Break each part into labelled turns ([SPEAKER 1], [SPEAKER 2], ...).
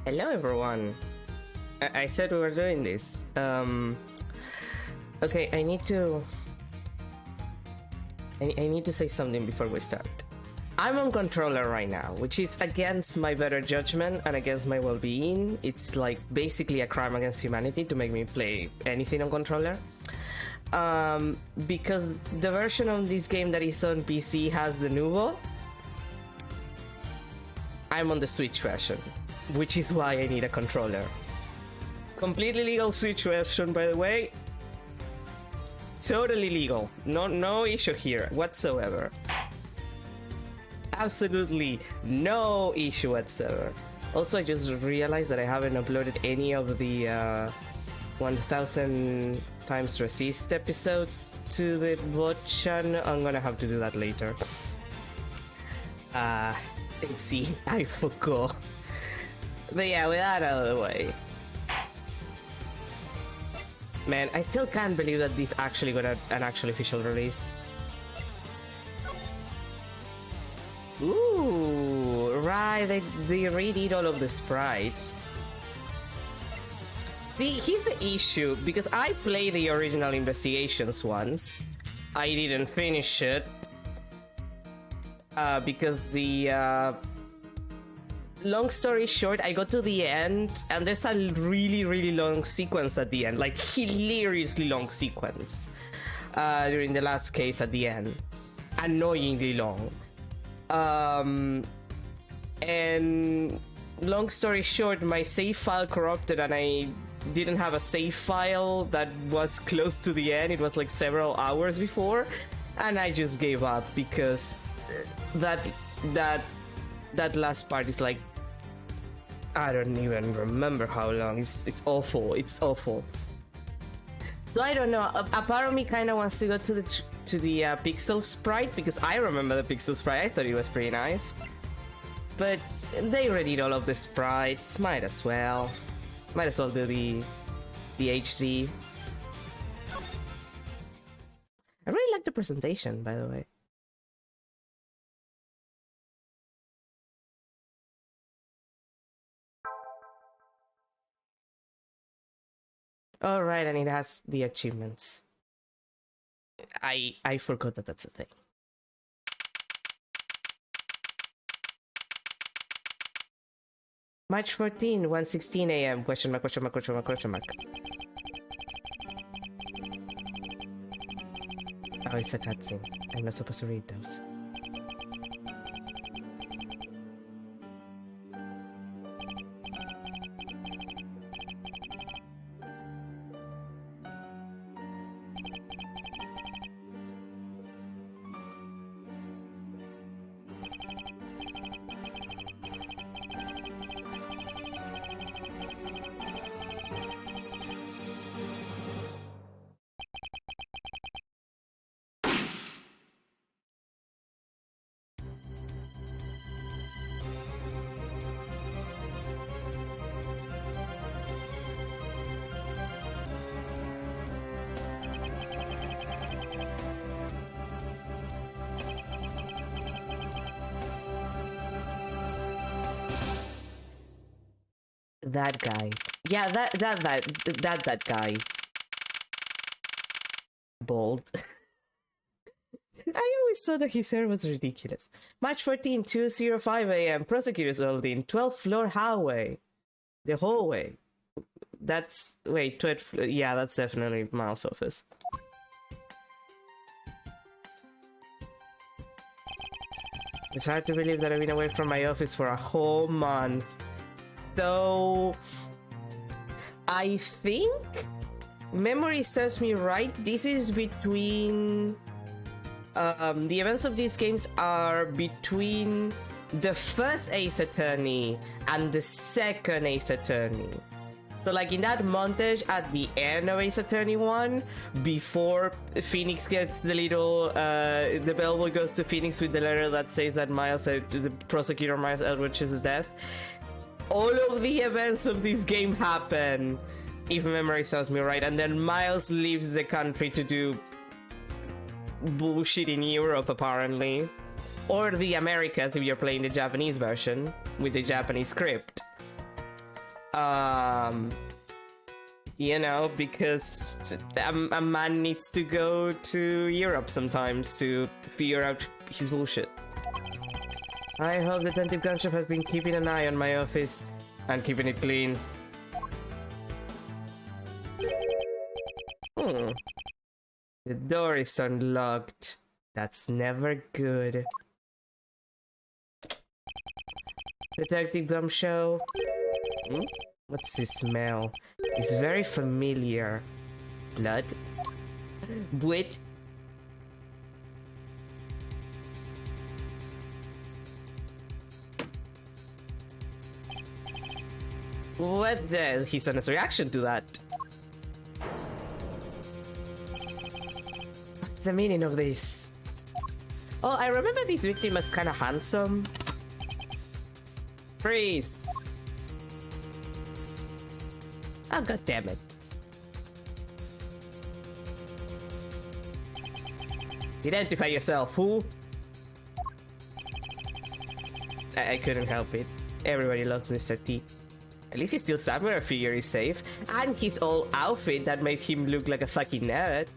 [SPEAKER 1] Hello everyone. I said we were doing this. Okay, I need to say something before we start. I'm on controller right now, which is against my better judgment and against my well-being. It's like basically a crime against humanity to make me play anything on controller. Because the version of this game that is on PC has the Nuvo. I'm on the Switch version, which is why I need a controller. Completely legal Switch version, by the way. Totally legal. No issue here whatsoever. Absolutely no issue whatsoever. Also, I just realized that I haven't uploaded any of the 1000 times resist episodes to the bot channel. I'm gonna have to do that later. See, I forgot. But yeah, with that out of the way. Man, I still can't believe that this actually got an actual official release. Ooh, right, they redid all of the sprites. See, here's the issue, because I played the original Investigations once. I didn't finish it. Because the... long story short, I got to the end, and there's a really long sequence at the end. Like, hilariously long sequence. During the last case at the end. Annoyingly long. And long story short, my save file corrupted and I didn't have a save file that was close to the end. It was like several hours before, and I just gave up because that last part is like, I don't even remember how long. It's awful. It's awful. So I don't know. A part of me kind of wants to go to the pixel sprite because I remember the pixel sprite. I thought it was pretty nice, but they redid all of the sprites. Might as well do the HD. I really like the presentation, by the way. All right, and it has the achievements. I forgot that that's a thing. March 14, 1:16 a.m. Question mark, question mark, question mark, question mark. Oh, it's a cutscene. I'm not supposed to read those. That guy. Yeah, that guy. Bald. I always thought that his hair was ridiculous. March 14, 2:05 a.m. Prosecutor's Holding, 12th floor hallway. The hallway. That's... Wait, 12th... Yeah, that's definitely Miles' office. It's hard to believe that I've been away from my office for a whole month. So, I think, memory serves me right, this is between, the events of these games are between the first Ace Attorney and the second Ace Attorney. So like in that montage at the end of Ace Attorney 1, before Phoenix gets the little, the bellboy goes to Phoenix with the letter that says that the prosecutor Miles Eldridge's death. All of the events of this game happen, if memory serves me right, and then Miles leaves the country to do bullshit in Europe, apparently. Or the Americas, if you're playing the Japanese version, with the Japanese script. You know, because a man needs to go to Europe sometimes to figure out his bullshit. I hope Detective Gunshop has been keeping an eye on my office and keeping it clean. The door is unlocked. That's never good. Detective Gumshoe? What's this smell? It's very familiar. Blood? Wait. What the? His honest reaction to that. What's the meaning of this? Oh, I remember this victim as kind of handsome. Freeze! Oh, god damn it. Identify yourself, fool! I couldn't help it. Everybody loves Mr. T. At least he's still somewhere a figure is safe. And his old outfit that made him look like a fucking nerd.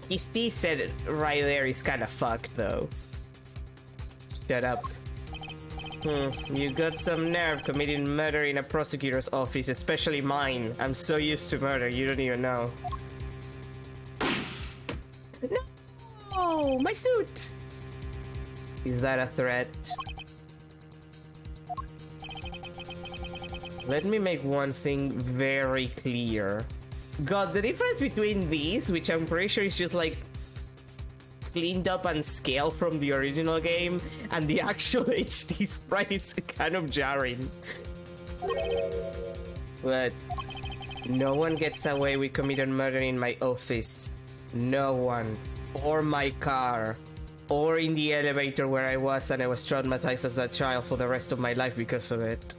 [SPEAKER 1] His T set right there is kinda fucked though. Shut up. You got some nerve committing murder in a prosecutor's office, especially mine. I'm so used to murder, you don't even know. No! My suit! Is that a threat? Let me make one thing very clear. God, the difference between these, which I'm pretty sure is just like cleaned up and scaled from the original game, and the actual HD sprite is kind of jarring. But no one gets away with committing murder in my office. No one. Or my car. Or in the elevator where I was and I was traumatized as a child for the rest of my life because of it.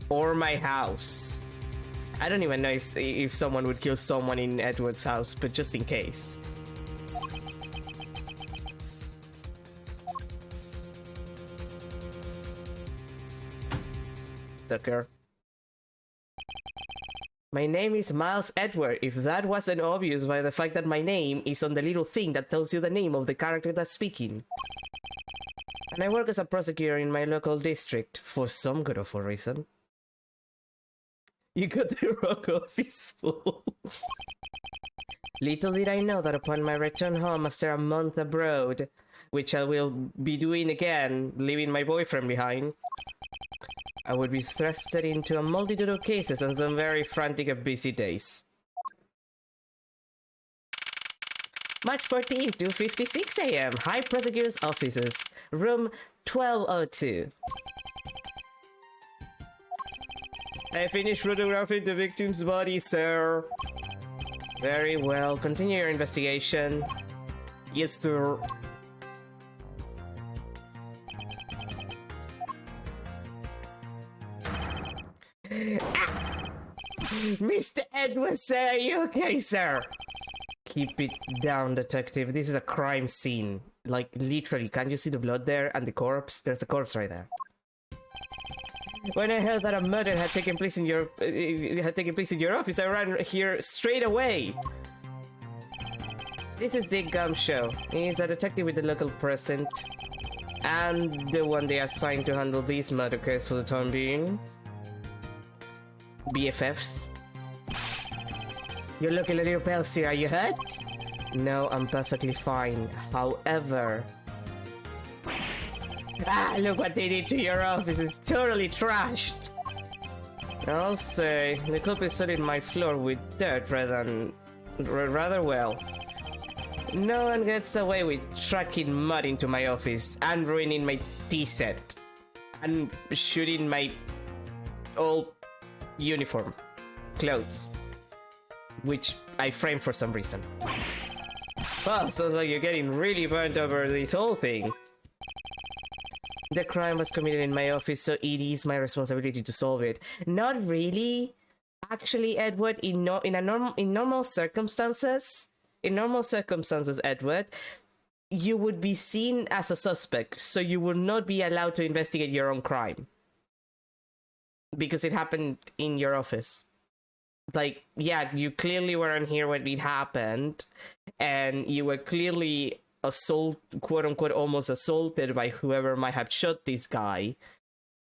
[SPEAKER 1] Or my house. I don't even know if someone would kill someone in Edward's house, but just in case. Sucker. My name is Miles Edward, if that wasn't obvious by the fact that my name is on the little thing that tells you the name of the character that's speaking. And I work as a prosecutor in my local district, for some good of a reason. You got the wrong office, fool. Little did I know that upon my return home after a month abroad, which I will be doing again, leaving my boyfriend behind, I would be thrusted into a multitude of cases and some very frantic and busy days. March 14, 2:56 AM, High Prosecutor's Offices, room 1202. I finished photographing the victim's body, sir. Very well. Continue your investigation. Yes, sir. Mr. Edwards, sir, are you okay, sir? Keep it down, detective. This is a crime scene. Like, literally, can't you see the blood there and the corpse? There's a corpse right there. When I heard that a murder had taken place in your office, I ran here straight away. This is Dick Gumshoe. He's a detective with the local precinct, and the one they assigned to handle these murder cases for the time being. BFFs. You're looking a little pale, sir. Are you hurt? No, I'm perfectly fine. However... Ah, look what they did to your office. It's totally trashed. I'll say, the culprit studied my floor with dirt rather well. No one gets away with tracking mud into my office and ruining my tea set. And shooting my old uniform. Clothes. Which I framed for some reason. Well, sounds like you're getting really burnt over this whole thing. The crime was committed in my office, so it is my responsibility to solve it. Not really. Actually, Edward, in normal circumstances, Edward, you would be seen as a suspect, so you would not be allowed to investigate your own crime. because it happened in your office. Like, yeah, you clearly weren't here when it happened, and you were clearly quote unquote, almost assaulted by whoever might have shot this guy.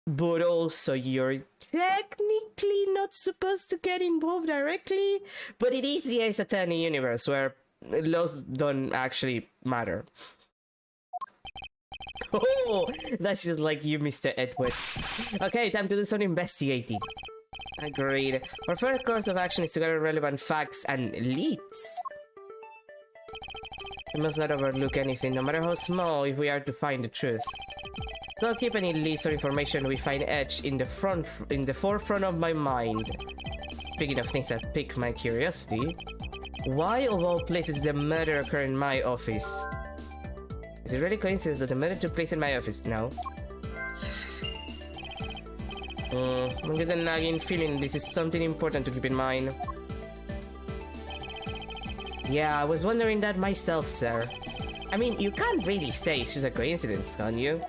[SPEAKER 1] But also, you're technically not supposed to get involved directly, but it is the Ace Attorney universe where laws don't actually matter. Oh, that's just like you, Mr. Edward. Okay, time to do some investigating. Agreed. Our first course of action is to gather relevant facts and leads. We must not overlook anything, no matter how small, if we are to find the truth. So I'll keep any leads or information we find etched in the forefront of my mind. Speaking of things that pique my curiosity, why of all places did the murder occur in my office? Is it really coincidence that the murder took place in my office? No. I'm getting a nagging feeling this is something important to keep in mind. Yeah, I was wondering that myself, sir. I mean, you can't really say it's just a coincidence, can you?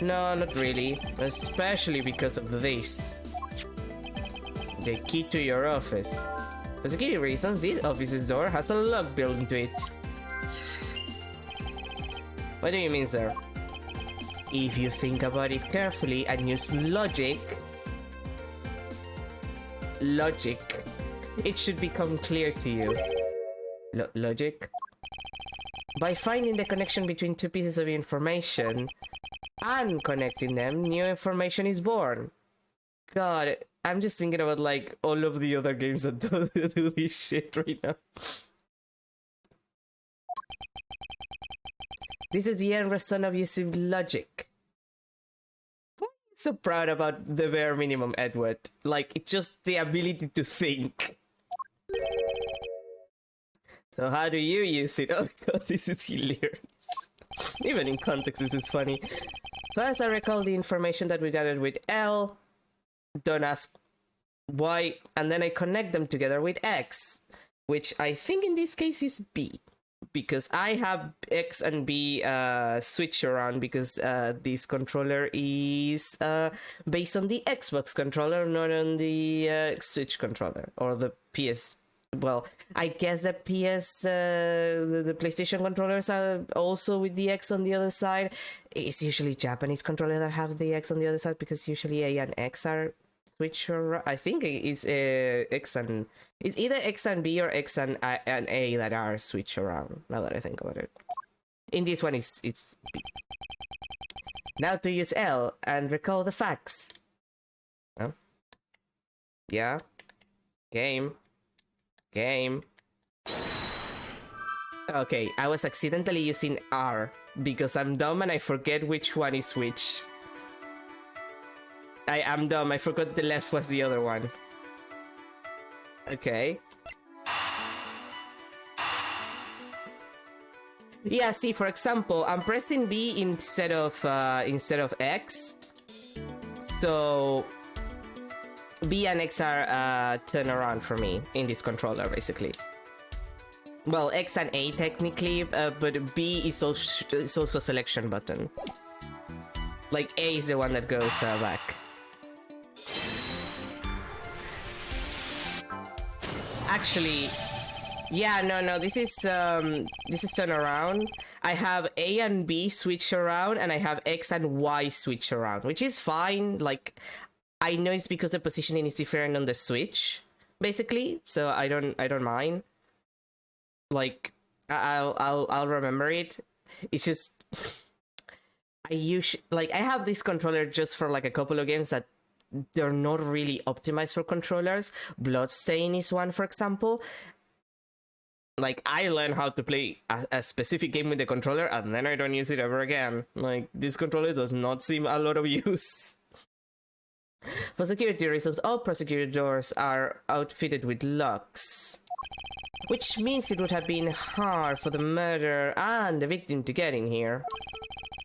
[SPEAKER 1] No, not really. Especially because of this. The key to your office. For security reasons, this office's door has a lock built into it. What do you mean, sir? If you think about it carefully and use logic, it should become clear to you. Logic? By finding the connection between two pieces of information and connecting them, new information is born. God, I'm just thinking about like all of the other games that do this shit right now. This is the end result of using logic. Why are you so proud about the bare minimum, Edward? Like, it's just the ability to think. So how do you use it? Oh god, this is hilarious. Even in context, this is funny. First, I recall the information that we gathered with L. Don't ask why. And then I connect them together with X, which I think in this case is B. Because I have X and B switch around because this controller is based on the Xbox controller, not on the Switch controller or the PS. Well, I guess the the PlayStation controllers are also with the X on the other side. It's usually Japanese controllers that have the X on the other side because usually A and X are switch around. I think it's X and it's either X and B or X and A that are switch around. Now that I think about it, in this one it's B. Now to use L and recall the facts. Huh? Yeah. Game. Okay, I was accidentally using R because I'm dumb and I forget which one is which. I am dumb, I forgot the left was the other one. Okay. Yeah, see, for example, I'm pressing B instead of X. So B and X are turn around for me in this controller, basically. Well, X and A technically, but B is also a selection button. Like A is the one that goes back. Actually, yeah, no, this is turn around. I have A and B switch around, and I have X and Y switch around, which is fine. Like, I know it's because the positioning is different on the Switch, basically, so I don't mind. Like, I'll remember it. It's just I have this controller just for like a couple of games that they're not really optimized for controllers. Bloodstain is one, for example. Like, I learned how to play a specific game with the controller, and then I don't use it ever again. Like, this controller does not seem a lot of use. For security reasons, all prosecutor doors are outfitted with locks. Which means it would have been hard for the murderer and the victim to get in here.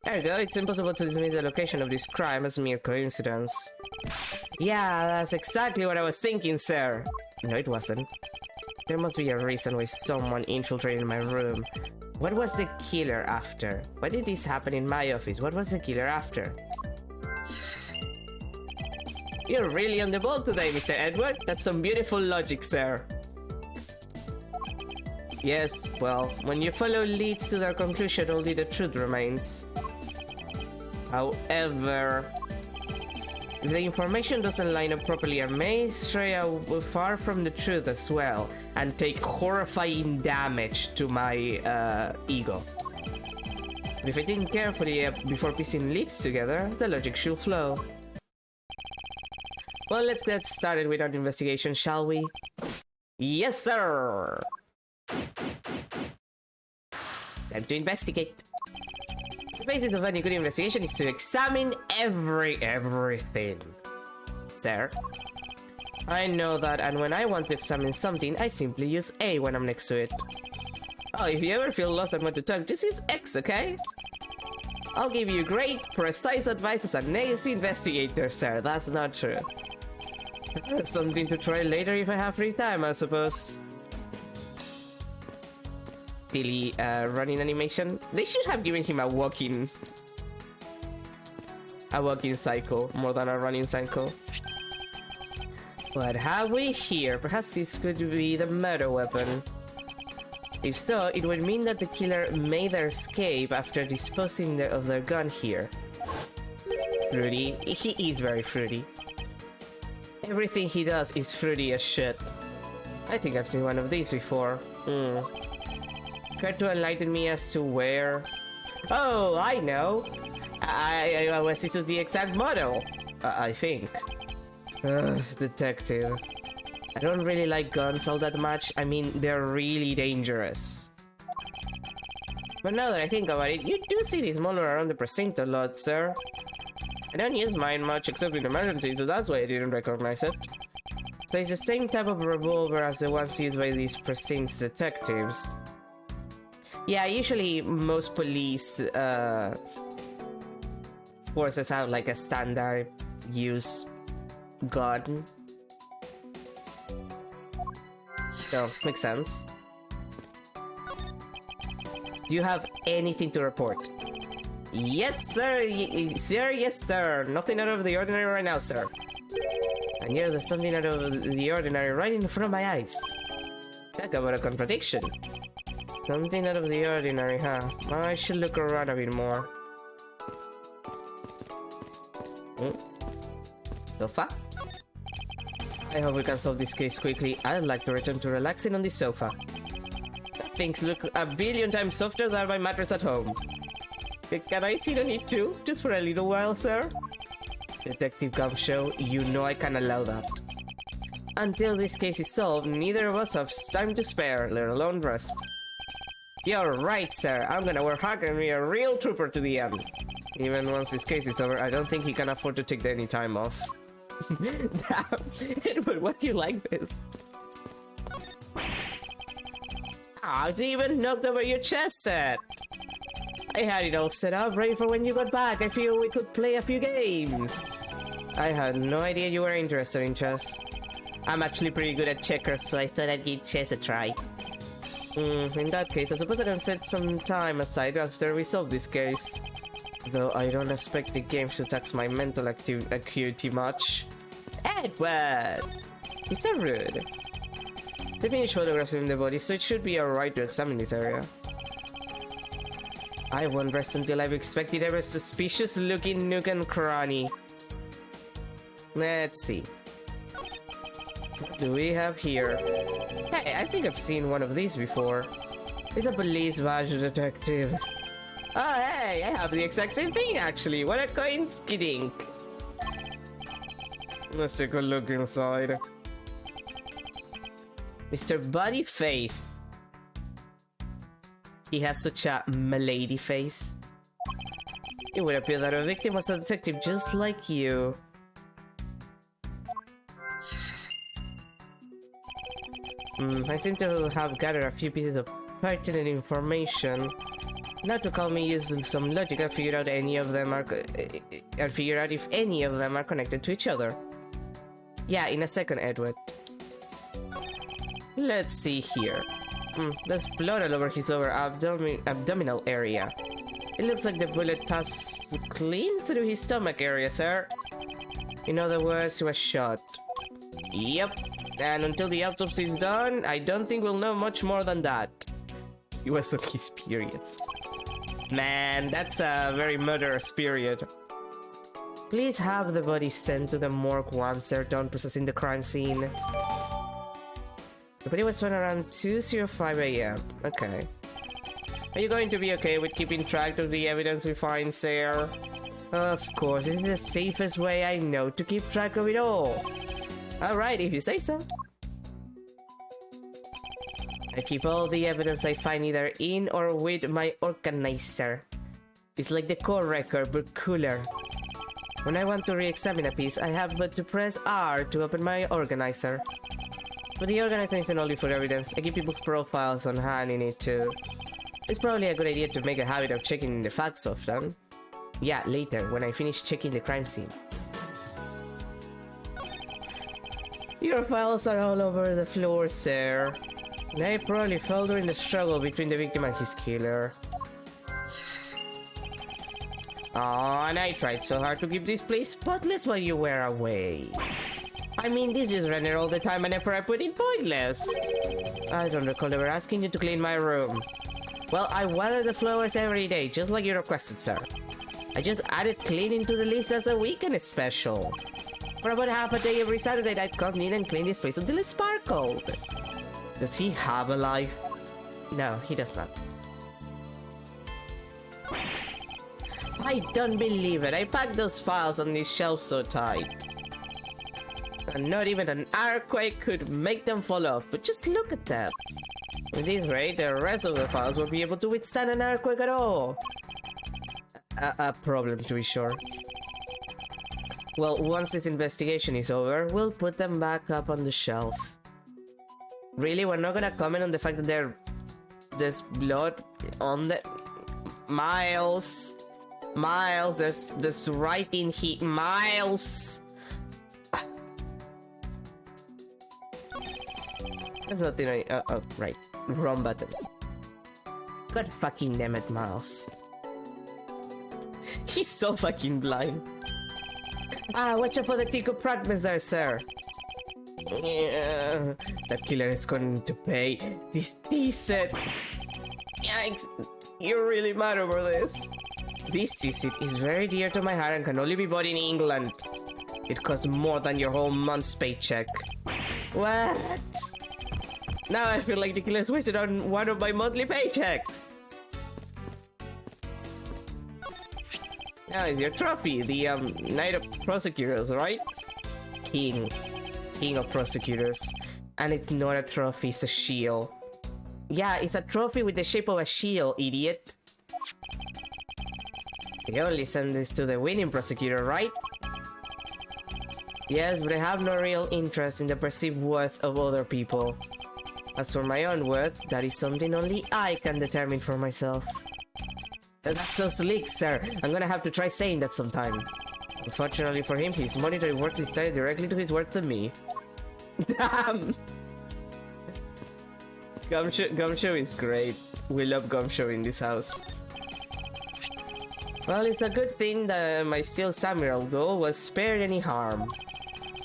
[SPEAKER 1] There you go, it's impossible to dismiss the location of this crime as mere coincidence. Yeah, that's exactly what I was thinking, sir. No, it wasn't. There must be a reason why someone infiltrated my room. What was the killer after? Why did this happen in my office? What was the killer after? You're really on the ball today, Mr. Edward. That's some beautiful logic, sir. Yes, well, when you follow leads to their conclusion, only the truth remains. However, if the information doesn't line up properly, I may stray far from the truth as well, and take horrifying damage to my ego. But if I think carefully before piecing leads together, the logic should flow. Well, let's get started with our investigation, shall we? Yes, sir! Time to investigate. The basis of any good investigation is to examine everything. Sir, I know that, and when I want to examine something, I simply use A when I'm next to it. Oh, if you ever feel lost and want to talk, just use X, okay? I'll give you great, precise advice as an ace investigator, sir. That's not true. Something to try later if I have free time, I suppose. Silly running animation. They should have given him a walking cycle more than a running cycle. What have we here? Perhaps this could be the murder weapon. If so, it would mean that the killer made their escape after disposing of their gun here. Fruity. He is very fruity. Everything he does is fruity as shit. I think I've seen one of these before. Care to enlighten me as to where? Oh, I know! This is the exact model, I think. Detective. I don't really like guns all that much. I mean, they're really dangerous. But now that I think about it, you do see these models around the precinct a lot, sir. I don't use mine much except in emergencies, so that's why I didn't recognize it. So it's the same type of revolver as the ones used by these precinct's detectives. Yeah, usually most police forces have like a standard use gun. So, makes sense. Do you have anything to report? Yes, sir! Sir, yes, sir! Nothing out of the ordinary right now, sir. And yeah, there's something out of the ordinary right in front of my eyes. Talk about a contradiction. Something out of the ordinary, huh? I should look around a bit more. Sofa? I hope we can solve this case quickly. I'd like to return to relaxing on this sofa. Things look a billion times softer than my mattress at home. Can I sit on it too? Just for a little while, sir? Detective Gumshoe, you know I can allow that. Until this case is solved, neither of us have time to spare, let alone rest. You're right, sir. I'm gonna work hard and be a real trooper to the end. Even once this case is over, I don't think he can afford to take any time off. Damn, Edward, why do you like this? Ah, you even knocked over your chess set. I had it all set up, ready for when you got back. I figured we could play a few games. I had no idea you were interested in chess. I'm actually pretty good at checkers, so I thought I'd give chess a try. In that case, I suppose I can set some time aside after we solve this case. Though I don't expect the game to tax my mental acuity much. Edward! He's so rude. They finished photographs in the body, so it should be alright to examine this area. I won't rest until I've inspected every suspicious looking nook and cranny. Let's see. What do we have here? Hey, I think I've seen one of these before. It's a police badge detective. Oh, hey, I have the exact same thing actually. What a coincidence. Let's take a look inside. Mr. Buddy Faith. He has such a milady face. It would appear that a victim was a detective just like you. I seem to have gathered a few pieces of pertinent information. Not to call me using some logic, I figured out if any of them are connected to each other. Yeah, in a second, Edward. Let's see here. There's blood all over his lower abdominal area. It looks like the bullet passed clean through his stomach area, sir. In other words, he was shot. Yep. And until the autopsy is done, I don't think we'll know much more than that. He was on his periods. Man, that's a very murderous period. Please have the body sent to the morgue once they're done processing the crime scene. The body was found around 2:05 AM. Okay. Are you going to be okay with keeping track of the evidence we find, sir? Of course, it's the safest way I know to keep track of it all. Alright, if you say so. I keep all the evidence I find either in or with my organizer. It's like the core record, but cooler. When I want to re-examine a piece, I have but to press R to open my organizer. But the organizer isn't only for evidence. I keep people's profiles on hand in it too. It's probably a good idea to make a habit of checking the facts often. Yeah, later, when I finish checking the crime scene. Your files are all over the floor, sir. They probably fell during the struggle between the victim and his killer. Aw, and I tried so hard to keep this place spotless while you were away. I mean, this just rendered all the time and effort I put in pointless. I don't recall ever asking you to clean my room. Well, I water the flowers every day, just like you requested, sir. I just added cleaning to the list as a weekend special. For about half a day every Saturday, I'd come in and clean this place until it sparkled. Does he have a life? No, he does not. I don't believe it. I packed those files on this shelf so tight. And not even an earthquake could make them fall off, but just look at them. At this rate, the rest of the files won't be able to withstand an earthquake at all. A problem, to be sure. Well, once this investigation is over, we'll put them back up on the shelf. Really? We're not gonna comment on the fact that there's blood on the... Miles! Miles, there's writing here. Miles! There's nothing I... oh, right. Wrong button. God fucking damn it, Miles. He's so fucking blind. Ah, watch out for the Tico Pragmas, sir. Yeah, that killer is going to pay this decent. Yikes, you're really mad over this. This T-set is very dear to my heart and can only be bought in England. It costs more than your whole month's paycheck. What? Now I feel like the killer's wasted on one of my monthly paychecks. Now it's your trophy, the Knight of Prosecutors, right? King of Prosecutors. And it's not a trophy, it's a shield. Yeah, it's a trophy with the shape of a shield, idiot. They only send this to the winning prosecutor, right? Yes, but I have no real interest in the perceived worth of other people. As for my own worth, that is something only I can determine for myself. That's so slick, sir. I'm gonna have to try saying that sometime. Unfortunately for him, his monetary worth is tied directly to his worth to me. Damn! Gumshoe is great. We love Gumshoe in this house. Well, it's a good thing that my Steel Samurai doll was spared any harm.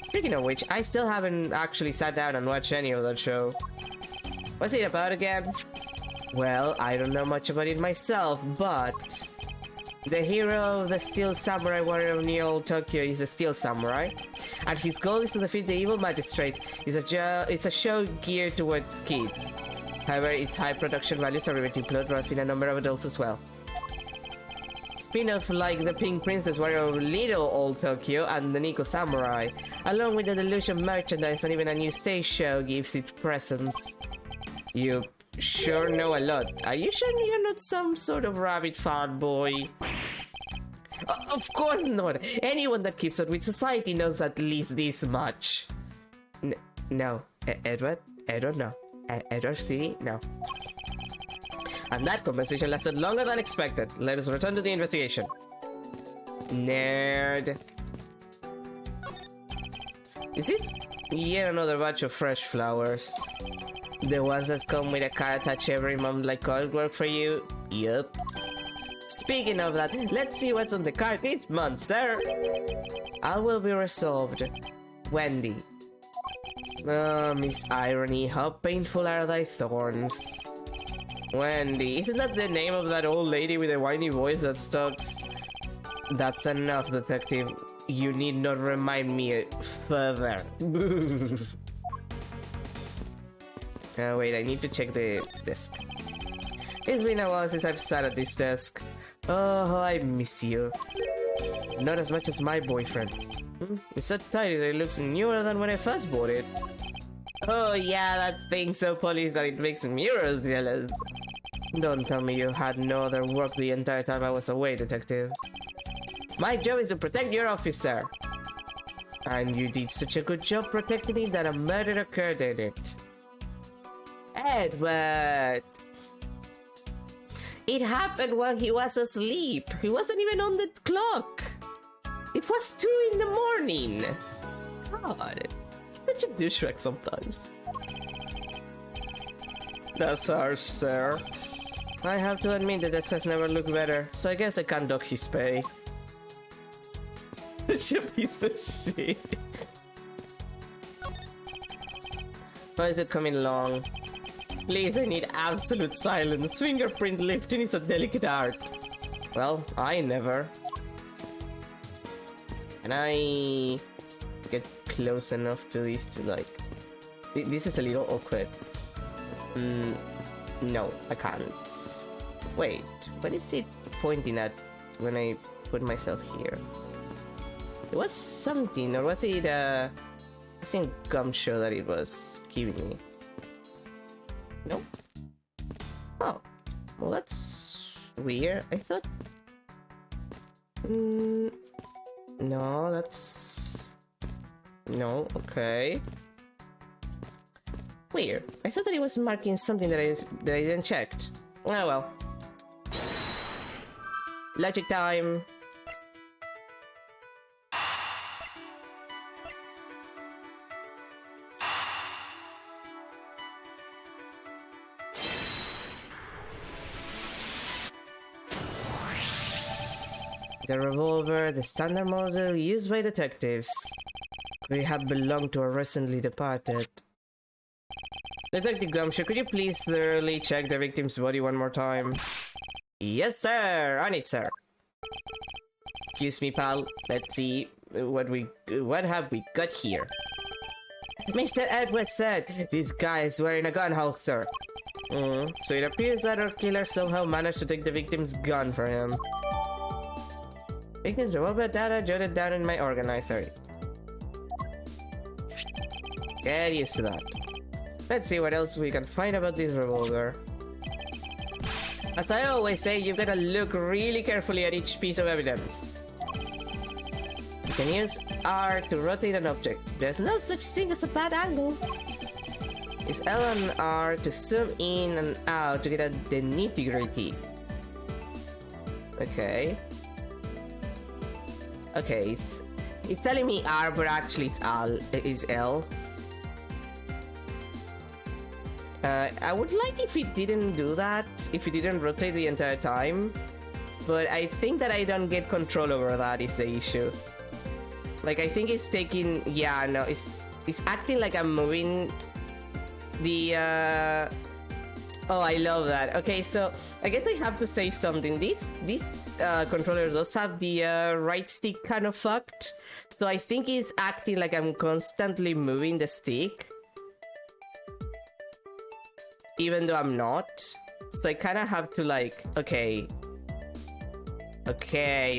[SPEAKER 1] Speaking of which, I still haven't actually sat down and watched any of that show. What's it about again? Well, I don't know much about it myself, but... the hero of the Steel Samurai Warrior of Neo Tokyo is a Steel Samurai, and his goal is to defeat the evil magistrate. It's a show geared towards kids. However, its high production values are riveting plot draws in a number of adults as well. Spin-off like the Pink Princess Warrior of Little Old Tokyo and the Nico Samurai, along with the Delusion merchandise and even a new stage show gives it presence. You sure know a lot. Are you sure you're not some sort of rabbit fanboy? Of course not. Anyone that keeps up with society knows at least this much. No. Edward? Edward, no. Edward City? No. And that conversation lasted longer than expected. Let us return to the investigation. Nerd. Is this yet another batch of fresh flowers? The ones that come with a card attached every month like artwork for you? Yup. speaking of that, let's see what's on the card this month, sir. All will be resolved. Wendy. Oh, Miss Irony, how painful are thy thorns. Wendy, isn't that the name of that old lady with a whiny voice that stalks? That's enough, detective. You need not remind me further. Oh wait, I need to check the desk. It's been a while since I've sat at this desk. Oh, I miss you. Not as much as my boyfriend. It's so tiny that it looks newer than when I first bought it. Oh yeah, that thing's so polished that it makes mirrors jealous. Don't tell me you had no other work the entire time I was away, detective. My job is to protect your officer. And you did such a good job protecting it that a murder occurred in it. Edward! It happened while he was asleep. He wasn't even on the clock. It was 2 in the morning. God, he's such a douchebag sometimes. That's ours, sir. I have to admit that this has never looked better, so I guess I can't dock his pay. Such a piece of shit. Why is it coming along? Please, I need absolute silence. Fingerprint lifting is a delicate art. Well, I never. Can I get close enough to this to like... This is a little awkward. No, I can't. Wait, what is it pointing at when I put myself here? It was something, or was it I think gumshoe that it was giving me? Nope. Oh, well that's weird. I thought... no, that's... No, okay. Weird. I thought that it was marking something that I didn't check. Oh well. Logic time. The revolver, the standard model used by detectives. Could have belonged to a recently departed. Detective Gumshoe, could you please thoroughly check the victim's body one more time? Yes, sir! On it, sir. Excuse me, pal. Let's see what have we got here. Mr. Edward said this guy is wearing a gun holster. So it appears that our killer somehow managed to take the victim's gun from him. Victim's revolver data jotted down in my organizer. Get used to that. Let's see what else we can find about this revolver. As I always say, you've got to look really carefully at each piece of evidence. You can use R to rotate an object. There's no such thing as a bad angle. Use L and R to zoom in and out to get at the nitty-gritty. Okay. Okay, it's telling me R, but actually it's L. I would like if it didn't do that, if it didn't rotate the entire time. But I think that I don't get control over that is the issue. Like, I think it's taking... Yeah, no, it's acting like I'm moving the... Oh, I love that. Okay, so I guess I have to say something. This controller does have the right stick kind of fucked. So I think it's acting like I'm constantly moving the stick. Even though I'm not. So I kind of have to like, okay,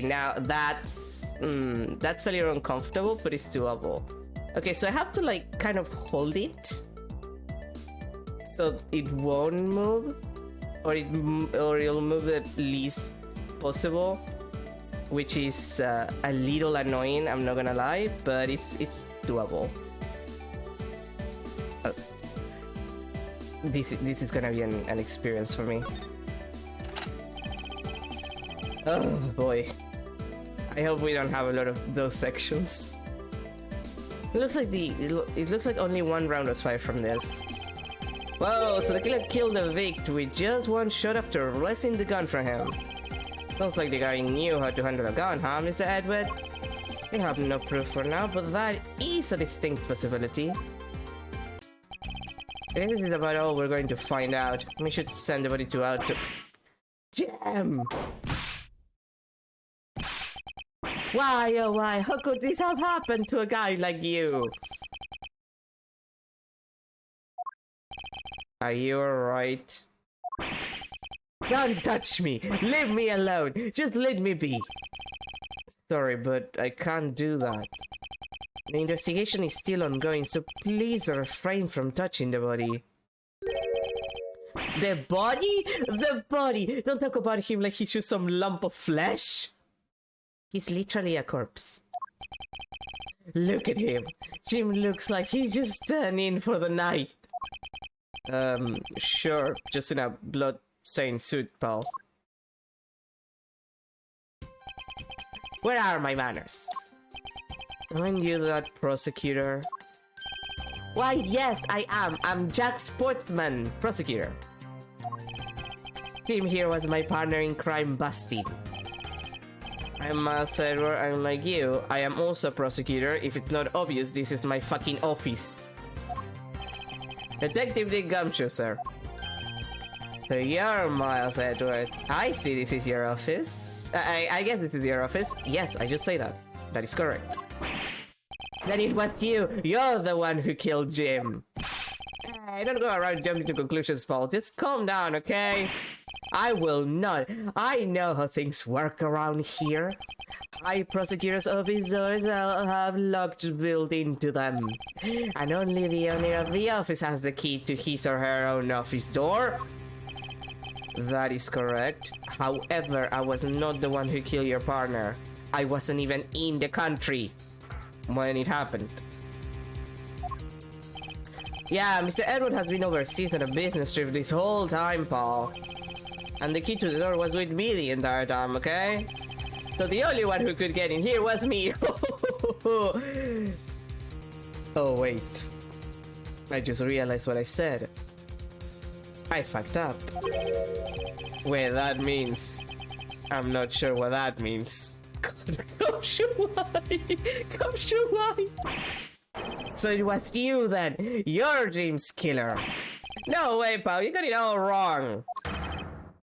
[SPEAKER 1] now that's a little uncomfortable, but it's doable. Okay, so I have to like kind of hold it so it won't move, or it'll move the least possible, which is a little annoying, I'm not gonna lie, but it's doable. This is gonna be an experience for me. Oh boy. I hope we don't have a lot of those sections. It looks like only one round was fired from this. Whoa, so the killer killed the victim with just one shot after wresting the gun from him. Sounds like the guy knew how to handle a gun, huh, Mr. Edward? We have no proof for now, but that is a distinct possibility. I think this is about all we're going to find out. We should send the body out to... Jam! Why, oh why, how could this have happened to a guy like you? Are you alright? Don't touch me! Leave me alone! Just let me be! Sorry, but I can't do that. The investigation is still ongoing, so please refrain from touching the body. The body? The body! Don't talk about him like he's just some lump of flesh! He's literally a corpse. Look at him. Jim looks like he's just turning in for the night. Sure, just in a blood-stained suit, pal. Where are my manners? Aren't you that prosecutor? Why, yes, I am. I'm Jack Sportsman, prosecutor. Tim here was my partner in crime busting. I'm Miles Edward, and like you, I am also a prosecutor. If it's not obvious, this is my fucking office. Detective Dick Gumshoe, sir. So you're Miles Edward. I see this is your office. I guess this is your office. Yes, I just say that. That is correct. Then it was you. You're the one who killed Jim. Hey, don't go around jumping to conclusions, Paul. Just calm down, okay? I will not. I know how things work around here. High prosecutors' officers have locks built into them. And only the owner of the office has the key to his or her own office door. That is correct. However, I was not the one who killed your partner. I wasn't even in the country when it happened. Yeah, Mr. Edward has been overseas on a business trip this whole time, Paul. And the key to the door was with me the entire time, okay? So the only one who could get in here was me. Oh, wait. I just realized what I said. I fucked up. Wait, that means... I'm not sure what that means. Come show why. Come show why. So it was you then. You're James Killer. No way, pal. You got it all wrong.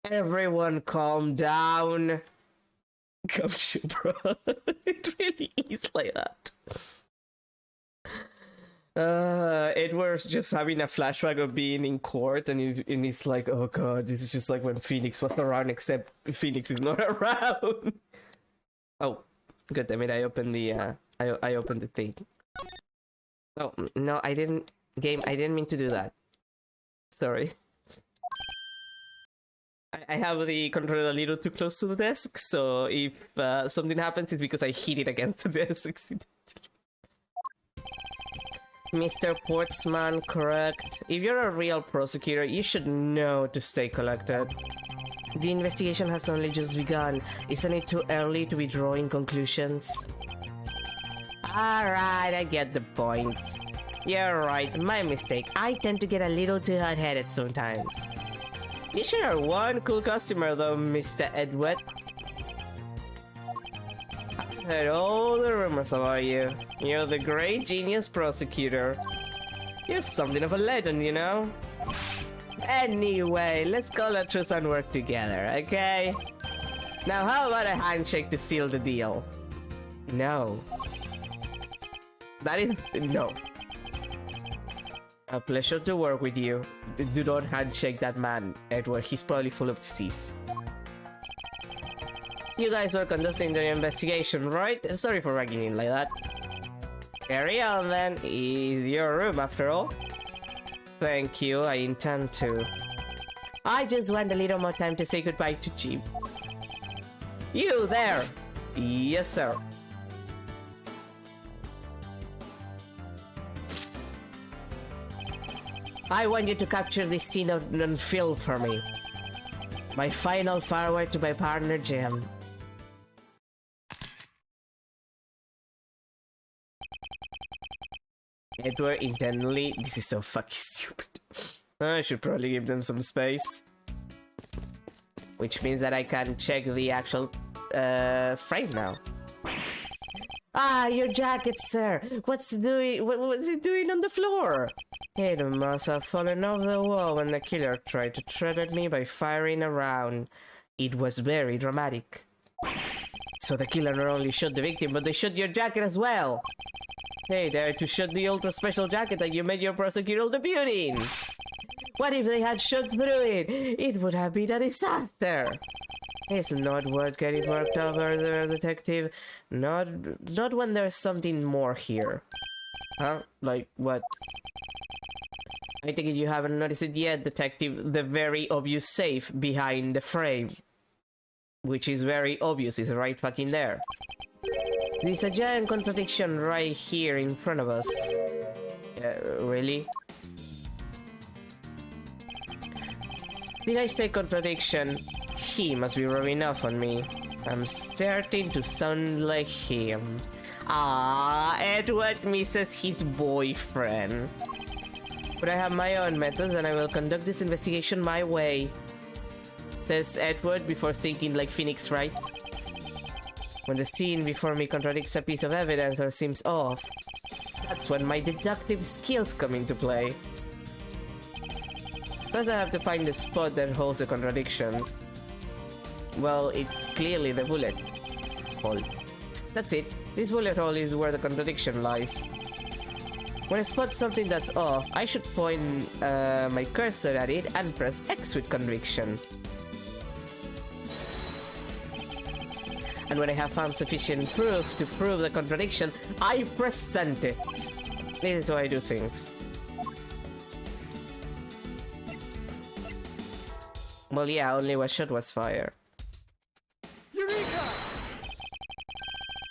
[SPEAKER 1] Everyone calm down. Come show, bro. It really is like that. Edward's just having a flashback of being in court, and he's like, oh god, this is just like when Phoenix was around, except Phoenix is not around. Oh, good, damn it, I opened the, I opened the thing. Oh, no, I didn't, game, I didn't mean to do that. Sorry. I have the controller a little too close to the desk, so if something happens, it's because I hit it against the desk. Mr. Portsman, correct. If you're a real prosecutor, you should know to stay collected. The investigation has only just begun. Isn't it too early to be drawing conclusions? Alright, I get the point. You're right, my mistake. I tend to get a little too hot-headed sometimes. You sure are one cool customer though, Mr. Edward. I've heard all the rumors about you. You're the great genius prosecutor. You're something of a legend, you know? Anyway, let's call a truce and work together, okay? Now how about a handshake to seal the deal? No. That is... no. A pleasure to work with you. Do not handshake that man, Edward. He's probably full of disease. You guys were conducting the investigation, right? Sorry for ragging in like that. Carry on then. It's your room after all. Thank you, I intend to. I just want a little more time to say goodbye to Jim. You there! Yes, sir. I want you to capture this scene on film for me. My final farewell to my partner, Jim. Edward, intently. This is so fucking stupid. I should probably give them some space. which means that I can check the actual frame now. Ah, your jacket, sir. What's it doing on the floor? It must have fallen off the wall when the killer tried to threaten me by firing a round. It was very dramatic. So the killer not only shot the victim, but they shot your jacket as well. They dared to shoot the ultra special jacket that you made your prosecutorial debut in. What if they had shot through it? It would have been a disaster. It's not worth getting worked over there, detective. Not when there's something more here. Huh? Like what? I think you haven't noticed it yet, detective. The very obvious safe behind the frame. Which is very obvious, it's right fucking there. There's a giant contradiction right here in front of us. Really? Did I say contradiction? He must be rubbing off on me. I'm starting to sound like him. Ah, Edward misses his boyfriend. But I have my own methods and I will conduct this investigation my way. Says Edward before thinking like Phoenix, right? When the scene before me contradicts a piece of evidence or seems off, that's when my deductive skills come into play. First I have to find the spot that holds the contradiction. Well, it's clearly the bullet hole. That's it. This bullet hole is where the contradiction lies. When I spot something that's off, I should point my cursor at it and press X with conviction. And when I have found sufficient proof to prove the contradiction, I present it. This is how I do things. Well, yeah, only one shot was fired. Eureka!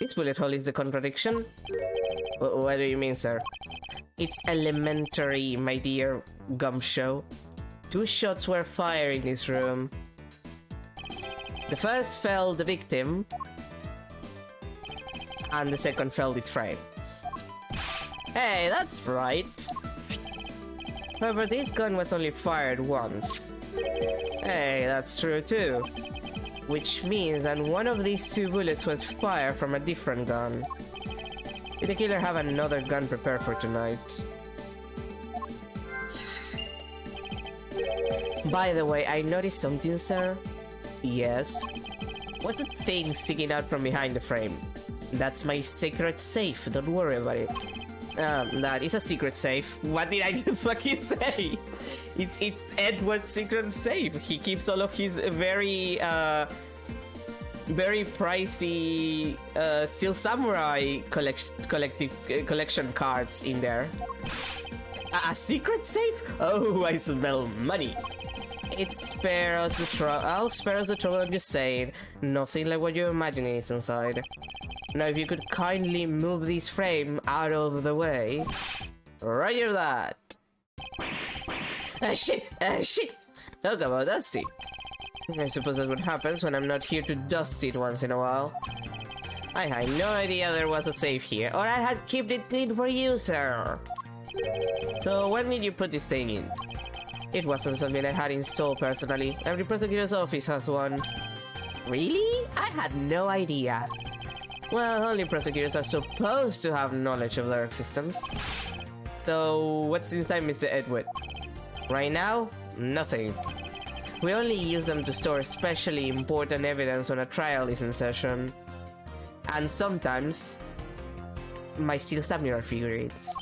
[SPEAKER 1] This bullet hole is the contradiction? What do you mean, sir? It's elementary, my dear Gumshoe. 2 shots were fired in this room. The first felled the victim, and the second felled his frame. Hey, that's right. However, this gun was only fired once. Hey, that's true too. Which means that one of these 2 bullets was fired from a different gun. Did the killer have another gun prepared for tonight? By the way, I noticed something, sir. Yes? What's the thing sticking out from behind the frame? That's my secret safe, don't worry about it. That is a secret safe. What did I just fucking say? It's Edward's secret safe. He keeps all of his very pricey Steel Samurai collection cards in there. A secret safe? Oh, I smell money. It spares the trouble. I'll spare us the trouble, I'm just saying. Nothing like what you imagine is inside. Now, if you could kindly move this frame out of the way. Roger that. Shit! Shit! Talk about Dusty. I suppose that's what happens when I'm not here to dust it once in a while. I had no idea there was a safe here, or I had kept it clean for you, sir. So, when did you put this thing in? It wasn't something I had installed personally. Every prosecutor's office has one. Really? I had no idea. Well, only prosecutors are supposed to have knowledge of their existence. So, what's inside Mr. Edward? Right now, nothing. We only use them to store especially important evidence when a trial is in session. And sometimes, my Steel Samurai figurines.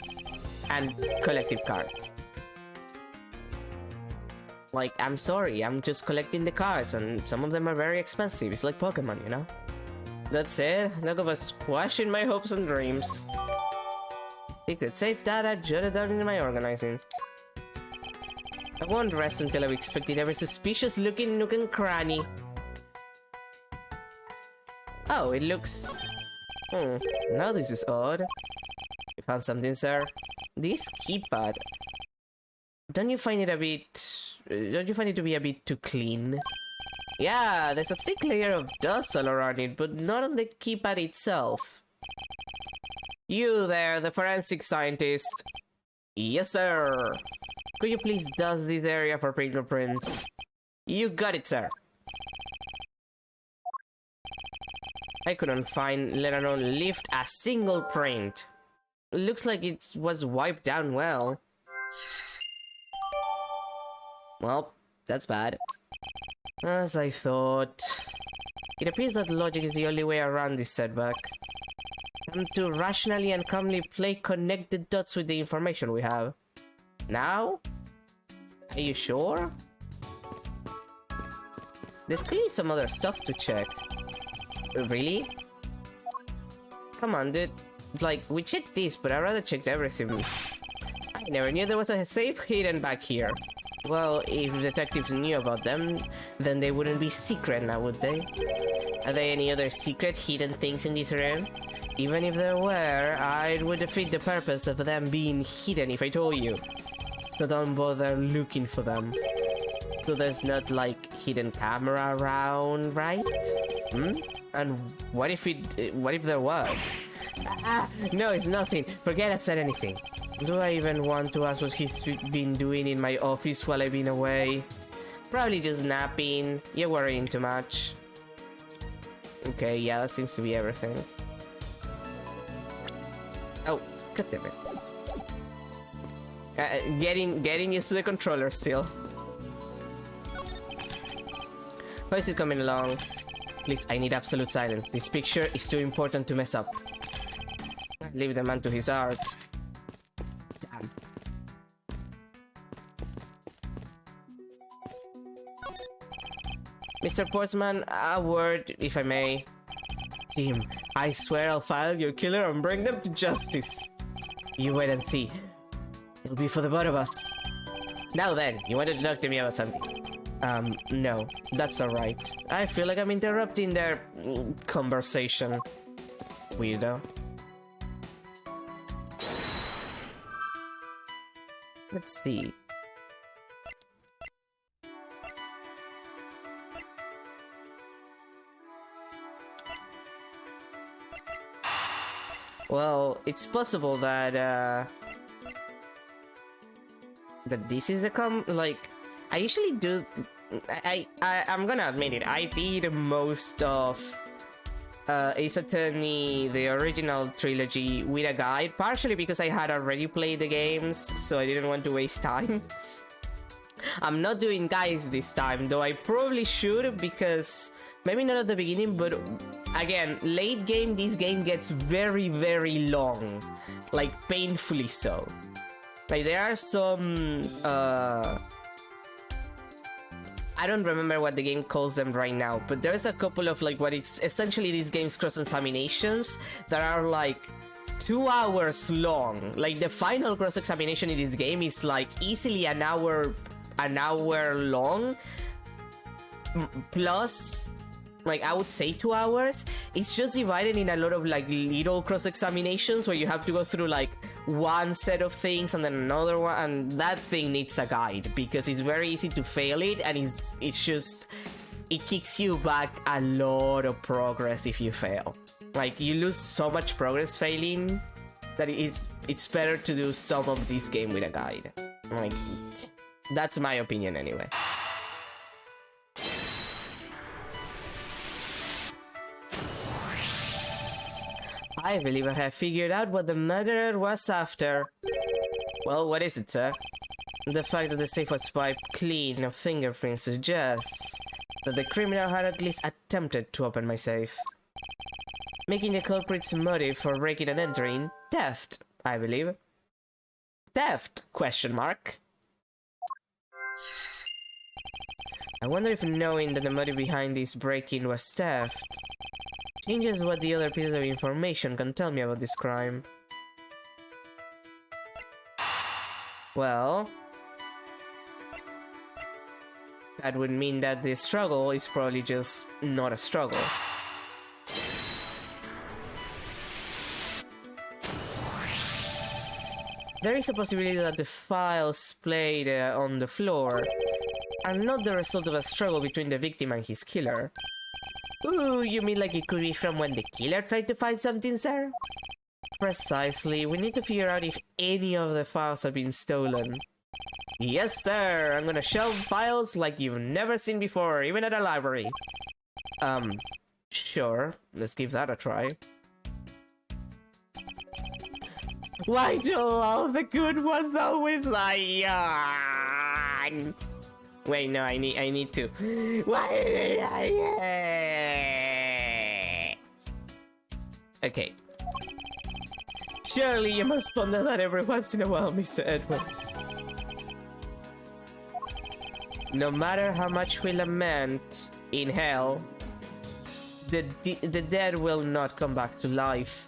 [SPEAKER 1] And collective cards. Like, I'm sorry, I'm just collecting the cards, and some of them are very expensive. It's like Pokemon, you know? That's it. Look of a squash in my hopes and dreams. Secret safe data jotted down in my organizing. I won't rest until I've inspected every suspicious looking nook and cranny. Oh, it looks... now this is odd. You found something, sir? This keypad. Don't you find it a bit... Don't you find it to be a bit too clean? Yeah, there's a thick layer of dust all around it, but not on the keypad itself. You there, the forensic scientist. Yes, sir. Could you please dust this area for fingerprints? You got it, sir. I couldn't find, let alone lift, a single print. Looks like it was wiped down well. Well, that's bad. As I thought. It appears that logic is the only way around this setback. Time to rationally and calmly connect the dots with the information we have. Now? Are you sure? There's clearly some other stuff to check. Really? Come on, dude. Like, we checked this, but I'd rather check everything. I never knew there was a safe hidden back here. Well, if detectives knew about them, then they wouldn't be secret now, would they? Are there any other secret hidden things in this room? Even if there were, it would defeat the purpose of them being hidden if I told you. So don't bother looking for them. So there's not, like, hidden camera around, right? And what if there was? No, it's nothing. Forget I said anything. Do I even want to ask what he's been doing in my office while I've been away? Probably just napping. You're worrying too much. Okay, yeah, that seems to be everything. Oh, god damn it. Getting used to the controller still. How is it coming along? Please, I need absolute silence. This picture is too important to mess up. Leave the man to his art. Damn. Mr. Portsman, a word, if I may. Jim, I swear I'll file your killer and bring them to justice. You wait and see. It'll be for the both of us. Now then, you wanted to talk to me about something. No, that's alright. I feel like I'm interrupting their conversation. Weirdo. Let's see. Well, it's possible that this is like, I usually do. I'm gonna admit it. I did most of Ace Attorney, the original trilogy, with a guide, partially because I had already played the games, so I didn't want to waste time. I'm not doing guides this time, though I probably should, because maybe not at the beginning, but again, late game, this game gets very, very long, like painfully so. Like, there are some I don't remember what the game calls them right now, but there's a couple of, like, what it's essentially these games cross-examinations that are like 2 hours long. Like, the final cross-examination in this game is like easily an hour long, plus, like, I would say 2 hours. It's just divided in a lot of, like, little cross-examinations where you have to go through, like, one set of things and then another one, and that thing needs a guide because it's very easy to fail it, and it kicks you back a lot of progress if you fail. Like, you lose so much progress failing that it's better to do some of this game with a guide. Like, that's my opinion anyway. I believe I have figured out what the murderer was after. Well, what is it, sir? The fact that the safe was wiped clean of fingerprints suggests that the criminal had at least attempted to open my safe. Making the culprit's motive for breaking and entering theft, I believe. Theft? Question mark. I wonder if knowing that the motive behind this break-in was theft changes what the other pieces of information can tell me about this crime. Well, that would mean that the struggle is probably just not a struggle. There is a possibility that the files splayed on the floor are not the result of a struggle between the victim and his killer. Ooh, you mean like it could be from when the killer tried to find something, sir? Precisely. We need to figure out if any of the files have been stolen. Yes, sir! I'm gonna shelve files like you've never seen before, even at a library. Sure. Let's give that a try. Why do all the good ones always yawn? Wait, no, I need to. Why? Okay. Surely you must ponder that every once in a while, Mr. Edward. No matter how much we lament in hell, the dead will not come back to life.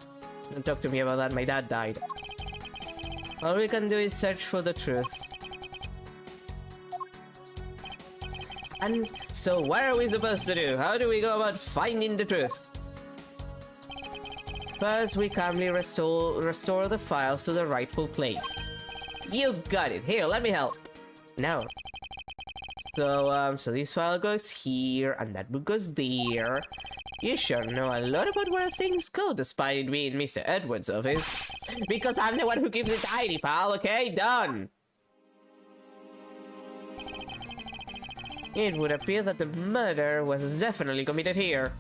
[SPEAKER 1] Don't talk to me about that, my dad died. All we can do is search for the truth. And so what are we supposed to do? How do we go about finding the truth? First, we calmly restore the files to the rightful place. You got it. Here, let me help. No. So this file goes here, and that book goes there. You sure know a lot about where things go, despite it being Mr. Edward's office. Because I'm the one who keeps it tidy, pal, okay? Done! It would appear that the murder was definitely committed here.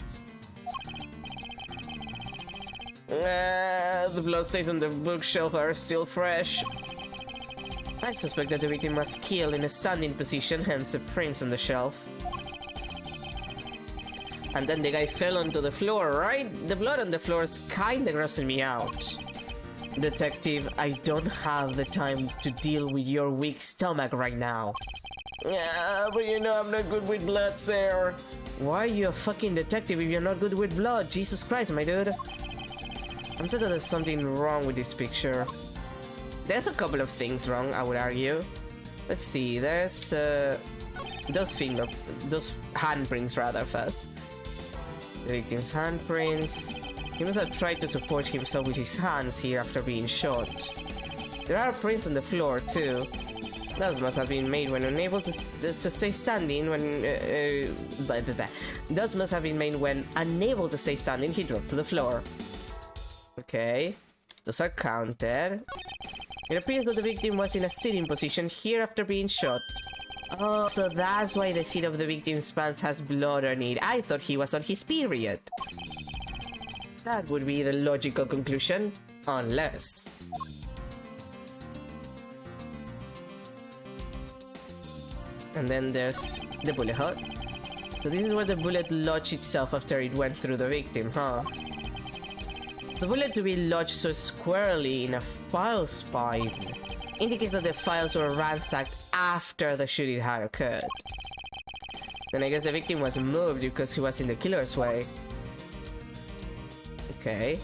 [SPEAKER 1] The blood stains on the bookshelf are still fresh. I suspect that the victim was killed in a standing position, hence the prints on the shelf. And then the guy fell onto the floor, right? The blood on the floor is kinda grossing me out. Detective, I don't have the time to deal with your weak stomach right now. Yeah, but you know I'm not good with blood, sir. Why are you a fucking detective if you're not good with blood? Jesus Christ, my dude. I'm certain there's something wrong with this picture. There's a couple of things wrong, I would argue. Let's see, there's those handprints rather first. The victim's handprints. He must have tried to support himself with his hands here after being shot. There are prints on the floor too. Those must have been made when unable to stay standing when... Those must have been made when unable to stay standing, he dropped to the floor. Okay. Those are counted. It appears that the victim was in a sitting position here after being shot. Oh, so that's why the seat of the victim's pants has blood on it. I thought he was on his period. That would be the logical conclusion. Unless... And then there's the bullet hole. So this is where the bullet lodged itself after it went through the victim, huh? The bullet to be lodged so squarely in a file spine indicates that the files were ransacked after the shooting had occurred. Then I guess the victim was moved because he was in the killer's way. Okay.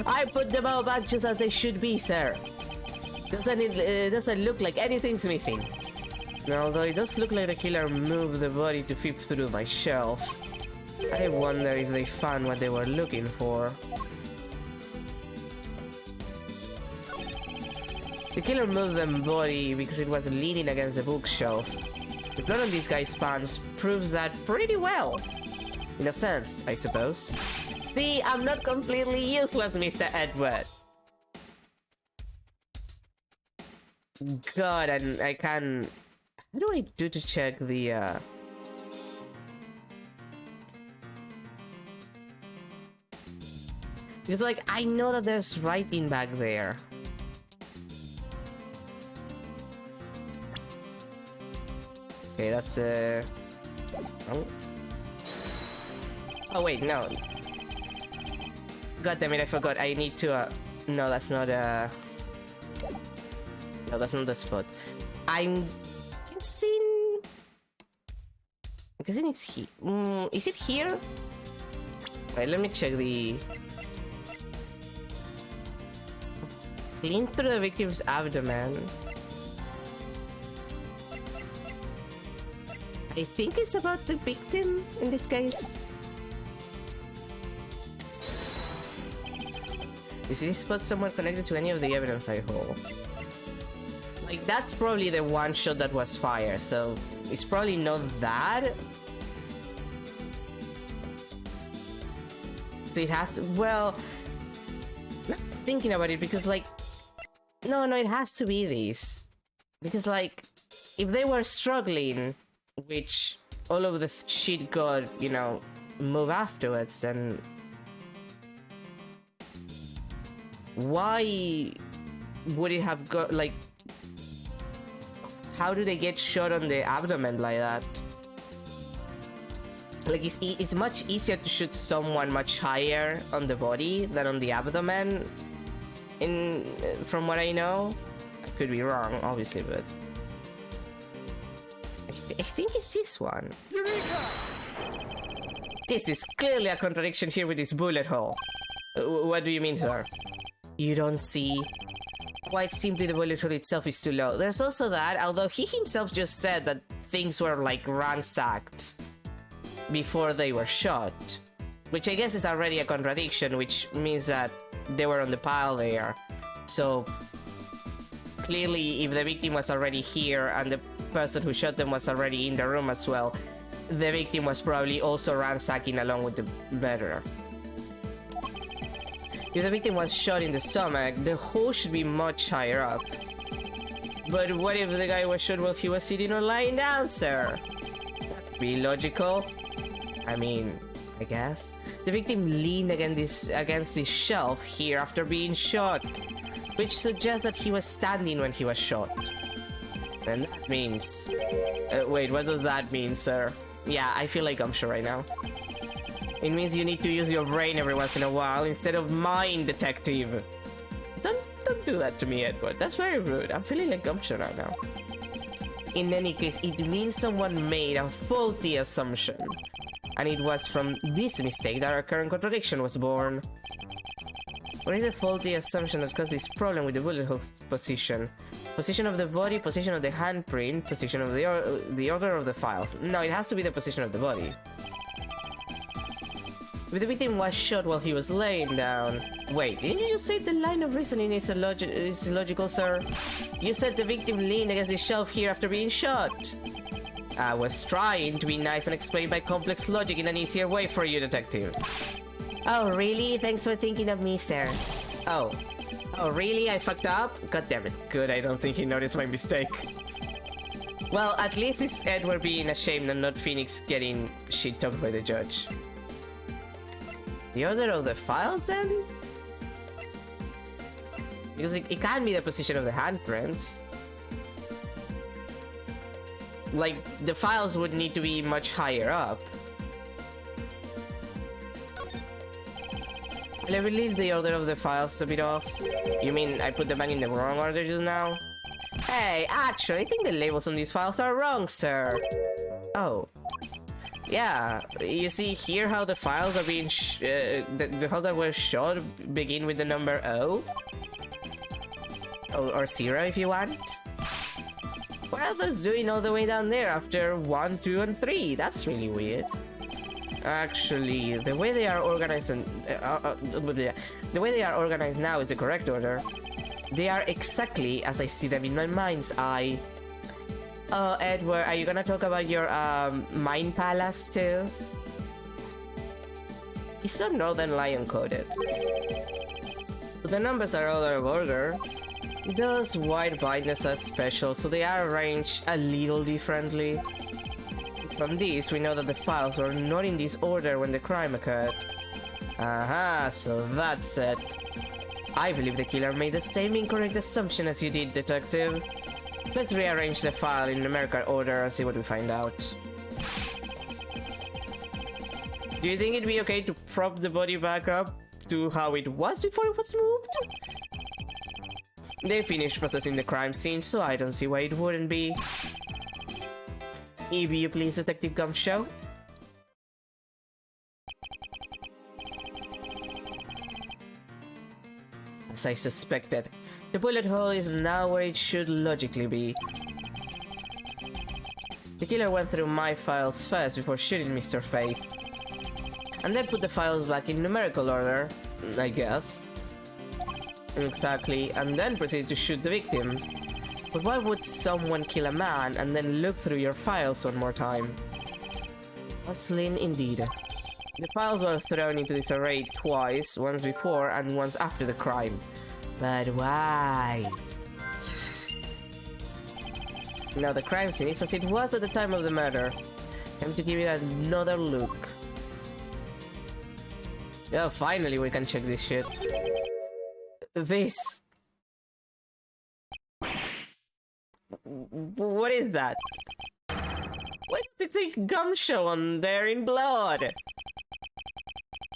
[SPEAKER 1] I put them all back just as they should be, sir. Doesn't look like anything's missing. Although it does look like the killer moved the body to fit through my shelf. I wonder if they found what they were looking for. The killer moved the body because it was leaning against the bookshelf. The blood on this guy's pants proves that pretty well. In a sense, I suppose. See, I'm not completely useless, Mr. Edward. God, and I can... What do I do to check the, Because, like, I know that there's writing back there. Okay, that's, Oh. Oh, wait, no. God damn it, I forgot. I need to, No, that's not, No, that's not the spot. I'm guessing... it's here. Is it here? Wait, let me check the... Clean through the victim's abdomen. I think it's about the victim in this case. Is this spot somewhat connected to any of the evidence I hold? Like, that's probably the one shot that was fired, so it's probably not that. So it has, well, not thinking about it because, like, no, it has to be this. Because, like, if they were struggling, which all of the shit got, you know, move afterwards, then why would it have got, like, how do they get shot on the abdomen like that? Like, it's much easier to shoot someone much higher on the body than on the abdomen, from what I know. I could be wrong, obviously, but I think it's this one. Eureka! This is clearly a contradiction here with this bullet hole. What do you mean, sir? You don't see? Quite simply, the bullet hole itself is too low. There's also that, although he himself just said that things were, like, ransacked before they were shot. Which I guess is already a contradiction, which means that they were on the pile there. So, clearly, if the victim was already here and the person who shot them was already in the room as well, the victim was probably also ransacking along with the murderer. If the victim was shot in the stomach, the hole should be much higher up. But what if the guy was shot while he was sitting or lying down, sir? That'd be logical. I mean, I guess. The victim leaned against this shelf here after being shot, which suggests that he was standing when he was shot. And that means... wait, what does that mean, sir? Yeah, I feel like I'm sure right now. It means you need to use your brain every once in a while instead of mine, detective. Don't do that to me, Edward. That's very rude. I'm feeling like gumption right now. In any case, it means someone made a faulty assumption. And it was from this mistake that our current contradiction was born. What is the faulty assumption that caused this problem with the bullet hole position? Position of the body, position of the handprint, position of the order of the files. No, it has to be the position of the body. If the victim was shot while he was laying down... Wait, didn't you just say the line of reasoning is illogical, sir? You said the victim leaned against the shelf here after being shot. I was trying to be nice and explain my complex logic in an easier way for you, detective. Oh, really? Thanks for thinking of me, sir. Oh, really? I fucked up? God damn it. Good, I don't think he noticed my mistake. Well, at least it's Edward being ashamed and not Phoenix getting shit-talked by the judge. The order of the files, then? Because it can't be the position of the handprints. Like, the files would need to be much higher up. I believe the order of the files is a bit off. You mean I put them back in the wrong order just now? Hey, actually, I think the labels on these files are wrong, sir. Oh. Yeah, you see here how the files are being how that were shot begin with the number O? Or 0 if you want. What are those doing all the way down there after 1, 2, and 3? That's really weird. Actually, the way they are organized the way they are organized now is the correct order. They are exactly as I see them in my mind's eye. Oh, Edward, are you gonna talk about your mind palace too? He's so Northern Lion coded. The numbers are all out of order. Those white binders are special, so they are arranged a little differently. From this, we know that the files were not in this order when the crime occurred. Aha, so that's it. I believe the killer made the same incorrect assumption as you did, detective. Let's rearrange the file in numerical order and see what we find out. Do you think it'd be okay to prop the body back up to how it was before it was moved? They finished processing the crime scene, so I don't see why it wouldn't be. If you please, Detective Gumshoe. As I suspected, the bullet hole is now where it should logically be. The killer went through my files first before shooting Mr. Faith. And then put the files back in numerical order, I guess. Exactly, and then proceeded to shoot the victim. But why would someone kill a man and then look through your files one more time? Puzzling indeed. The files were thrown into disarray twice, once before and once after the crime. But why? Now the crime scene is as it was at the time of the murder. Time to give it another look. Oh, finally we can check this shit. This. What is that? What did it say gumshoe on there in blood?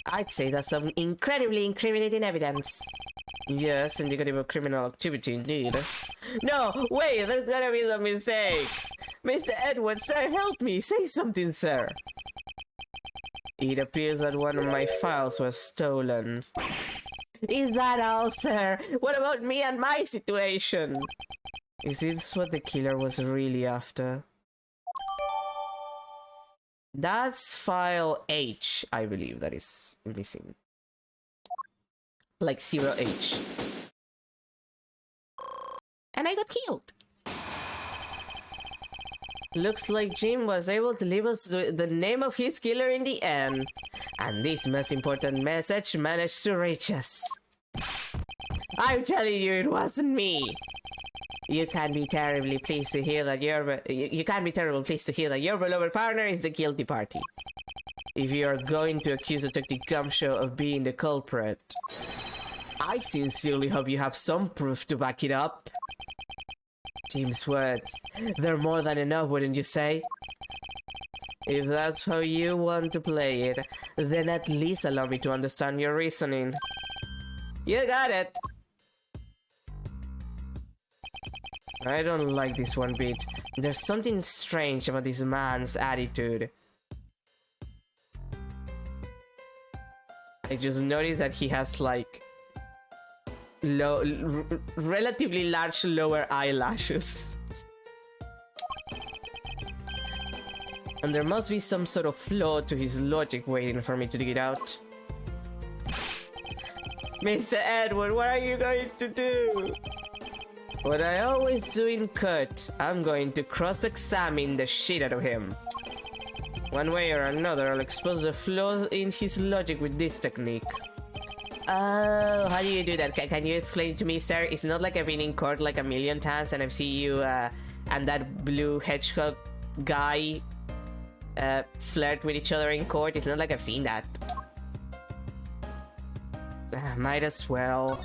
[SPEAKER 1] I'd say that's some incredibly incriminating evidence. Yes, indicative of criminal activity indeed. No, wait, there's gotta be some mistake. Mr. Edward, sir, help me. Say something, sir. It appears that one of my files was stolen. Is that all, sir? What about me and my situation? Is this what the killer was really after? That's file H, I believe, that is missing. Like 0H. And I got killed. Looks like Jim was able to leave us the name of his killer in the end. And this most important message managed to reach us. I'm telling you, it wasn't me. You can't be terribly pleased to hear that you can't be terribly pleased to hear that your beloved partner is the guilty party. If you are going to accuse Detective Gumshoe of being the culprit, I sincerely hope you have some proof to back it up. Jim's words, they're more than enough, wouldn't you say? If that's how you want to play it, then at least allow me to understand your reasoning. You got it! I don't like this one bit. There's something strange about this man's attitude. I just noticed that he has like relatively large lower eyelashes. And there must be some sort of flaw to his logic waiting for me to dig it out. Mr. Edward, what are you going to do? What I always do in court, I'm going to cross-examine the shit out of him. One way or another, I'll expose the flaws in his logic with this technique. Oh, how do you do that? Can you explain it to me, sir? It's not like I've been in court like a million times and I've seen you and that blue hedgehog guy flirt with each other in court. It's not like I've seen that. Might as well.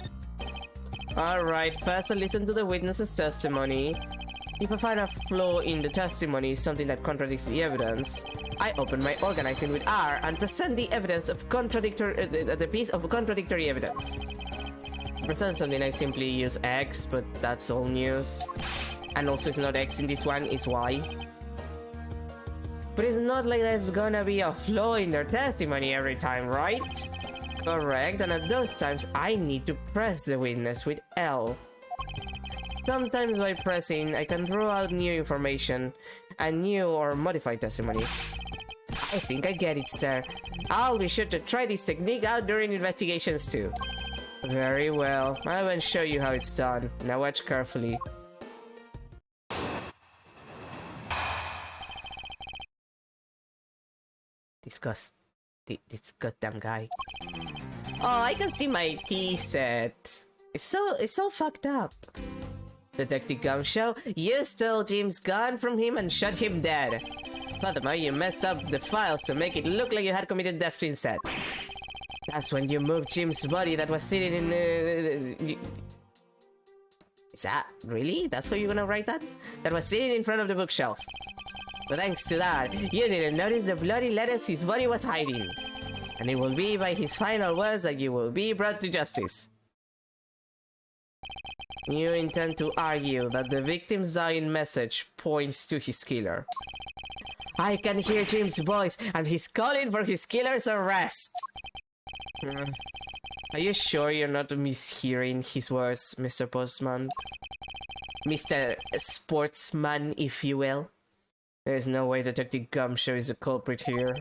[SPEAKER 1] Alright, first I'll listen to the witness's testimony. If I find a flaw in the testimony, something that contradicts the evidence, I open my organizing with R and present the evidence of the piece of contradictory evidence. To present something, I simply use X, but that's all news. And also it's not X in this one, it's Y. But it's not like there's gonna be a flaw in their testimony every time, right? Correct, and at those times I need to press the witness with L. Sometimes by pressing, I can draw out new information, a new or modified testimony. I think I get it, sir. I'll be sure to try this technique out during investigations too. Very well, I will show you how it's done. Now watch carefully. This goddamn guy. Oh, I can see my tea set. It's all fucked up. Detective Gumshoe, you stole Jim's gun from him and shot him dead. Furthermore, you messed up the files to make it look like you had committed theft instead. That's when you moved Jim's body that was sitting in the... Is that really? That's how you're gonna write that? That was sitting in front of the bookshelf. But thanks to that, you didn't notice the bloody letters his body was hiding. And it will be by his final words that you will be brought to justice. You intend to argue that the victim's dying message points to his killer. I can hear Jim's voice, and he's calling for his killer's arrest. Are you sure you're not mishearing his words, Mr. Postman? Mr. Sportsman, if you will? There's no way Detective Gumshoe is the culprit here.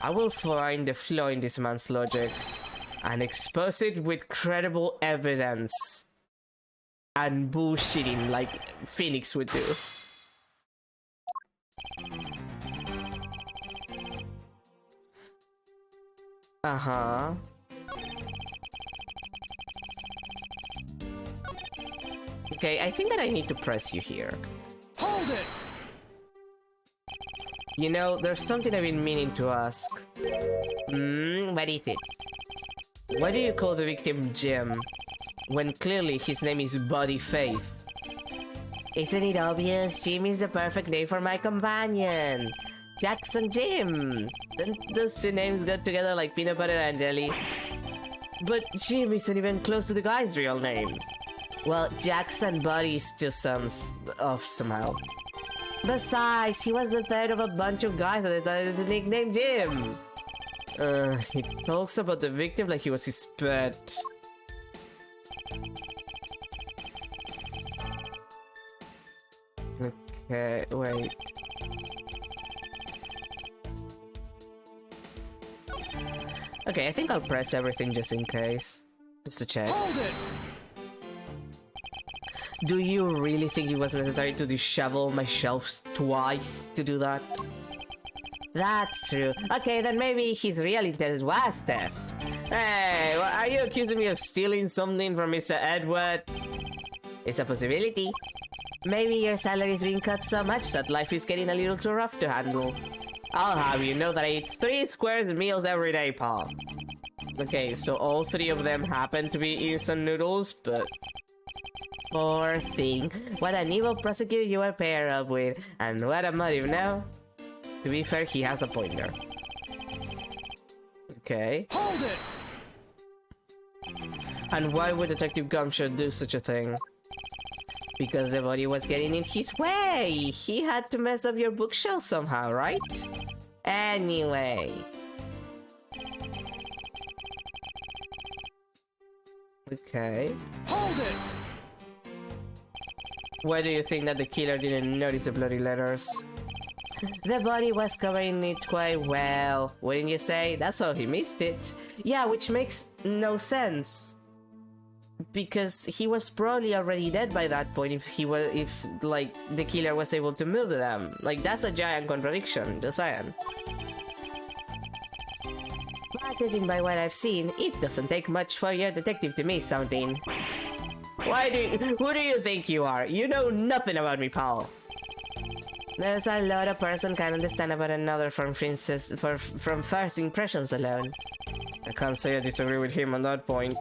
[SPEAKER 1] I will find the flaw in this man's logic and expose it with credible evidence and bullshitting like Phoenix would do. Uh-huh. Okay, I think that I need to press you here.
[SPEAKER 2] Hold Hold it!
[SPEAKER 1] You know, there's something I've been meaning to ask. What is it? Why do you call the victim Jim, when clearly his name is Buddy Faith? Isn't it obvious? Jim is the perfect name for my companion. Jackson Jim. Those two names go together like peanut butter and jelly. But Jim isn't even close to the guy's real name. Well, Jackson Buddy just sounds off somehow. Besides, he was the third of a bunch of guys that decided to nickname Jim. He talks about the victim like he was his pet. Okay, wait. Okay, I think I'll press everything just in case. Just to check.
[SPEAKER 2] Hold it!
[SPEAKER 1] Do you really think it was necessary to dishevel my shelves twice to do that? That's true. Okay, then maybe his real intent was theft. Hey, are you accusing me of stealing something from Mr. Edgeworth? It's a possibility. Maybe your salary is being cut so much that life is getting a little too rough to handle. I'll have you know that I eat 3 squares meals every day, Paul. Okay, so all 3 of them happen to be instant noodles, but... Poor thing. What an evil prosecutor you are paired up with. And what a motive now. To be fair, he has a point there. Okay.
[SPEAKER 2] Hold it!
[SPEAKER 1] And why would Detective Gumshoe do such a thing? Because the body was getting in his way. He had to mess up your bookshelf somehow, right? Anyway. Okay.
[SPEAKER 2] Hold it!
[SPEAKER 1] Why do you think that the killer didn't notice the bloody letters? The body was covering it quite well, wouldn't you say? That's how he missed it. Yeah, which makes no sense. Because he was probably already dead by that point if like the killer was able to move them. Like, that's a giant contradiction, just saying. But judging by what I've seen, it doesn't take much for your detective to miss something. Who do you think you are? You know nothing about me, pal. There's a lot a person can understand about another from first impressions alone. I can't say I disagree with him on that point.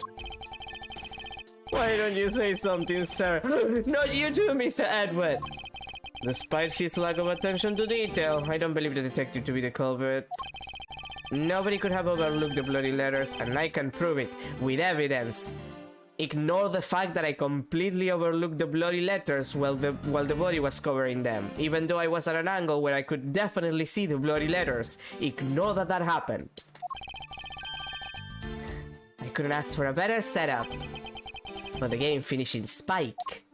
[SPEAKER 1] Why don't you say something, sir? Not you too, Mr. Edgeworth! Despite his lack of attention to detail, I don't believe the detective to be the culprit. Nobody could have overlooked the bloody letters, and I can prove it with evidence. Ignore the fact that I completely overlooked the bloody letters while the body was covering them, even though I was at an angle where I could definitely see the bloody letters. Ignore that happened. I couldn't ask for a better setup. But the game finished in spike.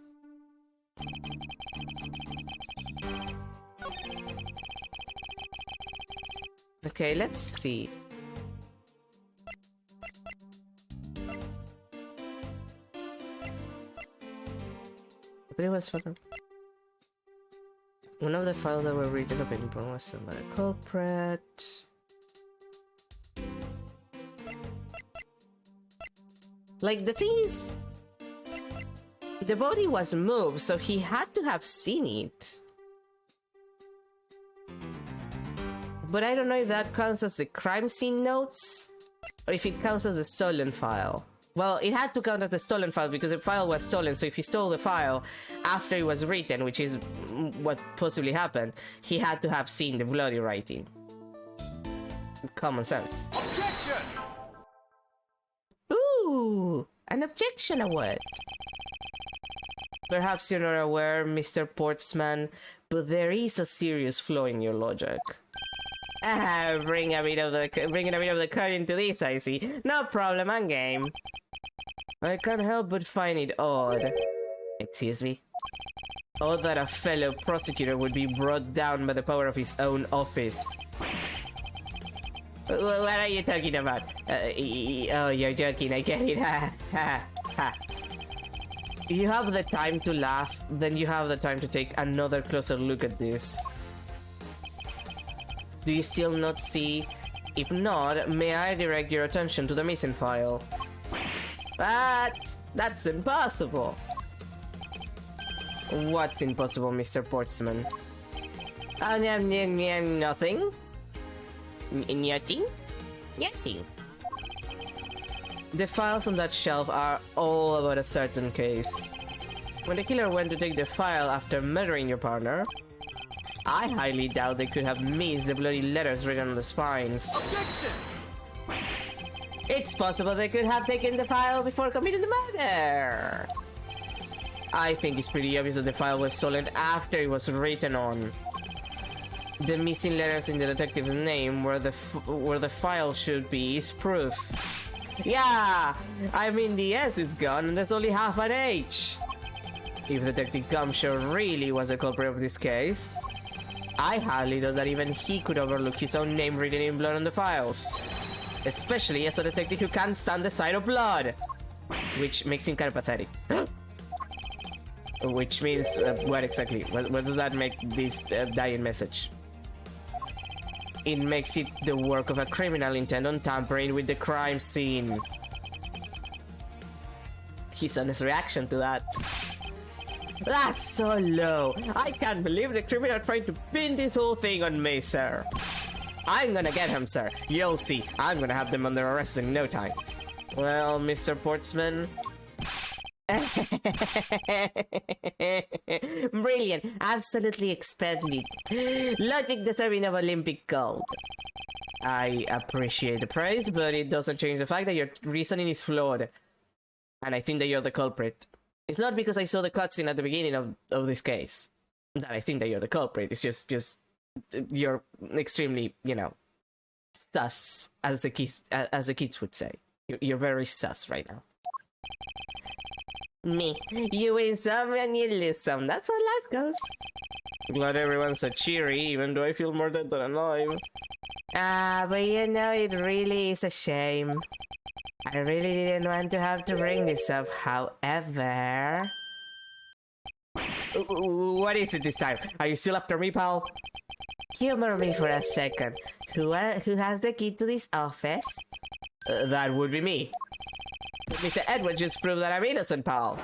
[SPEAKER 1] Okay, let's see. But it was fun. One of the files that were written up in was about a culprit. Like, the thing is, the body was moved, so he had to have seen it. But I don't know if that counts as the crime scene notes, or if it counts as the stolen file. Well, it had to count as the stolen file because the file was stolen, so if he stole the file after it was written, which is what possibly happened, he had to have seen the bloody writing. Common sense.
[SPEAKER 2] Objection!
[SPEAKER 1] Ooh, an objection award. Perhaps you're not aware, Mr. Portsman, but there is a serious flaw in your logic. Bring a bit of the current into this, I see. No problem, I'm game. I can't help but find it odd. Excuse me? Odd that a fellow prosecutor would be brought down by the power of his own office. What are you talking about? Oh, you're joking, I get it. Ha ha ha. If you have the time to laugh, then you have the time to take another closer look at this. Do you still not see? If not, may I direct your attention to the missing file? But that's impossible. What's impossible, Mr. Portsman? Nothing. Nothing? Nothing. The files on that shelf are all about a certain case. When the killer went to take the file after murdering your partner, I highly doubt they could have missed the bloody letters written on the spines. Objection! It's possible they could have taken the file before committing the murder. I think it's pretty obvious that the file was stolen after it was written on. The missing letters in the detective's name where the file should be is proof. Yeah, I mean the S is gone and there's only half an H. If Detective Gumshoe really was the culprit of this case, I highly doubt that even he could overlook his own name written in blood on the files. Especially as a detective who can't stand the sight of blood. Which makes him kind of pathetic. Which means, what exactly? What does that make this dying message? It makes it the work of a criminal intent on tampering with the crime scene. His honest reaction to that. That's so low. I can't believe the criminal tried to pin this whole thing on me, sir. I'm gonna get him, sir. You'll see. I'm gonna have them under arrest in no time. Well, Mr. Portsman... Brilliant. Absolutely splendid. Logic deserving of Olympic gold. I appreciate the praise, but it doesn't change the fact that your reasoning is flawed. And I think that you're the culprit. It's not because I saw the cutscene at the beginning of this case that I think that you're the culprit. It's just you're extremely, you know, sus, as the kids would say. You're very sus right now. Me, you win some and you lose some. That's how life goes. Glad everyone's so cheery, even though I feel more dead than alive. But you know, it really is a shame. I really didn't want to have to bring this up, however... What is it this time? Are you still after me, pal? Humor me for a second. Who has the key to this office? That would be me. Mr. Edward just proved that I'm innocent, pal.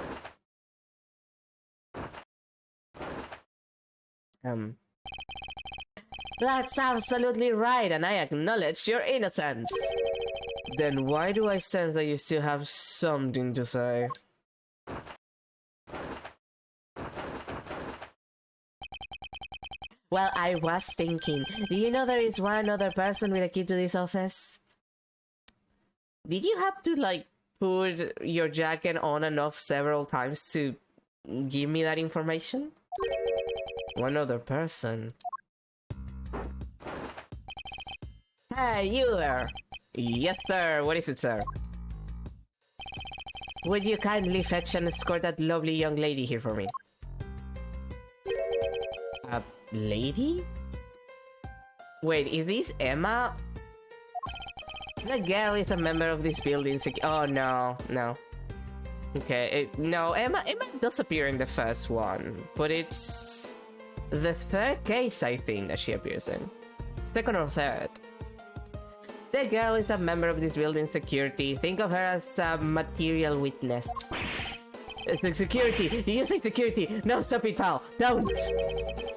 [SPEAKER 1] That's absolutely right, and I acknowledge your innocence. Then why do I sense that you still have something to say? Well, I was thinking, do you know there is one other person with a key to this office? Did you have to, like, put your jacket on and off several times to give me that information? One other person. Hey, you there! Yes, sir. What is it, sir? Would you kindly fetch and escort that lovely young lady here for me? A lady? Wait, is this Emma? The girl is a member of this building. Oh, no. No. Okay, no, Emma does appear in the first one, but it's the third case, I think, that she appears in. Second or third. The girl is a member of this building's security. Think of her as a material witness. Security! You say security! No, stop it, pal! Don't!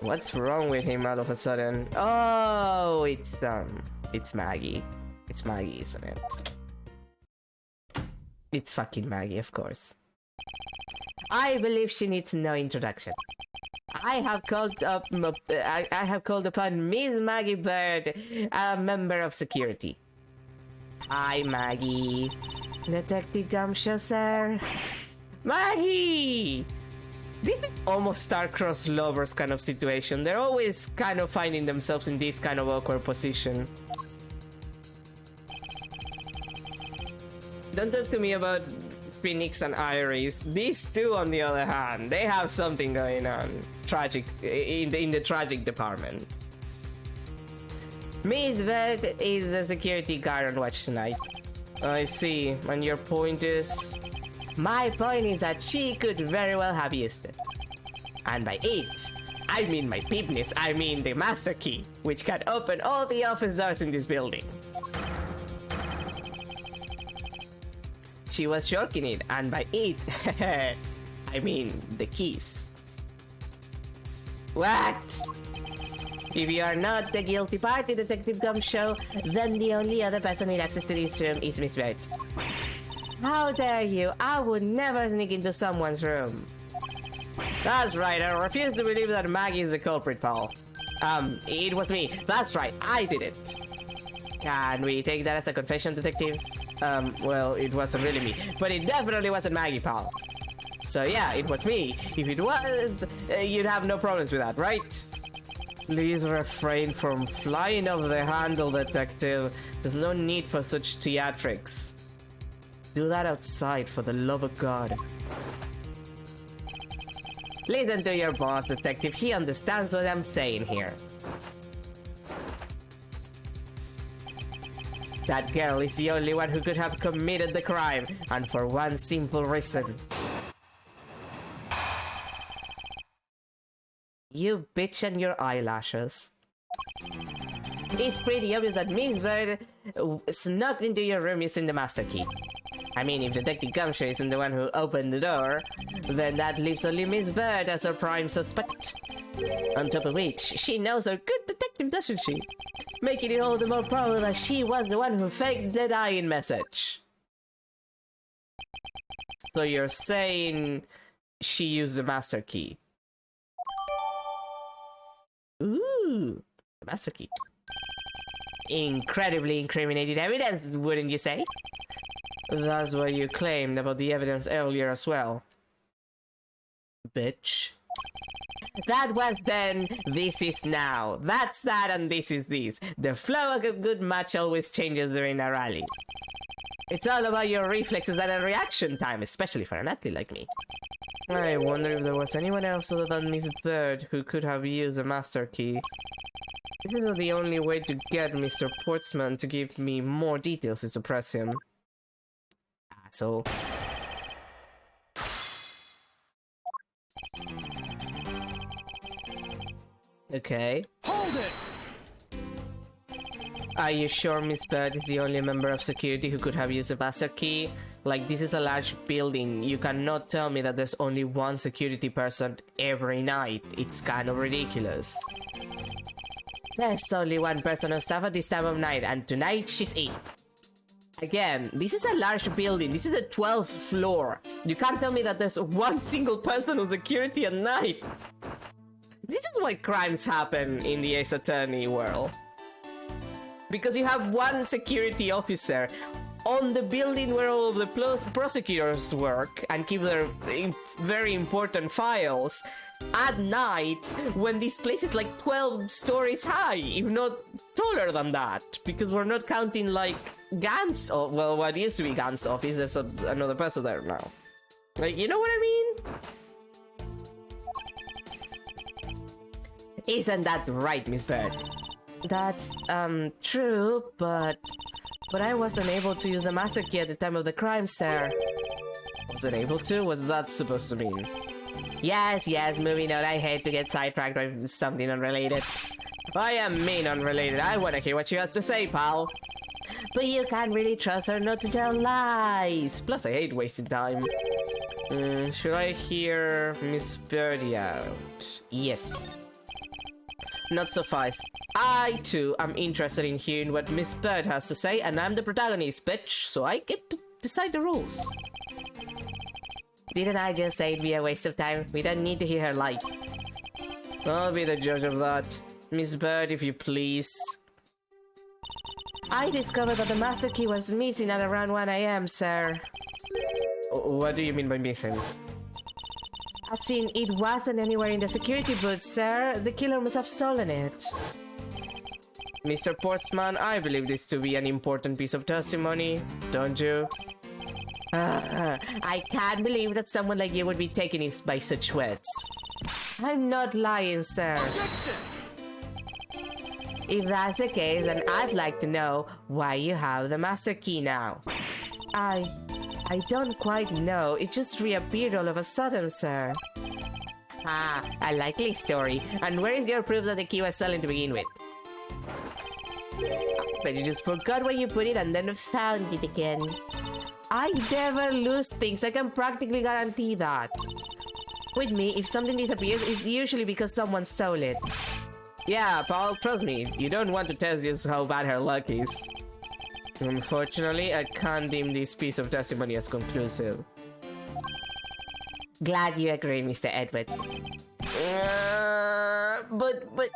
[SPEAKER 1] What's wrong with him all of a sudden? Oh, it's Maggie. It's Maggie, isn't it? It's fucking Maggie, of course. I believe she needs no introduction. I have called upon Miss Maggie Bird, a member of security. Hi, Maggie. Detective Gumshoe, sir. Maggie! This is almost star-crossed lovers kind of situation. They're always kind of finding themselves in this kind of awkward position. Don't talk to me about Phoenix and Iris. These two, on the other hand, they have something going on. Tragic in the tragic department. Miss Bird is the security guard on watch tonight. I see. And your point is? My point is that she could very well have used it. And by it, I mean my peepness. I mean the master key, which can open all the office doors in this building. She was shirking it, and by it, I mean the keys. What? If you are not the guilty party, Detective Gumshoe, then the only other person with access to this room is Miss Bird. How dare you? I would never sneak into someone's room. That's right, I refuse to believe that Maggie is the culprit, pal. It was me. That's right, I did it. Can we take that as a confession, Detective? Well, it wasn't really me, but it definitely wasn't Maggie, pal. So yeah, it was me. If it was, you'd have no problems with that, right? Please refrain from flying over the handle, Detective. There's no need for such theatrics. Do that outside, for the love of God. Listen to your boss, Detective. He understands what I'm saying here. That girl is the only one who could have committed the crime, and for one simple reason. You bitch and your eyelashes. It's pretty obvious that Miss Bird snuck into your room using the master key. I mean, if Detective Gumshoe isn't the one who opened the door, then that leaves only Miss Bird as her prime suspect. On top of which, she knows her good detective, doesn't she? Making it all the more probable that she was the one who faked the dying message. So you're saying she used the master key? Ooh, the master key. Incredibly incriminating evidence, wouldn't you say? That's what you claimed about the evidence earlier as well. Bitch. That was then, this is now. That's that and this is this. The flow of a good match always changes during a rally. It's all about your reflexes and reaction time, especially for an athlete like me. I wonder if there was anyone else other than Miss Bird who could have used the master key. Isn't that the only way to get Mr. Portsman to give me more details is to press him? Asshole. Okay.
[SPEAKER 2] Hold it!
[SPEAKER 1] Are you sure Miss Bird is the only member of security who could have used the master key? Like, this is a large building. You cannot tell me that there's only one security person every night. It's kind of ridiculous. There's only one person on staff at this time of night, and tonight she's 8. Again, this is a large building. This is the 12th floor. You can't tell me that there's one single person on security at night. This is why crimes happen in the Ace Attorney world. Because you have one security officer on the building where all of the prosecutors work and keep their very important files at night when this place is like 12 stories high, if not taller than that. Because we're not counting like Gant's, well, what used to be Gant's office, there's another person there now. Like, you know what I mean? Isn't that right, Miss Bird? That's, true, but I wasn't able to use the master key at the time of the crime, sir. Wasn't able to? What's that supposed to mean? Yes, moving on. I hate to get sidetracked by something unrelated. I am mean unrelated. I want to hear what she has to say, pal. But you can't really trust her not to tell lies. Plus, I hate wasting time. Should I hear Miss Birdie out? Yes. Not so fast. I, too, am interested in hearing what Miss Bird has to say, and I'm the protagonist, bitch, so I get to decide the rules. Didn't I just say it'd be a waste of time? We don't need to hear her lies. I'll be the judge of that. Miss Bird, if you please. I discovered that the master key was missing at around 1 AM, sir. What do you mean by missing? As in, it wasn't anywhere in the security booth, sir. The killer must have stolen it. Mr. Portsman, I believe this to be an important piece of testimony, don't you? I can't believe that someone like you would be taken in by such words. I'm not lying, sir.
[SPEAKER 2] Objection!
[SPEAKER 1] If that's the case, then I'd like to know why you have the master key now. I don't quite know. It just reappeared all of a sudden, sir. Ah, a likely story. And where is your proof that the key was stolen to begin with? But you just forgot where you put it and then found it again. I never lose things. I can practically guarantee that. With me, if something disappears, it's usually because someone stole it. Yeah, Paul, trust me, you don't want to test just how bad her luck is. Unfortunately, I can't deem this piece of testimony as conclusive. Glad you agree, Mr. Edward. But...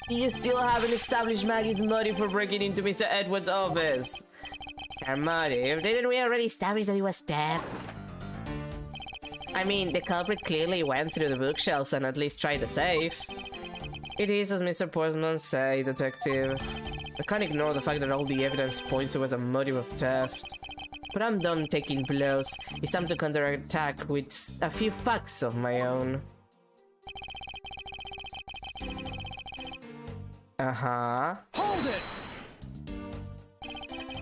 [SPEAKER 1] You still haven't established Maggie's motive for breaking into Mr. Edward's office. Her motive? Didn't we already establish that he was theft? I mean, the culprit clearly went through the bookshelves and at least tried the safe. It is as Mr. Portman said, Detective. I can't ignore the fact that all the evidence points towards a motive of theft. But I'm done taking blows. It's time to counterattack with a few facts of my own. Hold it!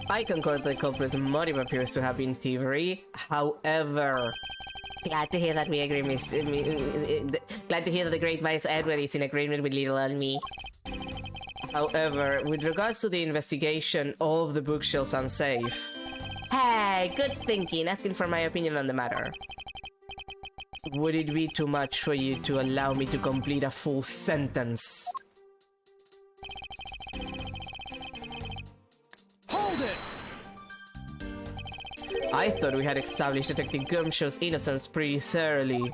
[SPEAKER 1] I concur that the culprit's motive appears to have been thievery. However, glad to hear that we agree, glad to hear that the great Vice Edward is in agreement with little old me. However, with regards to the investigation of the bookshelves unsafe... Hey, good thinking, asking for my opinion on the matter. Would it be too much for you to allow me to complete a full sentence? Hold it! I thought we had established Detective Gumshow's innocence pretty thoroughly.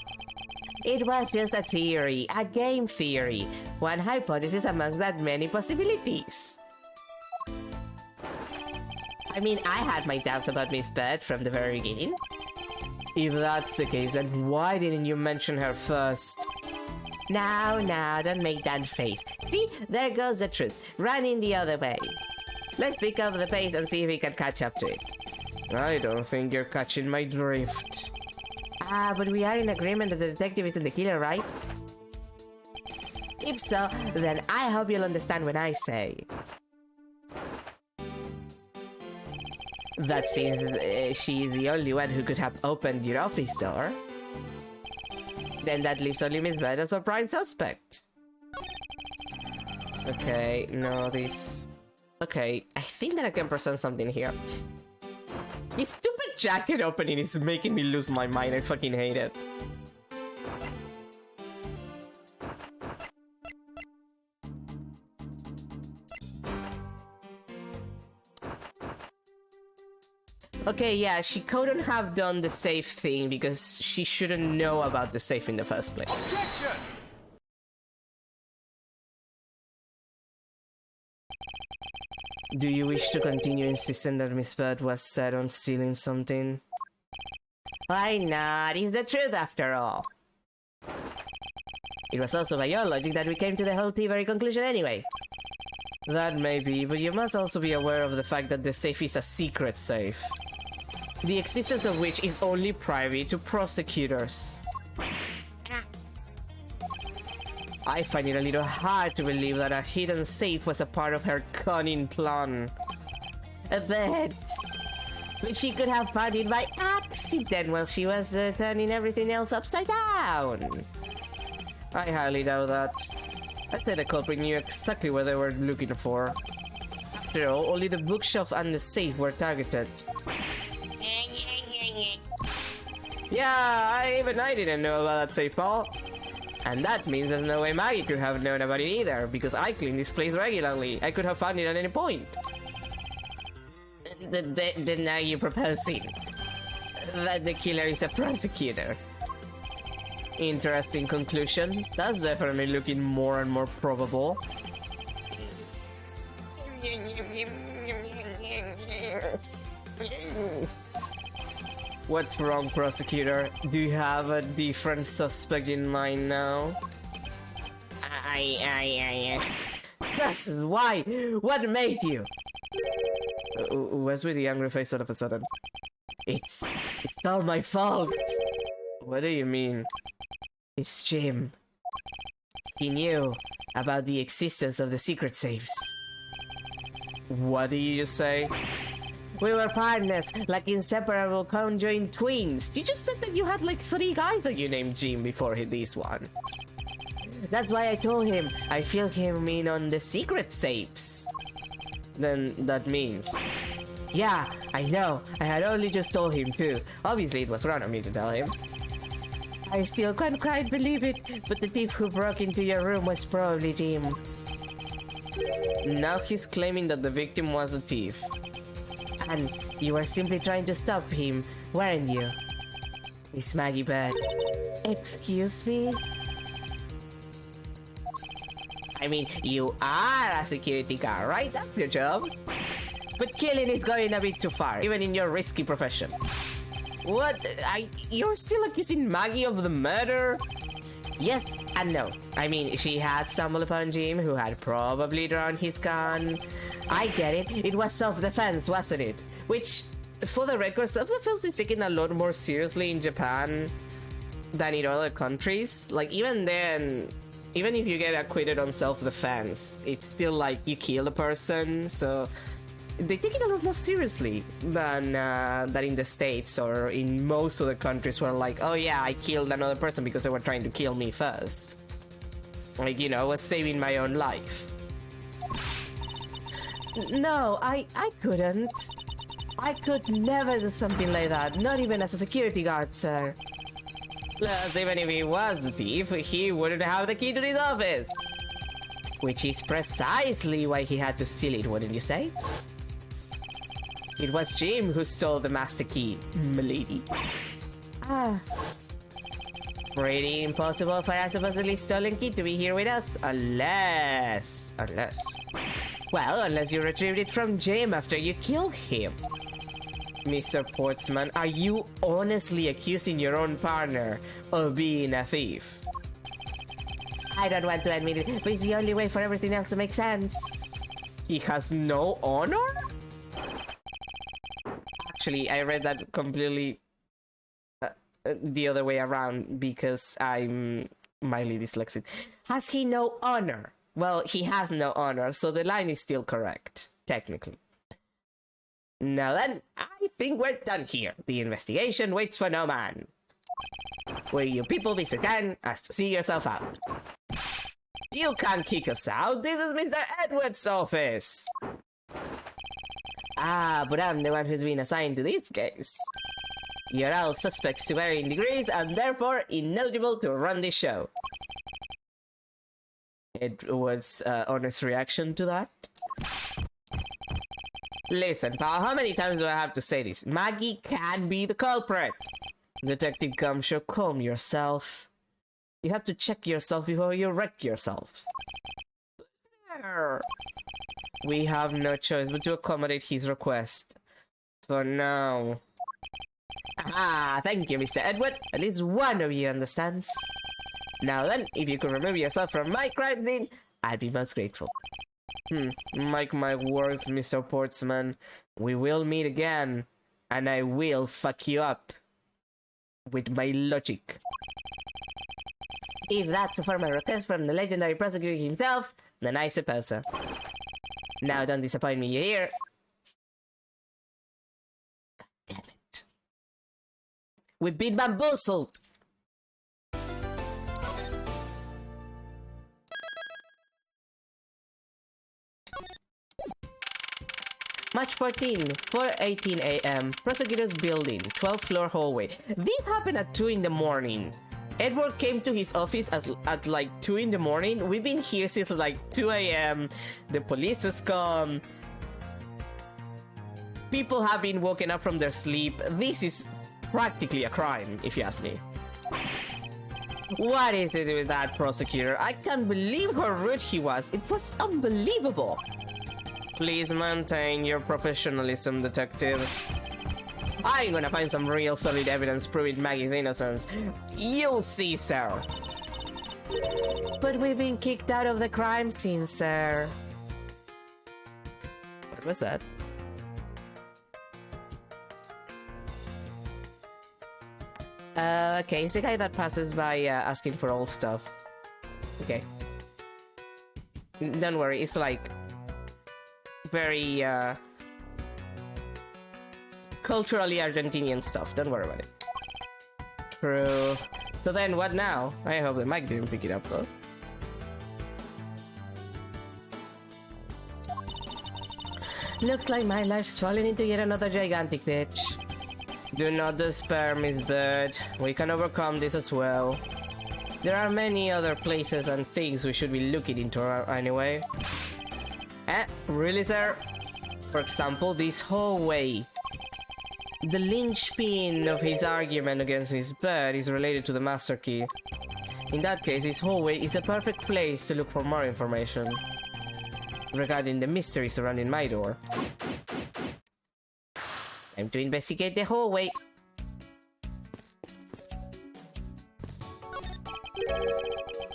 [SPEAKER 1] It was just a theory, a game theory. One hypothesis amongst that many possibilities. I mean, I had my doubts about Miss Beth from the very beginning. If that's the case, then why didn't you mention her first? Now, don't make that face. See, there goes the truth, running the other way. Let's pick up the pace and see if we can catch up to it. I don't think you're catching my drift. But we are in agreement that the detective isn't the killer, right? If so, then I hope you'll understand when I say that since she is the only one who could have opened your office door, then that leaves only Miss Beth as a prime suspect. Okay, no, this... Okay, I think that I can present something here. This stupid jacket opening is making me lose my mind. I fucking hate it. Okay, yeah, she couldn't have done the safe thing because she shouldn't know about the safe in the first place. Objection! Do you wish to continue insisting that Miss Beth was set on stealing something? Why not? It's the truth after all. It was also by your logic that we came to the whole thievery conclusion anyway. That may be, but you must also be aware of the fact that the safe is a secret safe. The existence of which is only private to prosecutors. I find it a little hard to believe that a hidden safe was a part of her cunning plan. A bit. But she could have found it by accident while she was turning everything else upside down. I highly doubt that. I'd say the culprit knew exactly what they were looking for. After all, only the bookshelf and the safe were targeted. Yeah, even I didn't know about that safe, Paul. And that means there's no way Maggie could have known about it either, because I clean this place regularly. I could have found it at any point. Then now you're proposing that the killer is a prosecutor. Interesting conclusion. That's definitely looking more and more probable. What's wrong, prosecutor? Do you have a different suspect in mind now? Curses, why? What made you? What's with the angry face all of a sudden? It's all my fault. What do you mean? It's Jim. He knew about the existence of the secret safes. What did you just say? We were partners, like inseparable conjoined twins. You just said that you had like 3 guys that you named Jim before this one. That's why I told him I filled him in on the secret safes. Then that means... Yeah, I know. I had only just told him too. Obviously it was wrong of me to tell him. I still can't quite believe it, but the thief who broke into your room was probably Jim. Now he's claiming that the victim was a thief. And you were simply trying to stop him, weren't you? Miss Maggie Bird. Excuse me? I mean, you are a security guard, right? That's your job. But killing is going a bit too far, even in your risky profession. What? You're still accusing Maggie of the murder? Yes and no. I mean, she had stumbled upon Jim, who had probably drawn his gun. I get it. It was self-defense, wasn't it? Which, for the record, self-defense is taken a lot more seriously in Japan than in other countries. Like, even then, even if you get acquitted on self-defense, it's still like you kill a person, so they take it a lot more seriously than in the States or in most other countries where, like, oh yeah, I killed another person because they were trying to kill me first. Like, you know, I was saving my own life. No, I couldn't. I could never do something like that, not even as a security guard, sir. Plus, even if he was the thief, he wouldn't have the key to his office. Which is precisely why he had to steal it, wouldn't you say? It was Jim who stole the master key, milady. Ah. Pretty impossible for a supposedly stolen key to be here with us, unless... Well, unless you retrieved it from Jim after you killed him. Mr. Portsman, are you honestly accusing your own partner of being a thief? I don't want to admit it, but it's the only way for everything else to make sense. He has no honor? Actually, I read that completely the other way around because I'm mildly dyslexic. Has he no honor? Well, he has no honor, so the line is still correct, technically. Now then, I think we're done here. The investigation waits for no man. Will you people be so kind as to see yourself out? You can't kick us out. This is Mr. Edwards' office. Ah, but I'm the one who's been assigned to this case. You're all suspects to varying degrees and therefore ineligible to run this show. Edwards' honest reaction to that? Listen, pal, how many times do I have to say this? Maggie can be the culprit. Detective Gumshoe, calm yourself. You have to check yourself before you wreck yourselves. We have no choice but to accommodate his request. For now. Ah, thank you, Mr. Edward. At least one of you understands. Now then, if you could remove yourself from my crime scene, I'd be most grateful. Mark my words, Mr. Portsman. We will meet again, and I will fuck you up. With my logic. If that's a formal request from the legendary prosecutor himself, then I suppose so. Now don't disappoint me, you hear? God damn it. We've been bamboozled! March 14, 4:18 a.m. Prosecutor's building, 12th floor hallway. This happened at 2 in the morning. Edward came to his office at like 2 in the morning. We've been here since like 2 a.m. The police has come. People have been woken up from their sleep. This is practically a crime, if you ask me. What is it with that prosecutor? I can't believe how rude he was. It was unbelievable. Please maintain your professionalism, detective. I'm gonna find some real solid evidence proving Maggie's innocence. You'll see, sir. But we've been kicked out of the crime scene, sir. What was that? Okay, it's the guy that passes by asking for old stuff. Okay. Don't worry, it's like very culturally Argentinian stuff. Don't worry about it. True. So then what now? I hope the mic didn't pick it up though. Looks like my life's fallen into yet another gigantic ditch. Do not despair, Miss Bird. We can overcome this as well. There are many other places and things we should be looking into anyway. Really, sir? For example, this hallway. The linchpin of his argument against Miss Bird is related to the Master Key. In that case, this hallway is a perfect place to look for more information regarding the mystery surrounding my door. Time to investigate the hallway.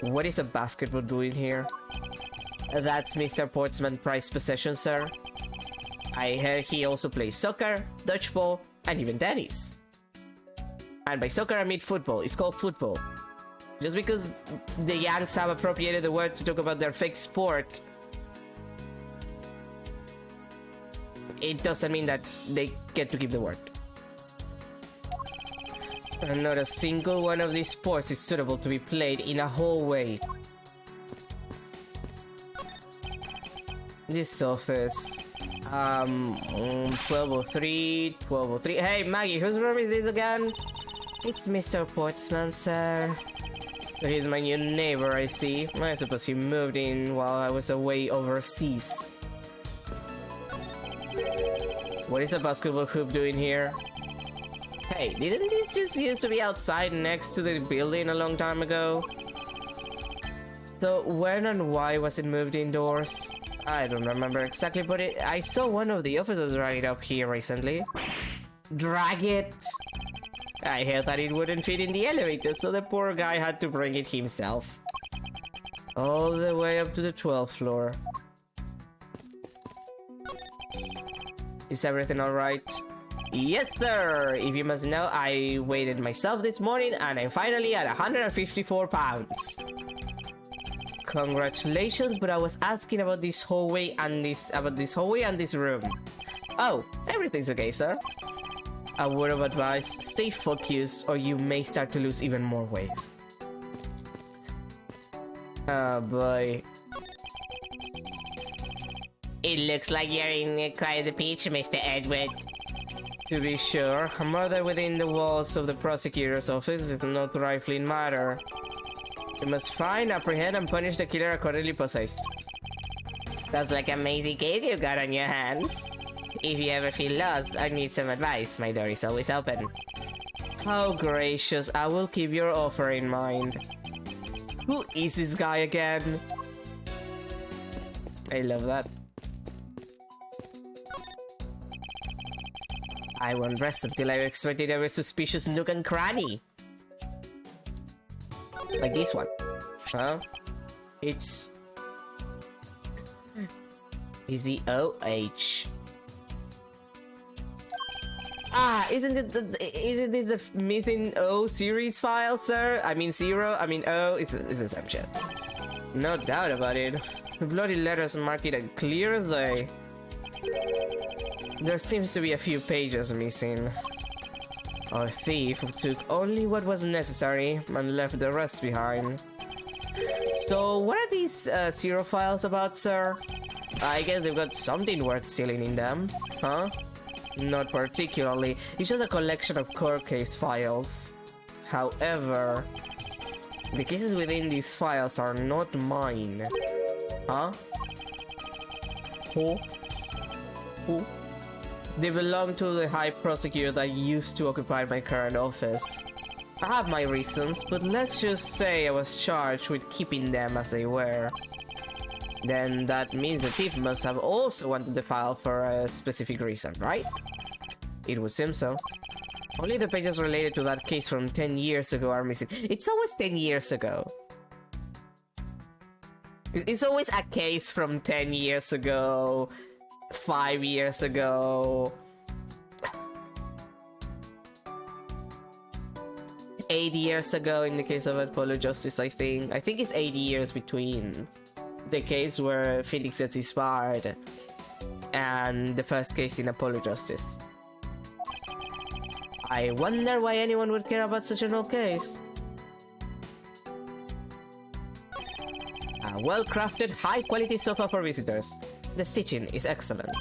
[SPEAKER 1] What is a basketball doing here? That's Mr. Portsman's prized possession, sir. I heard he also plays soccer, dodgeball, and even tennis. And by soccer I mean football. It's called football. Just because the Yanks have appropriated the word to talk about their fake sport, it doesn't mean that they get to keep the word. And not a single one of these sports is suitable to be played in a hallway. This office. 1203, 1203. Hey, Maggie, whose room is this again? It's Mr. Portsman, sir. So he's my new neighbor, I see. I suppose he moved in while I was away overseas. What is a basketball hoop doing here? Hey, didn't this just used to be outside next to the building a long time ago? So when and why was it moved indoors? I don't remember exactly, but I saw one of the officers drag it up here recently. Drag it! I heard that it wouldn't fit in the elevator, so the poor guy had to bring it himself. All the way up to the 12th floor. Is everything alright? Yes, sir! If you must know, I weighed myself this morning and I'm finally at 154 pounds. Congratulations, but I was asking about this hallway and this room. Oh, everything's okay, sir. A word of advice, stay focused or you may start to lose even more weight. Oh boy. It looks like you're in quite the pitch, Mr. Edward. To be sure, a murder within the walls of the prosecutor's office is no trifling matter. You must find, apprehend, and punish the killer accordingly possessed. Sounds like an amazing case you got on your hands. If you ever feel lost or need some advice, my door is always open. How gracious, I will keep your offer in mind. Who is this guy again? I love that. I won't rest until I've expected every suspicious nook and cranny. Like this one. Huh? It's... Easy OH. Ah, isn't this the missing O series file, sir? I mean zero, I mean O, it's the same shit. No doubt about it. The bloody letters mark it as clear as day. There seems to be a few pages missing. Our thief took only what was necessary and left the rest behind. So what are these zero files about, sir? I guess they've got something worth stealing in them, huh? Not particularly, it's just a collection of court case files. However, the cases within these files are not mine. Huh? Who? They belong to the High Prosecutor that used to occupy my current office. I have my reasons, but let's just say I was charged with keeping them as they were. Then that means the thief must have also wanted the file for a specific reason, right? It would seem so. Only the pages related to that case from 10 years ago are missing. It's always 10 years ago. It's always a case from 10 years ago, 5 years ago, 8 years ago in the case of Apollo Justice, I think. I think it's 8 years between the case where Phoenix gets disbarred and the first case in Apollo Justice. I wonder why anyone would care about such an old case. A well-crafted, high-quality sofa for visitors. The stitching is excellent.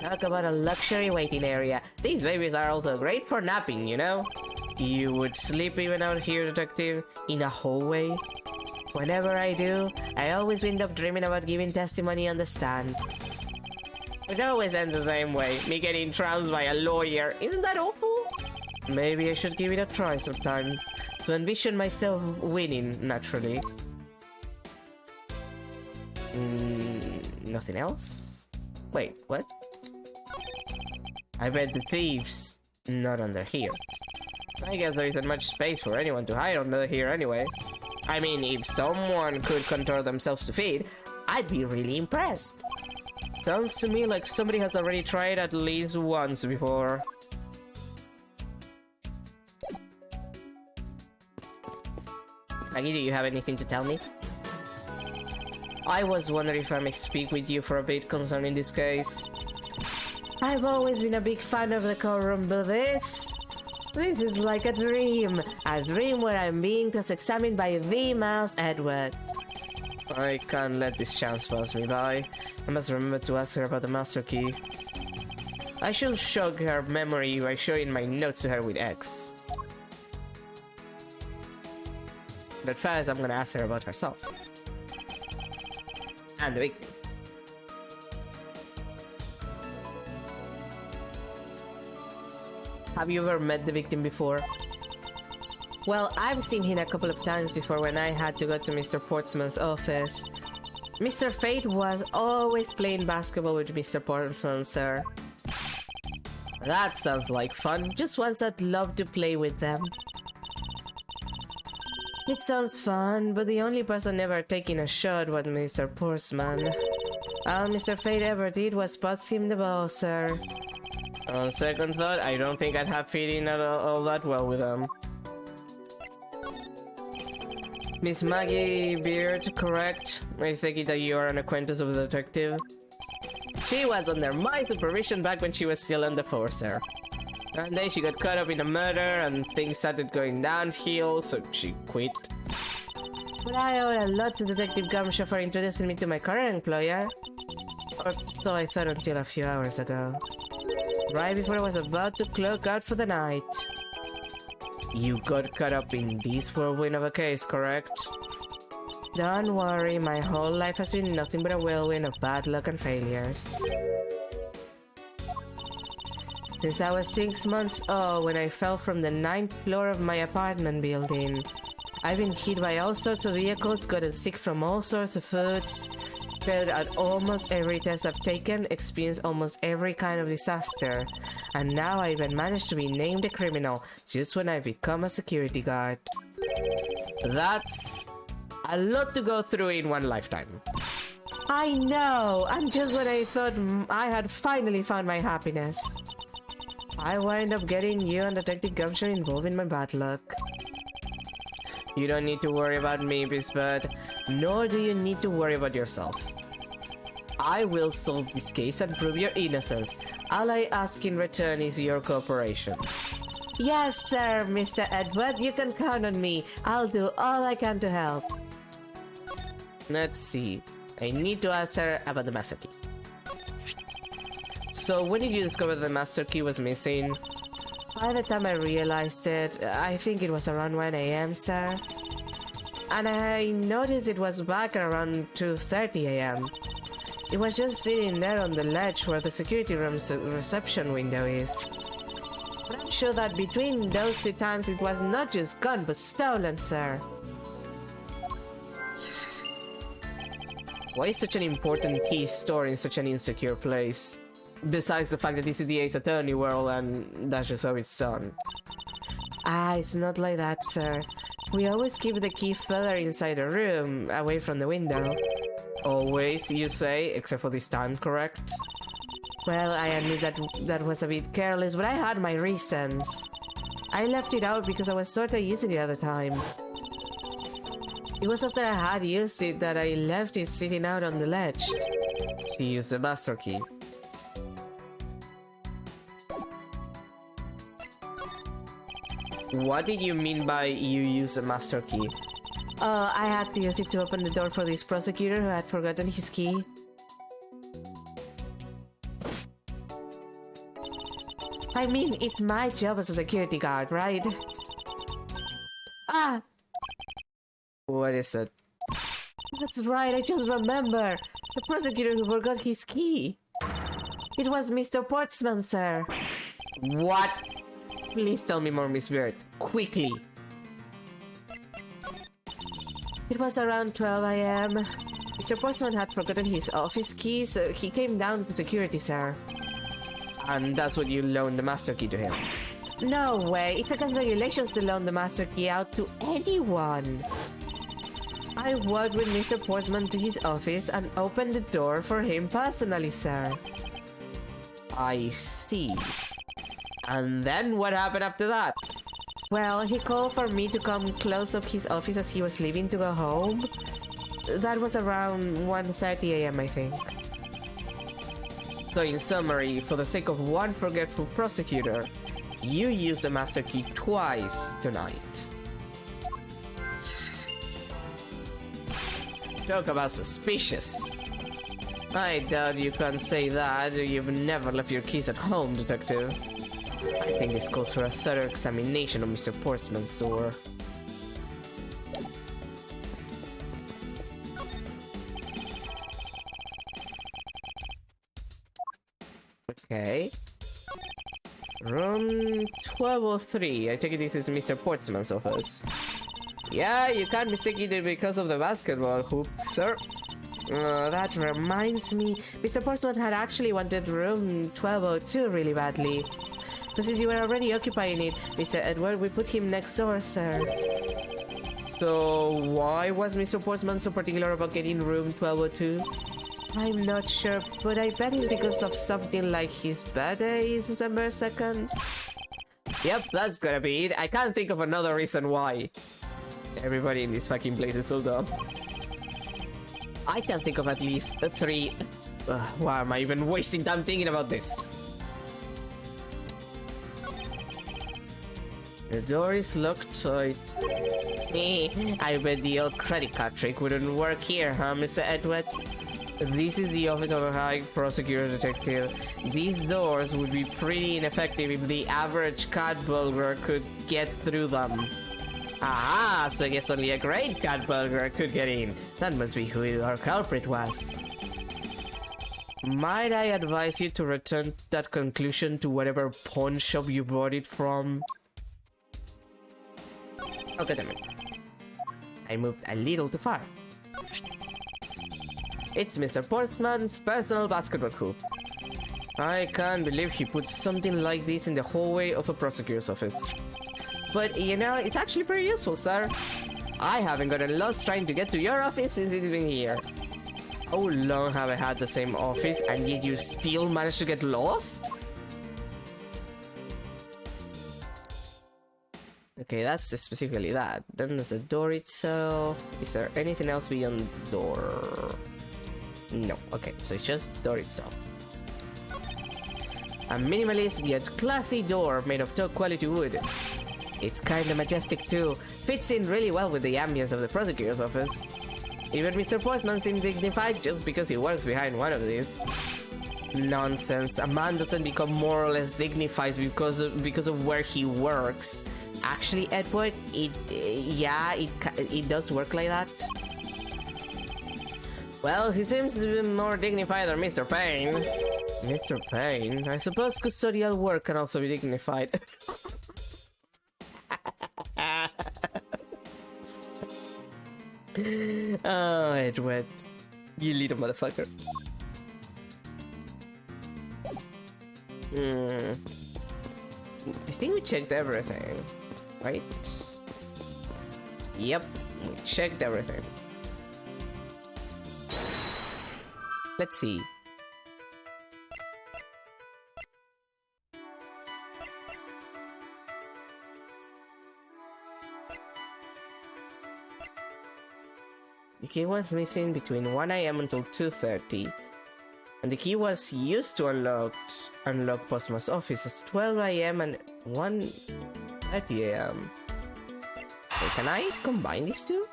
[SPEAKER 1] Talk about a luxury waiting area. These babies are also great for napping, you know? You would sleep even out here, detective? In a hallway? Whenever I do, I always end up dreaming about giving testimony on the stand. It always ends the same way, me getting trounced by a lawyer. Isn't that awful? Maybe I should give it a try sometime, to envision myself winning, naturally. Nothing else? Wait, what? I bet the thieves not under here. I guess there isn't much space for anyone to hide under here anyway. I mean, if someone could control themselves to feed, I'd be really impressed. Sounds to me like somebody has already tried at least once before. Maggie, do you have anything to tell me? I was wondering if I may speak with you for a bit concerning this case. I've always been a big fan of the courtroom, but this is like a dream where I'm being cross-examined by the mouse Edward. I can't let this chance pass me by. I must remember to ask her about the master key. I should shock her memory by showing my notes to her with X. But first, I'm gonna ask her about herself. And the victim. Have you ever met the victim before? Well, I've seen him a couple of times before when I had to go to Mr. Portsman's office. Mr. Fate was always playing basketball with Mr. Portsman, sir. That sounds like fun. Just once I'd love to play with them. It sounds fun, but the only person ever taking a shot was Mr. Portsman. All Mr. Fate ever did was pass him the ball, sir. On second thought, I don't think I'd have fit in all that well with them. Miss Maggie Beard, correct? I think that you are an acquaintance of the detective. She was under my supervision back when she was still on the force, sir. And then she got caught up in a murder and things started going downhill, so she quit. But I owe a lot to Detective Gumshoe for introducing me to my current employer. Or so I thought until a few hours ago. Right before I was about to clock out for the night. You got caught up in this whirlwind of a case, correct? Don't worry, my whole life has been nothing but a whirlwind of bad luck and failures. Since I was 6 months old when I fell from the 9th floor of my apartment building, I've been hit by all sorts of vehicles, gotten sick from all sorts of foods, failed at almost every test I've taken, experienced almost every kind of disaster, and now I even managed to be named a criminal just when I become a security guard. That's a lot to go through in one lifetime. I know, and just when I thought I had finally found my happiness, I wind up getting you and Detective Gumshoe involved in my bad luck. You don't need to worry about me, Bisbird, nor do you need to worry about yourself. I will solve this case and prove your innocence. All I ask in return is your cooperation. Yes, sir, Mr. Edward, you can count on me. I'll do all I can to help. Let's see. I need to ask her about the master key. So, when did you discover the master key was missing? By the time I realized it, I think it was around 1 AM, sir. And I noticed it was back around 2:30 AM. It was just sitting there on the ledge where the security room's reception window is. But I'm sure that between those 2 times it was not just gone but stolen, sir. Why is such an important key stored in such an insecure place? Besides the fact that this is the Ace Attorney world and that's just how it's done. Ah, it's not like that, sir. We always keep the key further inside the room, away from the window. Always, you say, except for this time, correct? Well, I admit that was a bit careless, but I had my reasons. I left it out because I was sorta using it at the time. It was after I had used it that I left it sitting out on the ledge. She used the master key. What did you mean by you use the master key? I had to use it to open the door for this prosecutor who had forgotten his key. I mean, it's my job as a security guard, right? Ah! What is it? That's right, I just remember. The prosecutor who forgot his key. It was Mr. Portsman, sir. What? Please tell me more, Miss Beard. Quickly. It was around 12 a.m. Mr. Portsman had forgotten his office key, so he came down to security, sir. And that's what you loaned the master key to him? No way. It's against regulations to loan the master key out to anyone. I walked with Mr. Portsman to his office and opened the door for him personally, sir. I see. And then what happened after that? Well, he called for me to come close up his office as he was leaving to go home. That was around 1:30 a.m., I think. So in summary, for the sake of one forgetful prosecutor, you used the master key twice tonight. Talk about suspicious. I doubt you can say that. You've never left your keys at home, detective. I think this calls for a thorough examination of Mr. Portsman's door. Okay. Room 1203. I take it this is Mr. Portsman's office. Yeah, you can't mistake it because of the basketball hoop, sir. That reminds me. Mr. Portsman had actually wanted room 1202 really badly. But since you were already occupying it, Mr. Edward, we put him next door, sir. So why was Mr. Portsman so particular about getting room 1202? I'm not sure, but I bet it's because of something like his birthday is December 2nd. Yep, that's gonna be it. I can't think of another reason why. Everybody in this fucking place is so dumb. I can think of at least 3. Why am I even wasting time thinking about this? The door is locked tight. I bet the old credit card trick wouldn't work here, huh, Mr. Edward? This is the office of a high prosecutor detective. These doors would be pretty ineffective if the average cat burglar could get through them. Ah, so I guess only a great cat burglar could get in. That must be who our culprit was. Might I advise you to return that conclusion to whatever pawn shop you bought it from? Okay, damn it. I moved a little too far. It's Mr. Portsman's personal basketball hoop. I can't believe he put something like this in the hallway of a prosecutor's office. But, you know, it's actually pretty useful, sir. I haven't gotten lost trying to get to your office since it's been here. How long have I had the same office and yet you still managed to get lost? Okay, that's specifically that. Then there's the door itself. Is there anything else beyond the door? No. Okay, so it's just the door itself. A minimalist yet classy door made of top quality wood. It's kinda majestic too. Fits in really well with the ambience of the prosecutor's office. Even Mr. Portsman seems dignified just because he works behind one of these. Nonsense. A man doesn't become more or less dignified because of where he works. Actually, Edward, it does work like that. Well, he seems to be more dignified than Mr. Payne. Mr. Payne? I suppose custodial work can also be dignified. Oh, Edward. You little motherfucker. I think we checked everything, right? Yep, we checked everything. Let's see. The key was missing between 1 AM until 2:30, and the key was used to unlock Postma's office at 12 AM and 1:30 AM. So can I combine these two?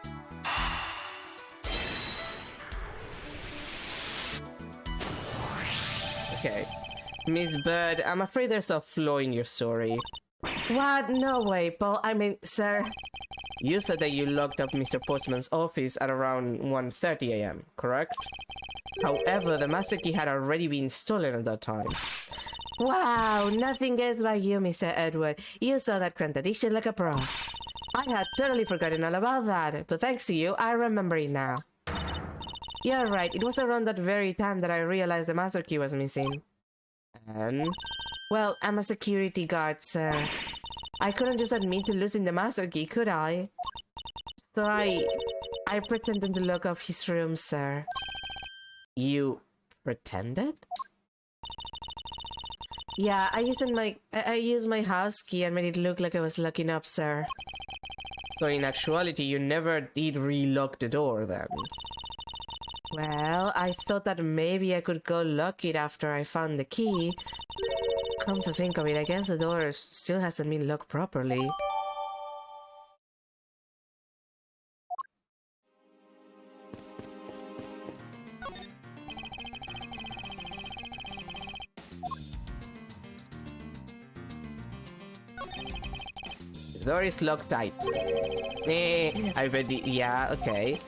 [SPEAKER 1] Okay. Miss Bird, I'm afraid there's a flaw in your story. What? No way, Paul. I mean, sir. You said that you locked up Mr. Postman's office at around 1:30 a.m., correct? However, the master key had already been stolen at that time. Wow, nothing gets by you, Mr. Edward. You saw that contradiction like a pro. I had totally forgotten all about that, but thanks to you, I remember it now. You're right, it was around that very time that I realized the master key was missing. And? Well, I'm a security guard, sir. I couldn't just admit to losing the master key, could I? So I pretended to lock up his room, sir. You pretended? Yeah, I used my house key and made it look like I was locking up, sir. So in actuality, you never did relock the door, then? Well, I thought that maybe I could go lock it after I found the key. Come to think of it, I guess the door still hasn't been locked properly. The door is locked tight. I bet yeah, okay.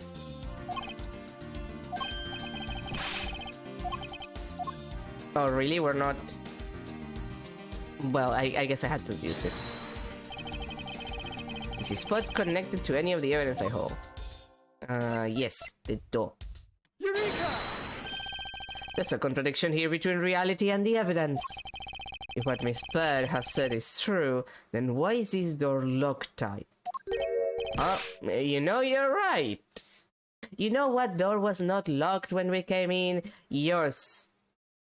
[SPEAKER 1] Oh, really? We're not... Well, I guess I had to use it. Is this spot connected to any of the evidence I hold? Yes, the door. Eureka! There's a contradiction here between reality and the evidence. If what Miss Bird has said is true, then why is this door locked tight? You know, you're right. You know what door was not locked when we came in? Yours,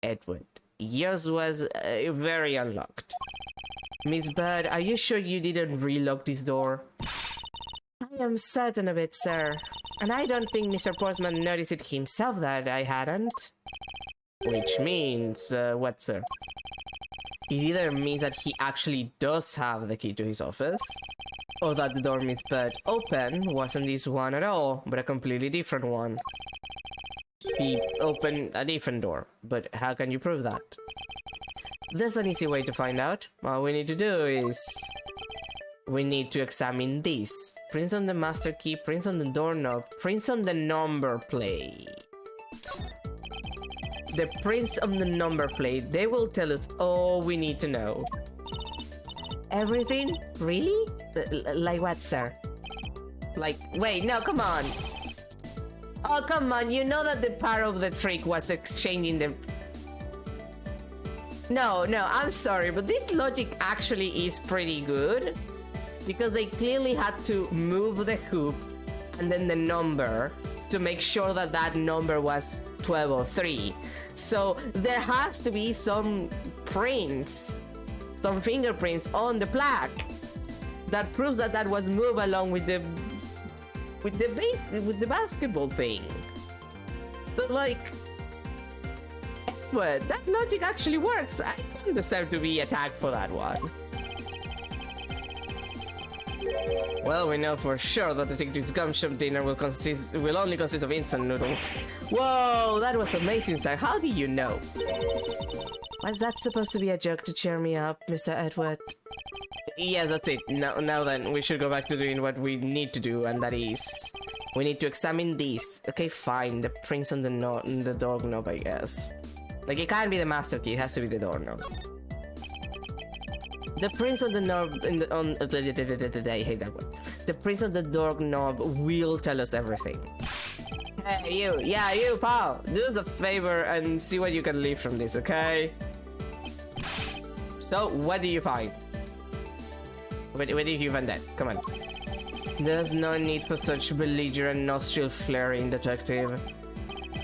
[SPEAKER 1] Edward. Yours was very unlocked. Miss Bird, are you sure you didn't relock this door? I am certain of it, sir. And I don't think Mr. Postman noticed it himself that I hadn't. Which means, what, sir? It either means that he actually does have the key to his office, or that the door Miss Bird opened wasn't this one at all, but a completely different one. He opened a different door, but how can you prove that? There's an easy way to find out. All we need to do is... we need to examine this. Prints on the master key, prints on the doorknob, prints on the number plate. The prints on the number plate, they will tell us all we need to know. Everything? Really? Like what, sir? Like, wait, no, come on. Oh, come on, you know that the part of the trick was exchanging the... No, I'm sorry, but this logic actually is pretty good. Because they clearly had to move the hoop and then the number to make sure that that number was 1203. So there has to be some prints, some fingerprints on the plaque that proves that that was moved along with the basketball thing. So like, but that logic actually works. I don't deserve to be attacked for that one. Well, we know for sure that the Tigris Gum Shop dinner will only consist of instant noodles. Whoa, that was amazing, sir. How do you know? Was that supposed to be a joke to cheer me up, Mr. Edward? Yes, that's it. Now then, we should go back to doing what we need to do, and that is... we need to examine these. Okay, fine. The prints on the doorknob, I guess. Like, it can't be the master key. It has to be the doorknob. The prints on the knob I hate that one. The prints on the doorknob will tell us everything. Hey, you. Yeah, you, pal. Do us a favor and see what you can leave from this, okay? So, what do you find? Where did you find that? Come on. There's no need for such belligerent nostril flaring, detective.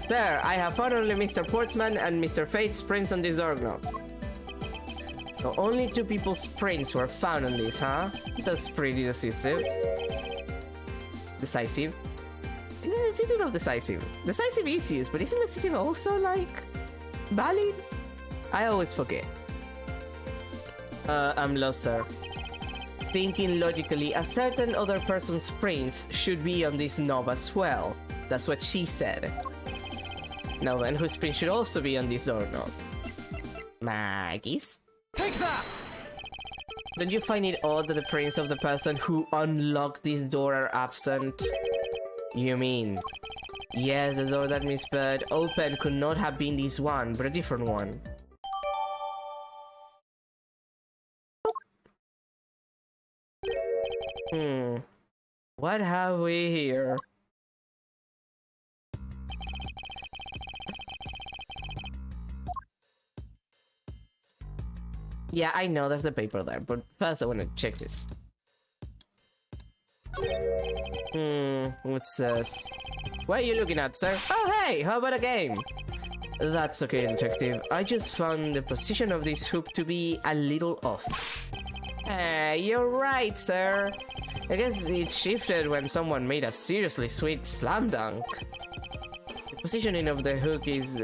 [SPEAKER 1] Sir, I have found only Mr. Portsman and Mr. Fate's prints on this doorknob. So only 2 people's prints were found on this, huh? That's pretty decisive. Decisive? Isn't decisive or decisive? Decisive is used, but isn't decisive also, like, valid? I always forget. I'm lost, sir. Thinking logically, a certain other person's prints should be on this knob as well. That's what she said. Now then, whose print should also be on this doorknob? Maggie's?
[SPEAKER 2] Take that!
[SPEAKER 1] Don't you find it odd that the prints of the person who unlocked this door are absent? You mean? Yes, the door that Miss Bird opened could not have been this one, but a different one. What have we here? Yeah, I know there's the paper there, but first I want to check this. What's this? What are you looking at, sir? Oh, hey, how about a game? That's okay, detective. I just found the position of this hoop to be a little off. You're right, sir. I guess it shifted when someone made a seriously sweet slam dunk. The positioning of the hoop is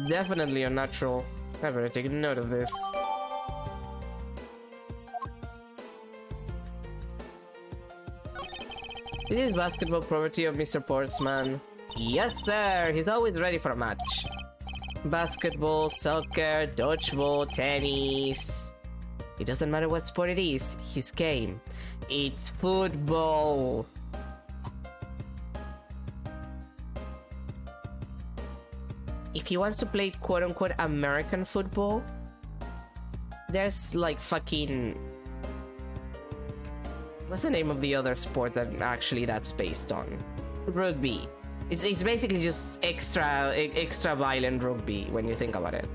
[SPEAKER 1] definitely unnatural. I better take note of this. This is basketball property of Mr. Portsman. Yes, sir. He's always ready for a match. Basketball, soccer, dodgeball, tennis. It doesn't matter what sport it is, his game. It's football. If he wants to play quote-unquote American football, there's like fucking... What's the name of the other sport that actually that's based on? Rugby. It's basically just extra violent rugby when you think about it.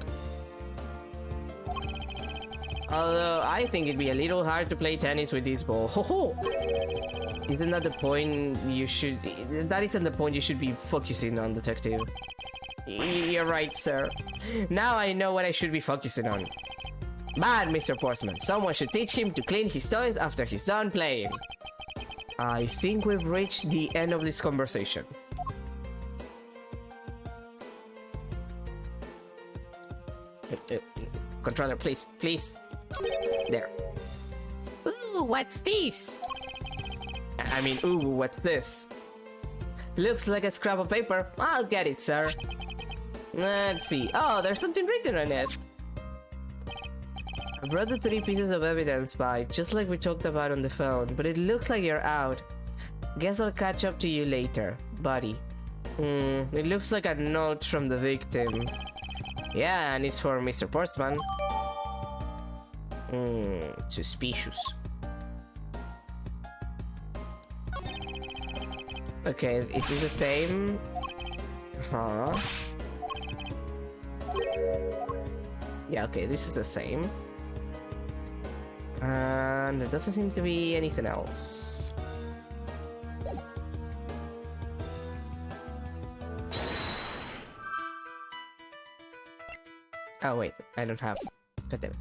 [SPEAKER 1] Although I think it'd be a little hard to play tennis with this ball. Ho ho! Isn't that the point you should... That isn't the point you should be focusing on, detective. You're right, sir. Now I know what I should be focusing on. Bad, Mr. Portsman. Someone should teach him to clean his toys after he's done playing. I think we've reached the end of this conversation. Controller, please, please. There. Ooh, what's this? I mean, ooh, what's this? Looks like a scrap of paper. I'll get it, sir. Let's see. Oh, there's something written on it. I brought the 3 pieces of evidence by, just like we talked about on the phone, but it looks like you're out. Guess I'll catch up to you later, buddy. It looks like a note from the victim. Yeah, and it's for Mr. Portsman. Suspicious. Okay, is it the same? Huh? Yeah, okay, this is the same. And there doesn't seem to be anything else. Oh wait, I don't have... God damn it.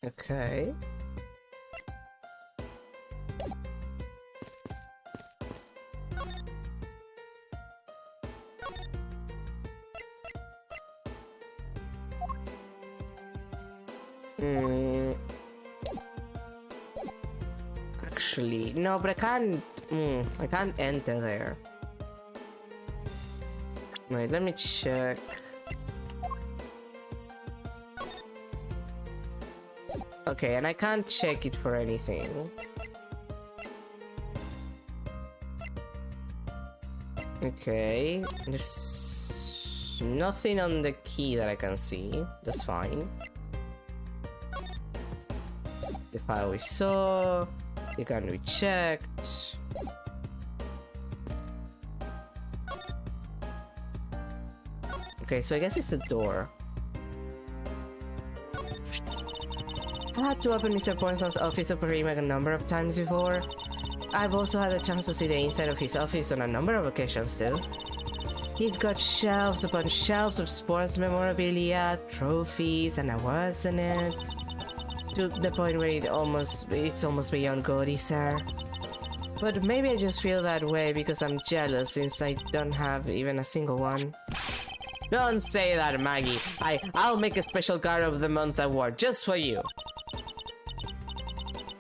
[SPEAKER 1] Okay. Actually, no, but I can't enter there. Wait, let me check. Okay, and I can't check it for anything. Okay, there's nothing on the key that I can see. That's fine. The file we saw, it can be checked. Okay, so I guess it's the door. I had to open Mr. Portsman's office of Parima a number of times before. I've also had a chance to see the inside of his office on a number of occasions too. He's got shelves upon shelves of sports memorabilia, trophies, and awards in it. To the point where it's almost beyond gaudy, sir. But maybe I just feel that way because I'm jealous since I don't have even a single one. Don't say that, Maggie. I'll make a special Guard of the Month award just for you.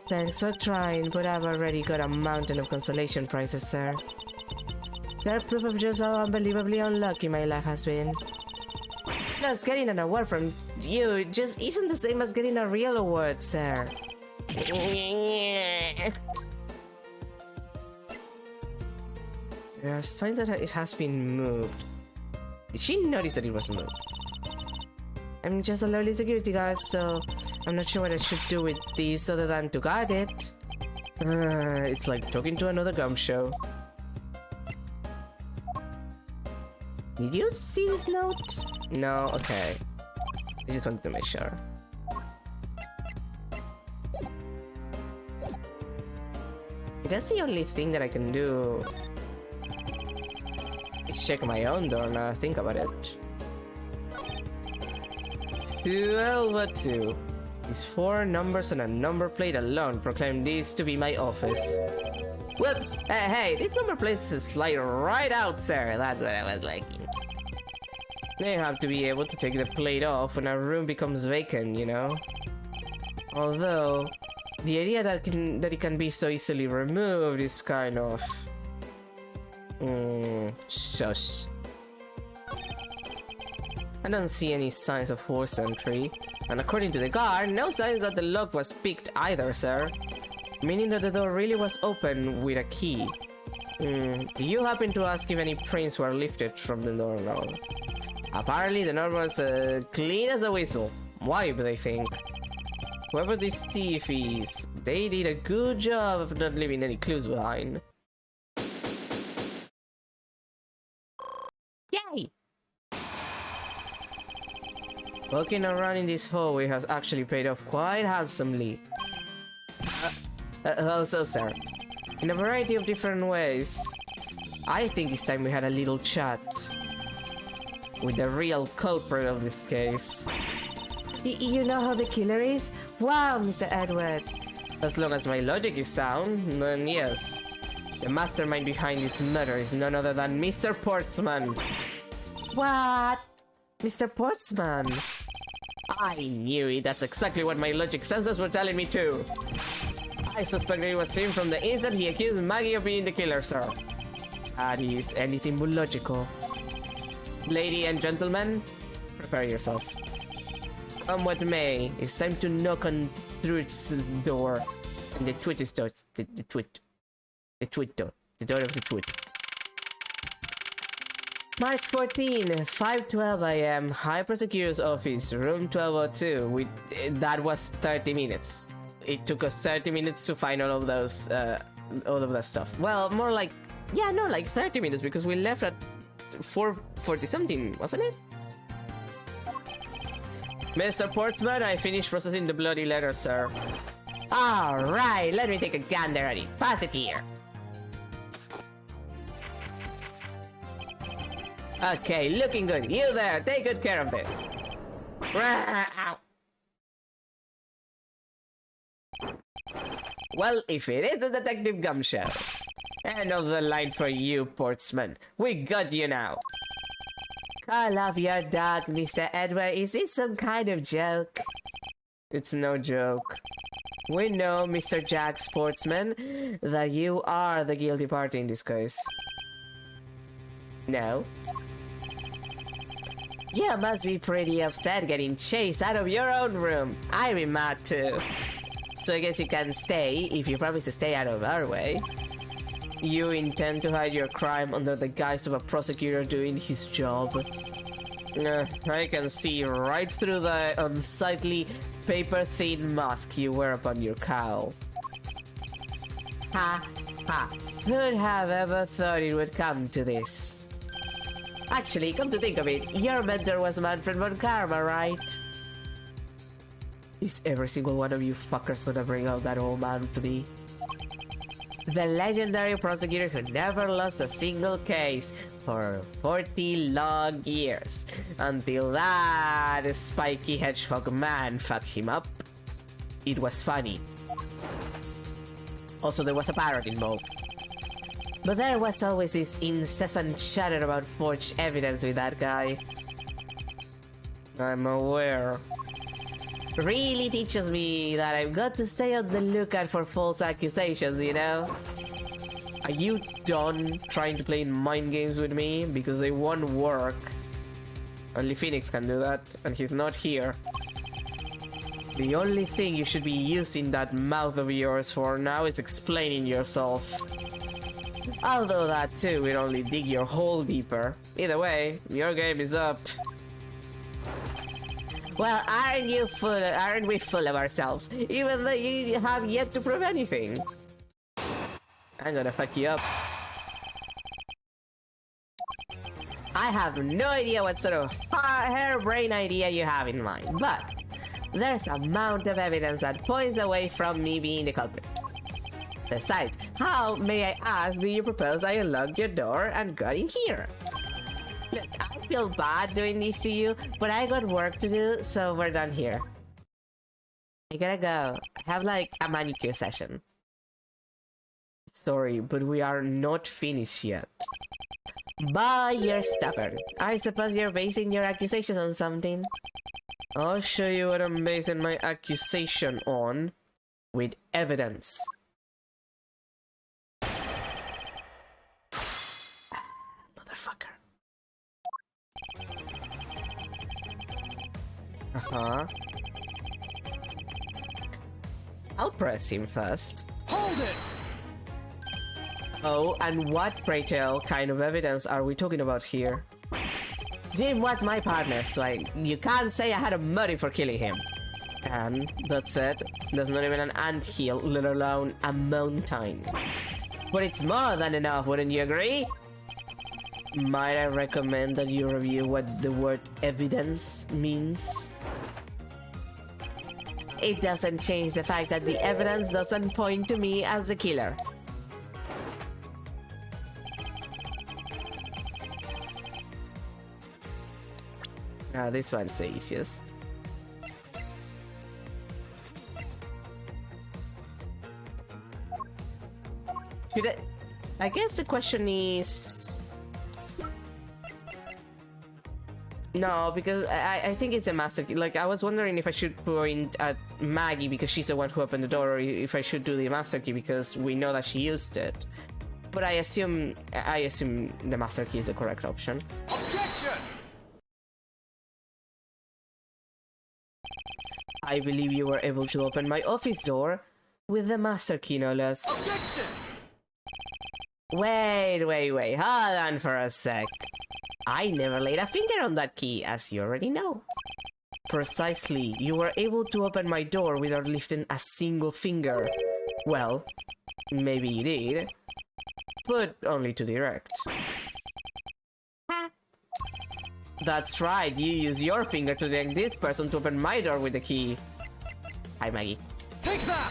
[SPEAKER 1] Thanks for trying, but I've already got a mountain of consolation prizes, sir. They're proof of just how unbelievably unlucky my life has been. Plus, getting an award from you just isn't the same as getting a real award, sir. There are signs that it has been moved. Did she notice that it was moved? I'm just a lowly security guard, so I'm not sure what I should do with these other than to guard it. It's like talking to another gum show. Did you see this note? No? Okay. I just wanted to make sure. I guess the only thing that I can do is check my own door now I think about it. 1202. These 4 numbers on a number plate alone proclaim this to be my office. Whoops! Hey, this number plate slide right out, sir. That's what I was liking. They have to be able to take the plate off when a room becomes vacant, you know? Although, the idea that it can be so easily removed is kind of... sus. I don't see any signs of forced entry, and according to the guard, no signs that the lock was picked either, sir. Meaning that the door really was open with a key. Do you happen to ask if any prints were lifted from the door? No. Apparently the door was clean as a whistle. Wipe, they think. Whoever this thief is, they did a good job of not leaving any clues behind. Yay! Walking around in this hallway has actually paid off quite handsomely. Also, sir, in a variety of different ways. I think it's time we had a little chat with the real culprit of this case. You know how the killer is? Wow, Mr. Edward. As long as my logic is sound, then yes. The mastermind behind this murder is none other than Mr. Portsman. What? Mr. Portsman? I knew it. That's exactly what my logic sensors were telling me too. I suspected it was him from the instant he accused Maggie of being the killer, sir. That is anything but logical. Lady and gentlemen, prepare yourself. Come what may, it's time to knock on Truth's door. And the twit is door. The twit door. The door of the twit. March 14, 5:12 AM, High Prosecutor's Office, room 1202. That was 30 minutes. It took us 30 minutes to find all of that stuff. Well, more like, yeah, no, like 30 minutes because we left at 4:40 something, wasn't it? Mr. Portsman, I finished processing the bloody letter, sir. Alright, let me take a gander at it. Pass it here. Okay, looking good. You there, take good care of this. Well, if it is the Detective Gum Show. End of the line for you, Portsman. We got you now. Call off your dog, Mr. Edward. Is this some kind of joke? It's no joke. We know, Mr. Jack Sportsman, that you are the guilty party in this case. No? You must be pretty upset getting chased out of your own room. I'd be mad too. So I guess you can stay if you promise to stay out of our way. You intend to hide your crime under the guise of a prosecutor doing his job. I can see right through the unsightly paper-thin mask you wear upon your cowl. Ha ha. Who'd have ever thought it would come to this? Actually, come to think of it, your mentor was Manfred von Karma, right? Is every single one of you fuckers gonna bring out that old man to me? The legendary prosecutor who never lost a single case for 40 long years, until that spiky hedgehog man fucked him up. It was funny. Also, there was a parrot involved. But there was always this incessant chatter about forged evidence with that guy. I'm aware. really teaches me that I've got to stay on the lookout for false accusations, you know? Are you done trying to play mind games with me? Because they won't work. Only Phoenix can do that, and he's not here. The only thing you should be using that mouth of yours for now is explaining yourself. Although that too will only dig your hole deeper. Either way, your game is up. Well, aren't we full of ourselves? Even though you have yet to prove anything. I'm gonna fuck you up. I have no idea what sort of harebrained idea you have in mind, but there's a amount of evidence that points away from me being the culprit. Besides, how, may I ask, do you propose I unlocked your door and got in here? Look, I feel bad doing this to you, but I got work to do, so we're done here. I gotta go. I have like a manicure session. Sorry, but we are not finished yet. But you're stubborn. I suppose you're basing your accusations on something. I'll show you what I'm basing my accusation on. With evidence. Motherfucker. Uh-huh. I'll press him first.
[SPEAKER 2] Hold it!
[SPEAKER 1] Oh, and what, pray tell, kind of evidence are we talking about here? Jim was my partner, so you can't say I had a motive for killing him. And, that's it. There's not even an anthill, let alone a mountain. But it's more than enough, wouldn't you agree? Might I recommend that you review what the word evidence means? It doesn't change the fact that the evidence doesn't point to me as the killer. This one's the easiest. I guess the question is... No, because I think it's a master key. Like, I was wondering if I should point at Maggie because she's the one who opened the door, or if I should do the master key because we know that she used it. But I assume the master key is the correct option.
[SPEAKER 2] Objection!
[SPEAKER 1] I believe you were able to open my office door with the master key, no less.
[SPEAKER 2] Objection!
[SPEAKER 1] Wait, hold on for a sec. I never laid a finger on that key, as you already know. Precisely, you were able to open my door without lifting a single finger. Well, maybe you did, but only to direct. That's right, you use your finger to direct this person to open my door with the key. Hi, Maggie.
[SPEAKER 2] Take that!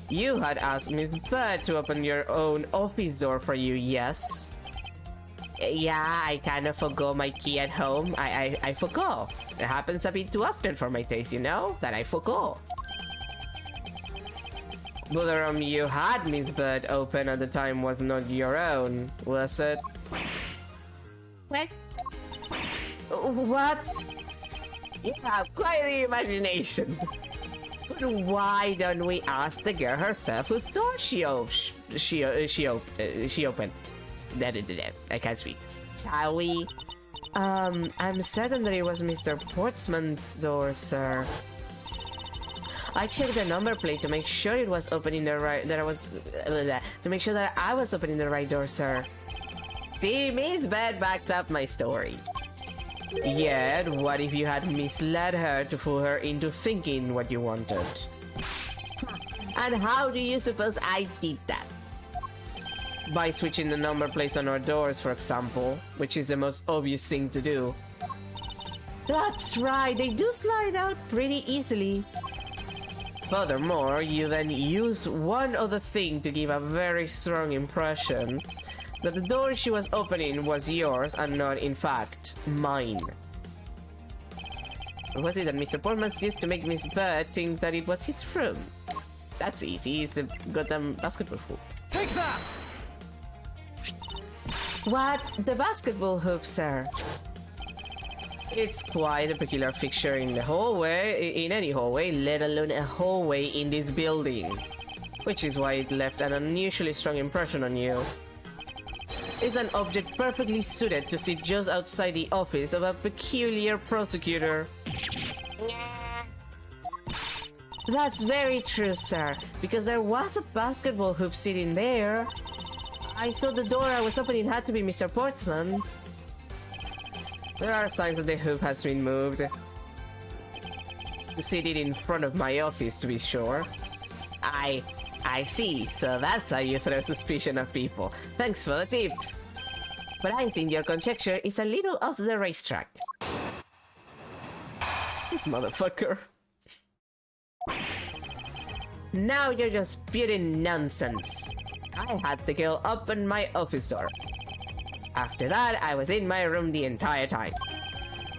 [SPEAKER 1] You had asked Miss Bird to open your own office door for you, yes? Yeah, I kind of forgot my key at home. I forgot. It happens a bit too often for my taste, you know? That I forgot. But the room you had Miss Bird open at the time was not your own, was it? What? What? You have quite the imagination. But why don't we ask the girl herself whose door she opened? I can't speak. Shall we? I'm certain that it was Mr. Portsman's door, sir. I checked the number plate to make sure it was opening the right. To make sure that I was opening the right door, sir. See, Miss Bird backed up my story. Yet, what if you had misled her to fool her into thinking what you wanted? And how do you suppose I did that? By switching the number plates on our doors, for example, which is the most obvious thing to do. That's right, they do slide out pretty easily. Furthermore, you then use one other thing to give a very strong impression that the door she was opening was yours and not, in fact, mine. Or was it that Mr. Portman used to make Miss Bird think that it was his room? That's easy, he's a goddamn basketball hoop.
[SPEAKER 2] Take that!
[SPEAKER 1] What? The basketball hoop, sir? It's quite a peculiar fixture in the hallway, in any hallway, let alone a hallway in this building. Which is why it left an unusually strong impression on you. It's an object perfectly suited to sit just outside the office of a peculiar prosecutor. That's very true, sir, because there was a basketball hoop sitting there. I thought the door I was opening had to be Mr. Portman's. There are signs that the hoop has been moved. To sit it in front of my office, to be sure. I see, so that's how you throw suspicion of people. Thanks for the tip. But I think your conjecture is a little off the racetrack. This motherfucker. Now you're just spewing nonsense. I had the girl open my office door. After that, I was in my room the entire time.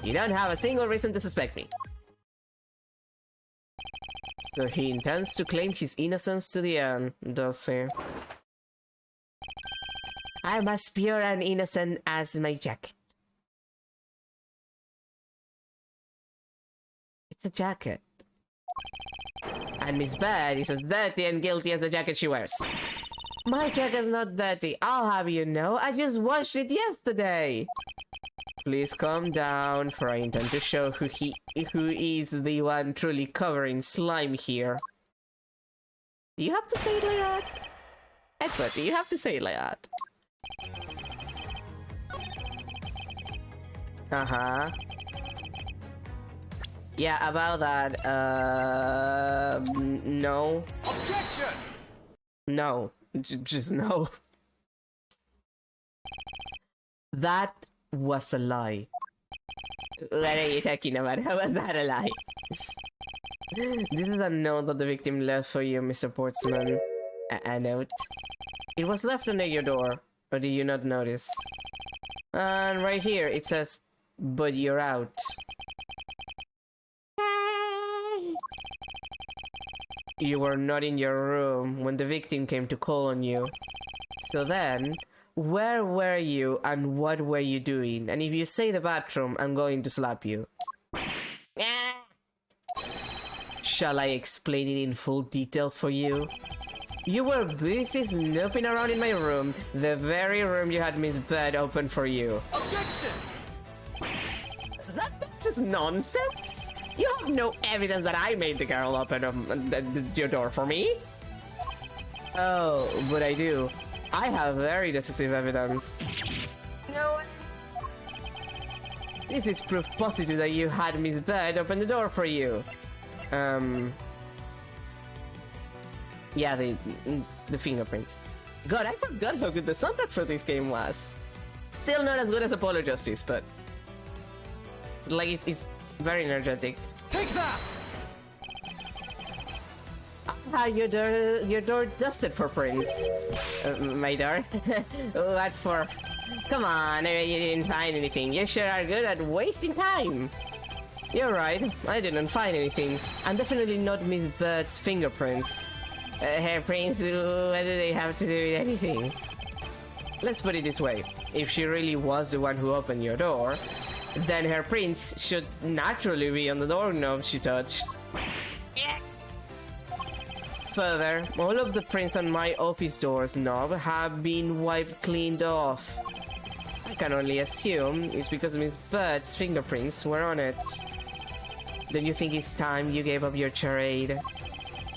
[SPEAKER 1] You don't have a single reason to suspect me. So he intends to claim his innocence to the end, does he? I'm as pure and innocent as my jacket. It's a jacket. And Miss Bird is as dirty and guilty as the jacket she wears. My jacket's not dirty, I'll have you know. I just washed it yesterday. Please calm down, for I intend to show who is the one truly covering slime here. You have to say it like that? Edgeworth, you have to say it like that. Uh-huh. Yeah, about that, no.
[SPEAKER 2] Objection!
[SPEAKER 1] No. Just no. That was a lie. What are you talking about? How was that a lie? This is a note that the victim left for you, Mr. Portsman. A note? It was left under your door, or did you not notice? And right here it says, "But you're out." You were not in your room when the victim came to call on you. So then, where were you and what were you doing? And if you say the bathroom, I'm going to slap you. Shall I explain it in full detail for you? You were busy snooping around in my room, the very room you had Miss Bird open for you.
[SPEAKER 2] Objection!
[SPEAKER 1] That's just nonsense! You have no evidence that I made the girl open your door for me. Oh, but I do. I have very decisive evidence. No. This is proof positive that you had Miss Bird open the door for you. Yeah, the fingerprints. God, I forgot how good the soundtrack for this game was. Still not as good as Apollo Justice, but like it's very energetic.
[SPEAKER 2] Take that!
[SPEAKER 1] I had your door dusted for prints. My door? What for? Come on, you didn't find anything. You sure are good at wasting time. You're right, I didn't find anything. And definitely not Miss Bird's fingerprints. Her prints, what do they have to do with anything? Let's put it this way. If she really was the one who opened your door, then her prints should naturally be on the doorknob she touched. Further, all of the prints on my office door's knob have been wiped cleaned off. I can only assume it's because Miss Bird's fingerprints were on it. Don't you think it's time you gave up your charade?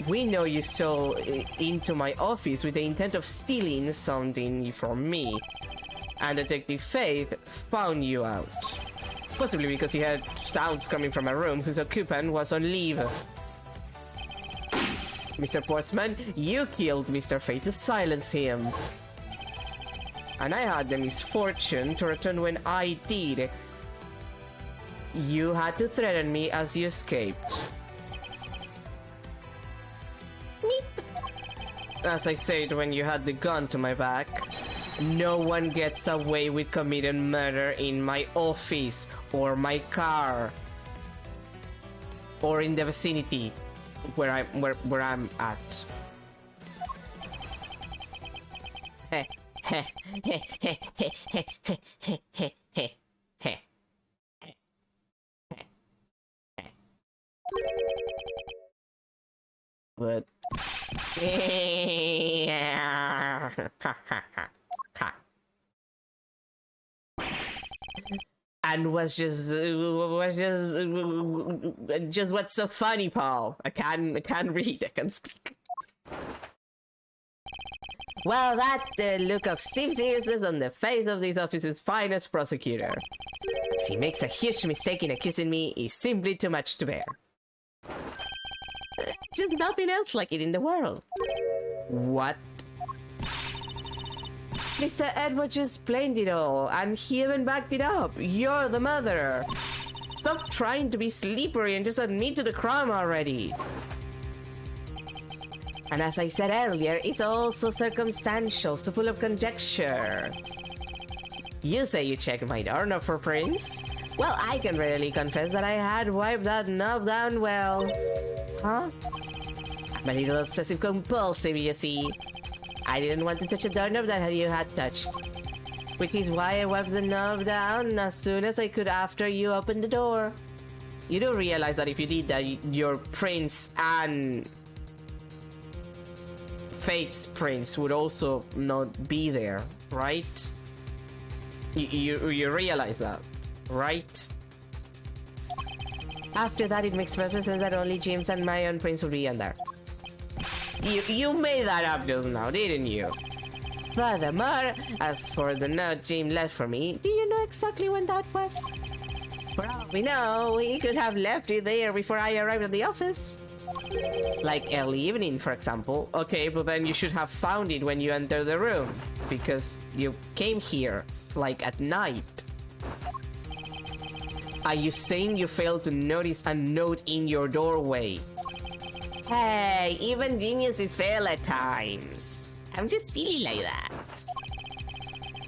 [SPEAKER 1] We know you stole into my office with the intent of stealing something from me. And Detective Faith found you out. Possibly because he heard sounds coming from a room whose occupant was on leave. Mr. Postman, you killed Mr. Faith to silence him. And I had the misfortune to return when I did. You had to threaten me as you escaped. As I said when you had the gun to my back, no one gets away with committing murder in my office or my car or in the vicinity where I'm at. But... And was just what's so funny, Paul? I can't read, I can speak. Well, that look of seriousness on the face of this office's finest prosecutor. As he makes a huge mistake in accusing me is simply too much to bear. Just nothing else like it in the world. What? Mr. Edward just explained it all, and he even backed it up. You're the murderer. Stop trying to be slippery and just admit to the crime already. And as I said earlier, it's also circumstantial, so full of conjecture. You say you checked my door, not for prints? Well, I can readily confess that I had wiped that knob down well. Huh? I'm a little obsessive-compulsive, you see. I didn't want to touch a doorknob that you had touched. Which is why I wiped the knob down as soon as I could after you opened the door. You do realize that if you did that, your prints and Fate's prints would also not be there, right? You realize that, right? After that, it makes perfect sense that only Jim's and my own prints would be in there. You made that up just now, didn't you? Furthermore, as for the note Jim left for me, do you know exactly when that was? For all we know, he could have left it there before I arrived at the office. Like early evening, for example. Okay, but then you should have found it when you entered the room, because you came here, like, at night. Are you saying you failed to notice a note in your doorway? Hey, even geniuses fail at times. I'm just silly like that.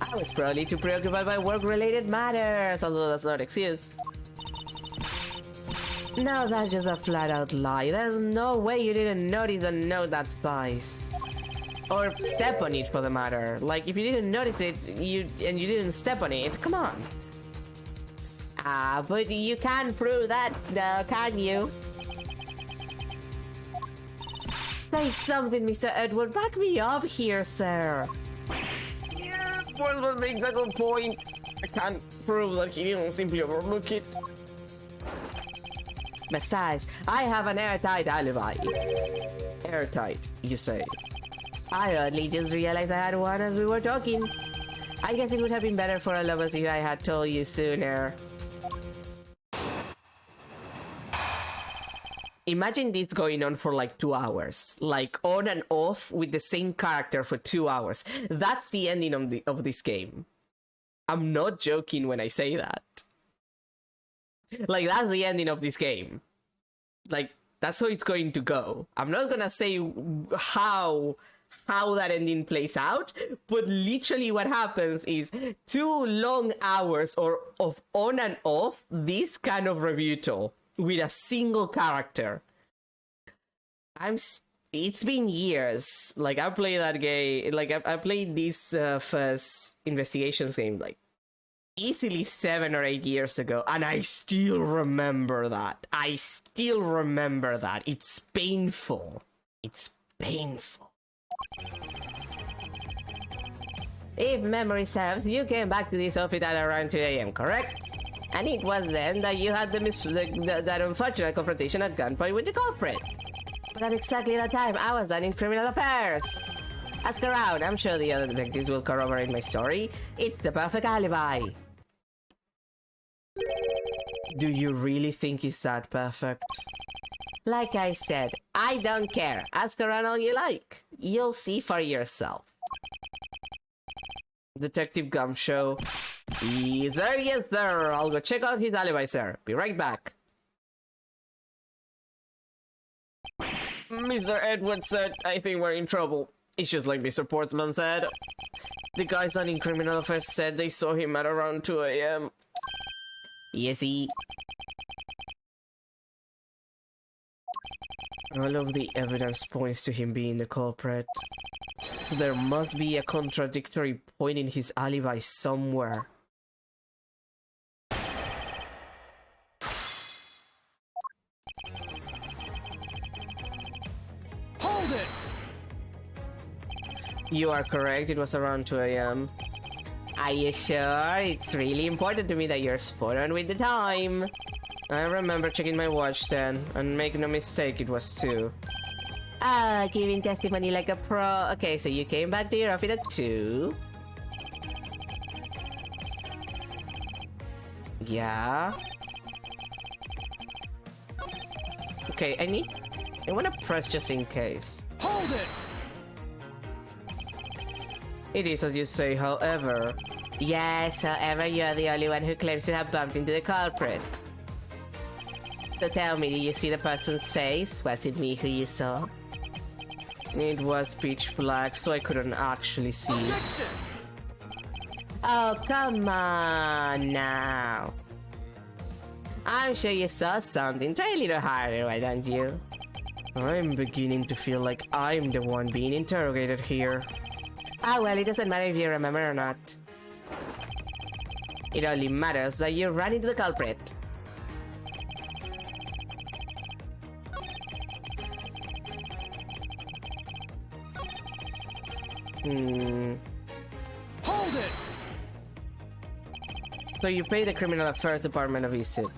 [SPEAKER 1] I was probably too preoccupied by work-related matters, although that's not an excuse. No, that's just a flat-out lie. There's no way you didn't notice a note that size. Or step on it, for the matter. Like, if you didn't notice it, you didn't step on it, come on. Ah, but you can't prove that, can you? Say something, Mr. Edward. Back me up here, sir. Yeah, Portsmouth makes a good point. I can't prove that he didn't simply overlook it. Besides, I have an airtight alibi. Airtight, you say? I only just realized I had one as we were talking. I guess it would have been better for all of us if I had told you sooner. Imagine this going on for like 2 hours. Like on and off with the same character for 2 hours. That's the ending of this game. I'm not joking when I say that. Like, that's the ending of this game. Like, that's how it's going to go. I'm not gonna say how that ending plays out, but literally what happens is 2 long hours of on and off this kind of rebuttal with a single character. It's been years. Like, I played that game, like, I played this first investigations game, like, easily 7 or 8 years ago, and I still remember that. It's painful. It's painful. If memory serves, you came back to this office at around 2 AM, correct? And it was then that you had that unfortunate confrontation at gunpoint with the culprit. But at exactly that time, I was in criminal affairs. Ask around, I'm sure the other detectives will corroborate my story. It's the perfect alibi. Do you really think it's that perfect? Like I said, I don't care. Ask around all you like. You'll see for yourself. Detective Gumshoe. Yes, sir, yes, sir. I'll go check out his alibi, sir. Be right back. Mr. Edwards said, I think we're in trouble. It's just like Mr. Portsman said. The guys on in criminal affairs said they saw him at around 2 AM. Yes, he... All of the evidence points to him being the culprit. There must be a contradictory point in his alibi somewhere. You are correct, it was around 2 a.m. Are you sure? It's really important to me that you're spot on with the time. I remember checking my watch then, and make no mistake, it was 2. Ah, giving testimony like a pro. Okay, so you came back to your office at 2. Yeah. Okay, I wanna press just in case.
[SPEAKER 2] Hold it!
[SPEAKER 1] It is as you say, however. Yes, however, you're the only one who claims to have bumped into the culprit. So tell me, did you see the person's face? Was it me who you saw? It was pitch black, so I couldn't actually see.
[SPEAKER 2] Objection!
[SPEAKER 1] Oh, come on now. I'm sure you saw something. Try a little harder, why don't you? I'm beginning to feel like I'm the one being interrogated here. Ah, well, it doesn't matter if you remember or not. It only matters that you ran into the culprit.
[SPEAKER 2] Hold it!
[SPEAKER 1] So you paid the criminal affairs department a visit.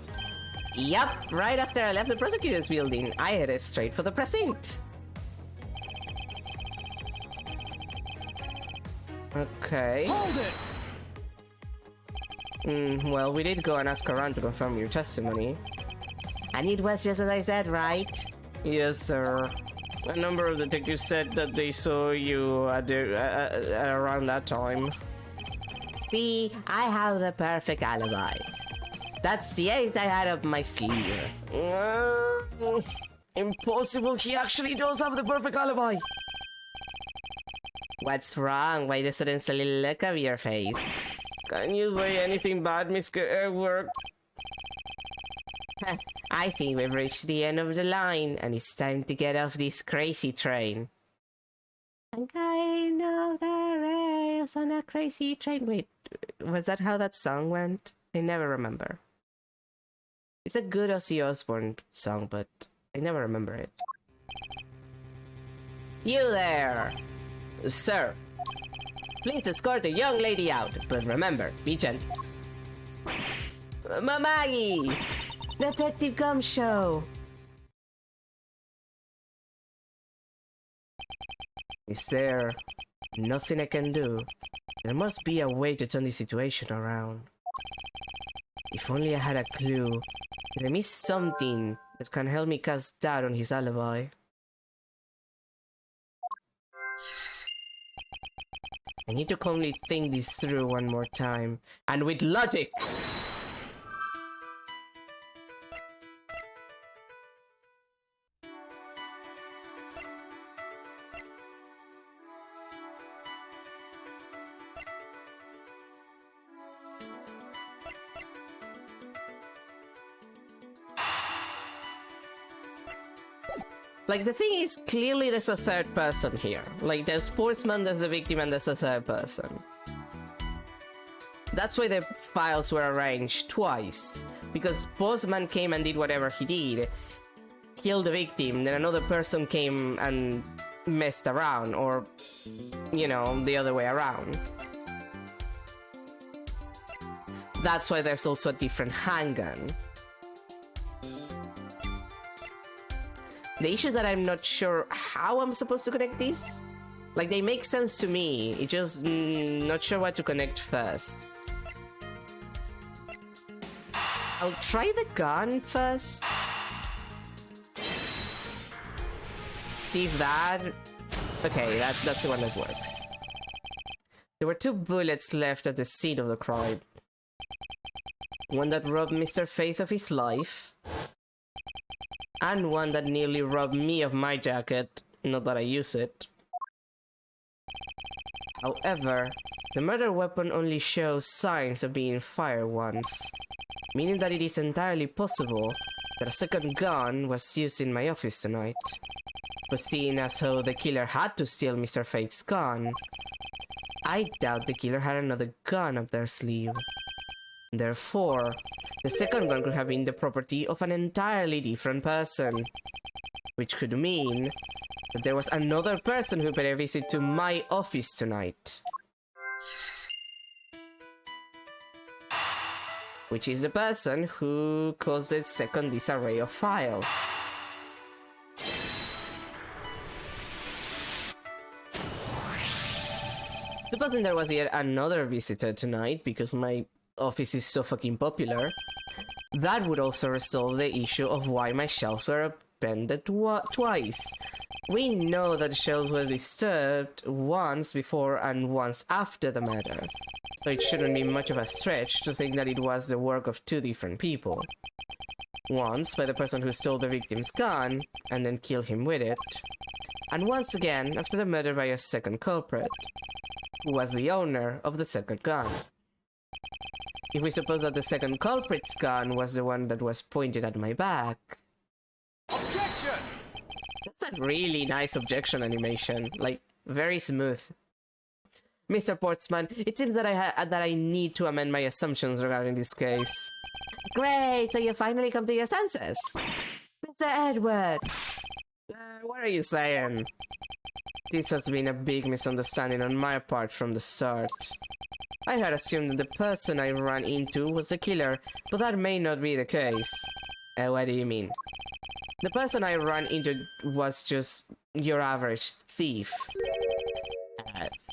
[SPEAKER 1] Yup, right after I left the prosecutor's building, I headed straight for the precinct. Okay.
[SPEAKER 2] Hold it!
[SPEAKER 1] Well, we did go and ask around to confirm your testimony. And it was just as I said, right? Yes, sir. A number of detectives said that they saw you at around that time. See, I have the perfect alibi. That's the ace I had up my sleeve. Impossible, he actually does have the perfect alibi. What's wrong? Why the sudden silly look of your face? Can you say anything bad, Mr. Edgeworth? I think we've reached the end of the line, and it's time to get off this crazy train. I'm kind of the rails on a crazy train. Wait, was that how that song went? I never remember. It's a good Ozzy Osbourne song, but I never remember it. You there! Sir, please escort the young lady out, but remember, be gentle. Mamagi! Detective Gum Show! Is there nothing I can do? There must be a way to turn the situation around. If only I had a clue. Did I miss something that can help me cast doubt on his alibi? I need to calmly think this through one more time. And with logic! Like, the thing is, clearly there's a third person here. Like, there's Sportsman, there's the victim, and there's a third person. That's why the files were arranged twice. Because Postman came and did whatever he did, killed the victim, then another person came and messed around, or, you know, the other way around. That's why there's also a different handgun. The issue is that I'm not sure how I'm supposed to connect these. Like, they make sense to me, it's just not sure what to connect first. I'll try the gun first. See if that... Okay, that's the one that works. There were 2 bullets left at the scene of the crime. One that robbed Mr. Faith of his life, and one that nearly robbed me of my jacket, not that I use it. However, the murder weapon only shows signs of being fired once, meaning that it is entirely possible that a second gun was used in my office tonight. But seeing as how the killer had to steal Mr. Faith's gun, I doubt the killer had another gun up their sleeve. Therefore, the second gun could have been the property of an entirely different person, which could mean that there was another person who paid a visit to my office tonight. Which is the person who caused the second disarray of files. Supposing there was yet another visitor tonight because my office is so fucking popular, that would also resolve the issue of why my shelves were appended twice. We know that the shelves were disturbed once before and once after the murder, so it shouldn't be much of a stretch to think that it was the work of two different people. Once by the person who stole the victim's gun and then killed him with it, and once again after the murder by a second culprit, who was the owner of the second gun. If we suppose that the second culprit's gun was the one that was pointed at my back...
[SPEAKER 2] Objection!
[SPEAKER 1] That's a really nice objection animation, like, very smooth. Mr. Portsman, it seems that I need to amend my assumptions regarding this case. Great, so you finally come to your senses. Mr. Edward! What are you saying? This has been a big misunderstanding on my part from the start. I had assumed that the person I ran into was the killer, but that may not be the case. What do you mean? The person I ran into was just your average thief.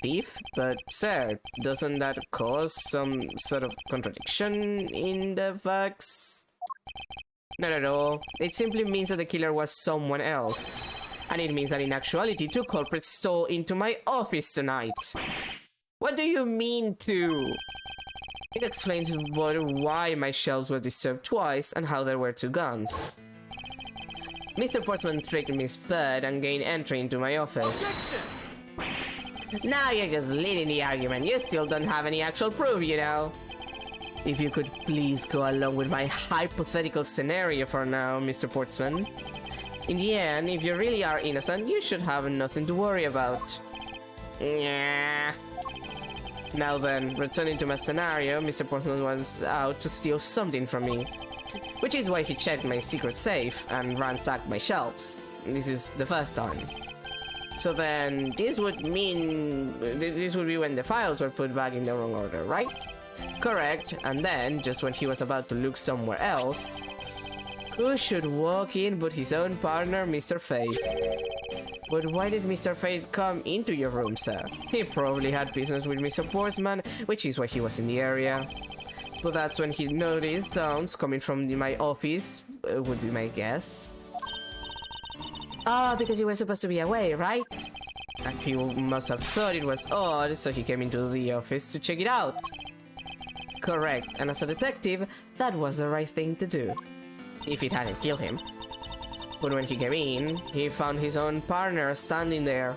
[SPEAKER 1] Thief? But sir, doesn't that cause some sort of contradiction in the facts? Not at all. It simply means that the killer was someone else. And it means that in actuality, two culprits stole into my office tonight. What do you mean to? It explains why my shelves were disturbed twice and how there were two guns. Mr. Portsman tricked Miss Bird and gained entry into my office. Objection! Now you're just leading the argument. You still don't have any actual proof, you know. If you could please go along with my hypothetical scenario for now, Mr. Portsman. In the end, if you really are innocent, you should have nothing to worry about. Yeah. Now then, returning to my scenario, Mr. Portsman was out to steal something from me. Which is why he checked my secret safe and ransacked my shelves. This is the first time. So then, this would be when the files were put back in the wrong order, right? Correct, and then, just when he was about to look somewhere else, who should walk in but his own partner, Mr. Faith? But why did Mr. Faith come into your room, sir? He probably had business with Mr. Portsman, which is why he was in the area. But that's when he noticed sounds coming from my office, would be my guess. Ah, because you were supposed to be away, right? And he must have thought it was odd, so he came into the office to check it out. Correct, and as a detective, that was the right thing to do. If it hadn't killed him. But when he came in, he found his own partner standing there.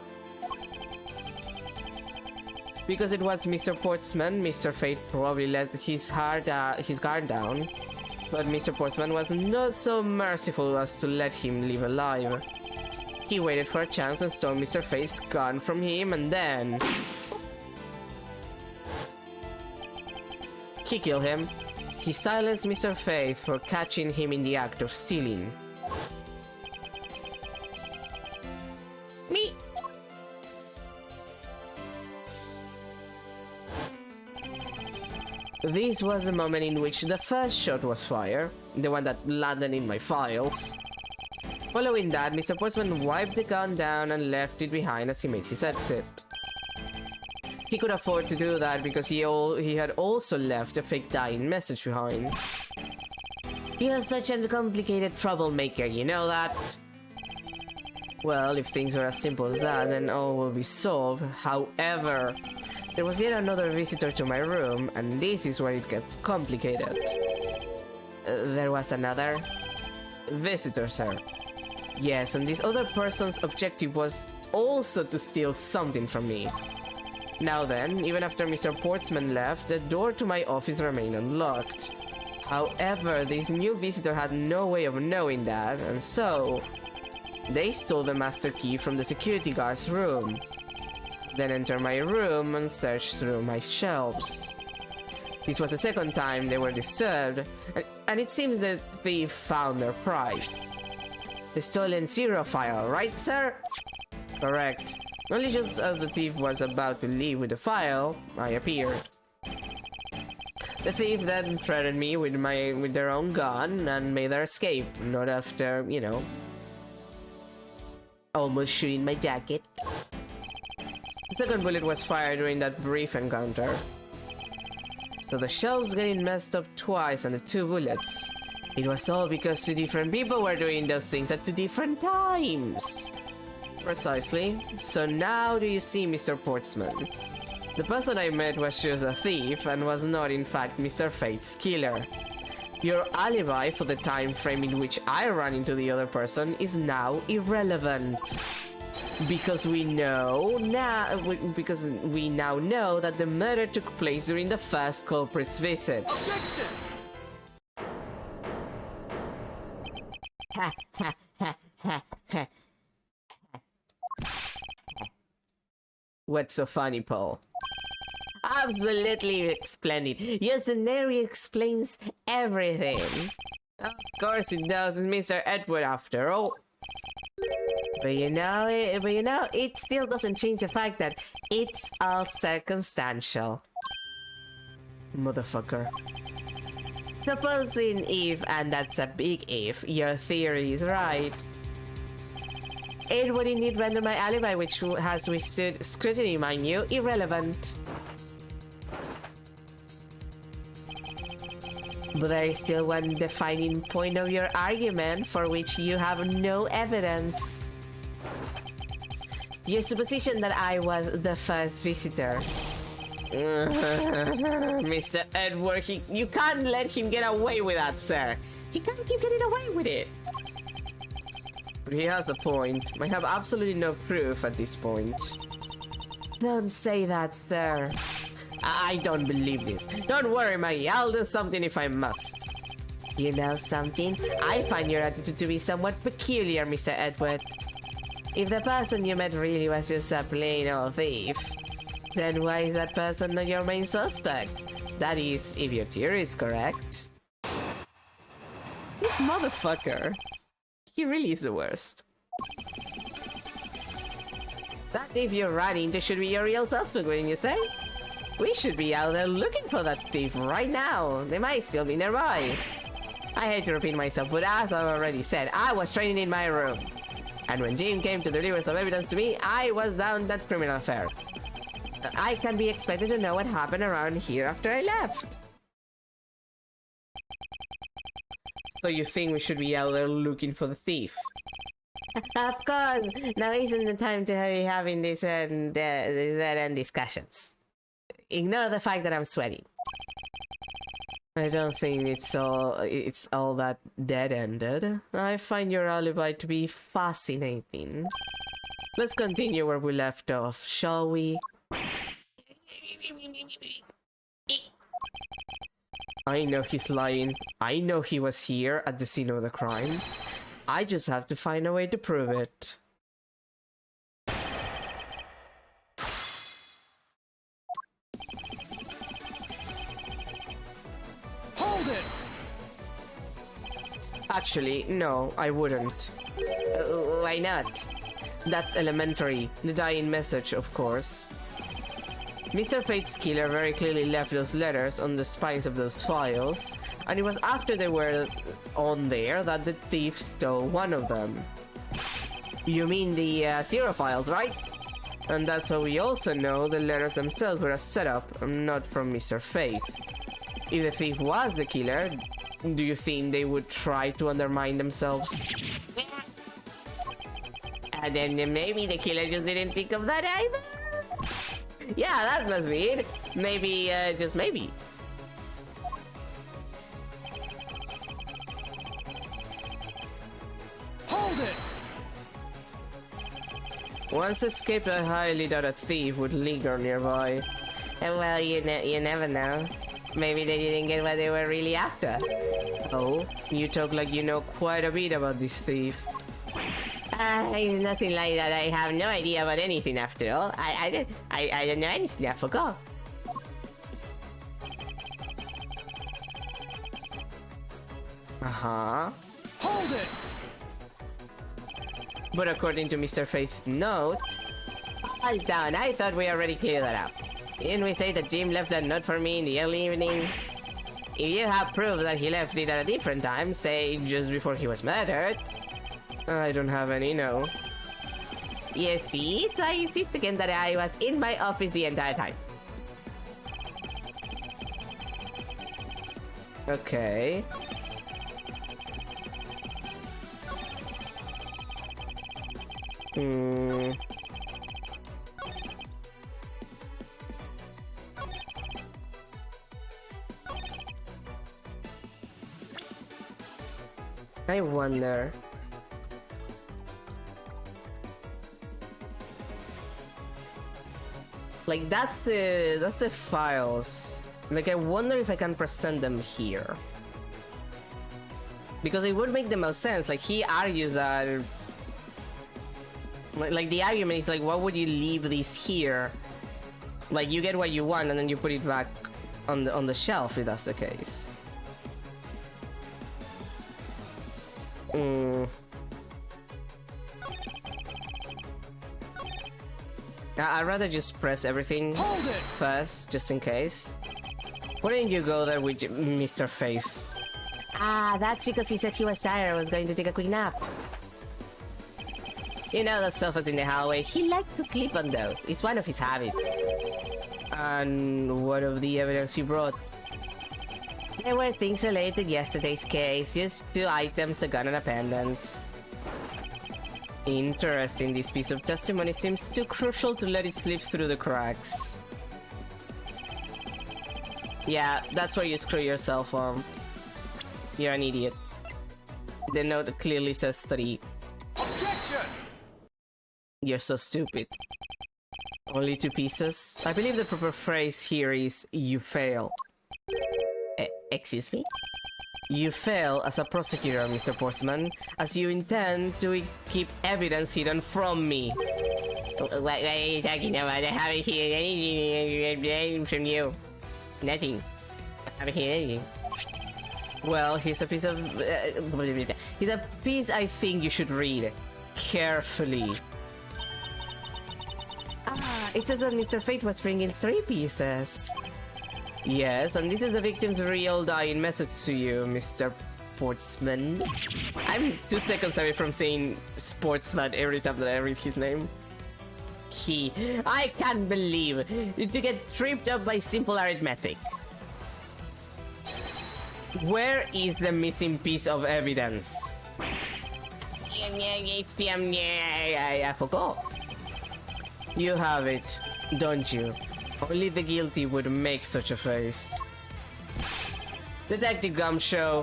[SPEAKER 1] Because it was Mr. Portsman, Mr. Fate probably let his guard down. But Mr. Portsman was not so merciful as to let him live alive. He waited for a chance and stole Mr. Fate's gun from him, and then... he killed him. He silenced Mr. Faith for catching him in the act of stealing. Me. This was the moment in which the first shot was fired, the one that landed in my files. Following that, Mr. Portsman wiped the gun down and left it behind as he made his exit. He could afford to do that because he had also left a fake dying message behind. He was such a complicated troublemaker, you know that? Well, if things were as simple as that, then all will be solved. However, there was yet another visitor to my room, and this is where it gets complicated. There was another visitor, sir. Yes, and this other person's objective was also to steal something from me. Now then, even after Mr. Portsman left, the door to my office remained unlocked. However, this new visitor had no way of knowing that, and so... they stole the master key from the security guard's room. Then entered my room and searched through my shelves. This was the second time they were disturbed, and it seems that they found their prize. The stolen zero file, right, sir? Correct. Only just as the thief was about to leave with the file, I appeared. The thief then threatened me with their own gun and made their escape, not after, you know, almost shooting my jacket. The second bullet was fired during that brief encounter. So the shells getting messed up twice and the 2 bullets. It was all because 2 different people were doing those things at 2 different times. Precisely. So now do you see, Mr. Portsman? The person I met was just a thief and was not in fact Mr. Fate's killer. Your alibi for the time frame in which I ran into the other person is now irrelevant. Because we now know that the murder took place during the first culprit's visit.
[SPEAKER 2] Objection!
[SPEAKER 1] Ha ha ha ha ha. What's so funny, Paul? Absolutely splendid. Your scenario explains everything. Of course it does, Mr. Edward, after all. But you know, it still doesn't change the fact that it's all circumstantial. Motherfucker. Supposing if, and that's a big if, your theory is right, it would indeed render my alibi, which has withstood scrutiny, mind you, irrelevant. But there is still one defining point of your argument for which you have no evidence. Your supposition that I was the first visitor. Mr. Edward, you can't let him get away with that, sir. He can't keep getting away with it. But he has a point. I have absolutely no proof at this point. Don't say that, sir. I don't believe this. Don't worry, Maggie. I'll do something if I must. You know something? I find your attitude to be somewhat peculiar, Mr. Edward. If the person you met really was just a plain old thief, then why is that person not your main suspect? That is, if your theory is correct. This motherfucker. He really is the worst. That if you're running, there should be your real suspect, wouldn't you say? We should be out there looking for that thief right now. They might still be nearby. I hate to repeat myself, but as I've already said, I was training in my room. And when Jim came to deliver some evidence to me, I was down at criminal affairs. So I can be expected to know what happened around here after I left. So you think we should be out there looking for the thief? Of course! Now isn't the time to be having these end discussions. Ignore the fact that I'm sweating. I don't think it's all that dead-ended. I find your alibi to be fascinating. Let's continue where we left off, shall we? I know he's lying. I know he was here at the scene of the crime. I just have to find a way to prove it.
[SPEAKER 2] Hold it!
[SPEAKER 1] Actually, no, I wouldn't. Why not? That's elementary. The dying message, of course. Mr. Fate's killer very clearly left those letters on the spines of those files, and it was after they were on there that the thief stole one of them. You mean the zero files, right? And that's how we also know the letters themselves were a setup, not from Mr. Fate. If the thief was the killer, do you think they would try to undermine themselves? And then maybe the killer just didn't think of that either? Yeah, that must be it. Maybe, just maybe.
[SPEAKER 2] Hold it!
[SPEAKER 1] Once escaped, I highly doubt a thief would linger nearby. Well, you never know. Maybe they didn't get what they were really after. Oh, you talk like you know quite a bit about this thief. Nothing like that. I have no idea about anything after all. I don't know anything. I forgot. Uh-huh.
[SPEAKER 2] Hold it!
[SPEAKER 1] But according to Mr. Faith's note... Hold down, I thought we already cleared that up. Didn't we say that Jim left that note for me in the early evening? If you have proof that he left it at a different time, say just before he was murdered... I don't have any, no. You see? So I insist again that I was in my office the entire time. Okay. I wonder... Like, that's the files. Like, I wonder if I can present them here. Because it would make the most sense. Like, he argues that... Like, the argument is like, why would you leave this here? Like, you get what you want and then you put it back on the shelf if that's the case. I'd rather just press everything first, just in case. Why didn't you go there with Mr. Faith? Ah, that's because he said he was tired and was going to take a quick nap. You know the sofas in the hallway, he likes to sleep on those. It's one of his habits. And what of the evidence you brought? There were things related to yesterday's case, just 2 items, a gun and a pendant. Interesting, this piece of testimony seems too crucial to let it slip through the cracks. Yeah, that's where you screw yourself on. You're an idiot. The note clearly says 3.
[SPEAKER 2] Objection!
[SPEAKER 1] You're so stupid. Only 2 pieces? I believe the proper phrase here is, you fail. Excuse me? You fail as a prosecutor, Mr. Portsman, as you intend to keep evidence hidden from me. What are you talking about? I haven't hidden anything from you. Nothing. I haven't hidden anything. Well, here's a piece of... here's a piece I think you should read. Carefully. Ah, it says that Mr. Fate was bringing 3 pieces. Yes, and this is the victim's real dying message to you, Mr. Sportsman. I'm 2 seconds away from saying Sportsman every time that I read his name. I can't believe it to get tripped up by simple arithmetic. Where is the missing piece of evidence? I forgot. You have it, don't you? Only the guilty would make such a face. Detective Gumshoe.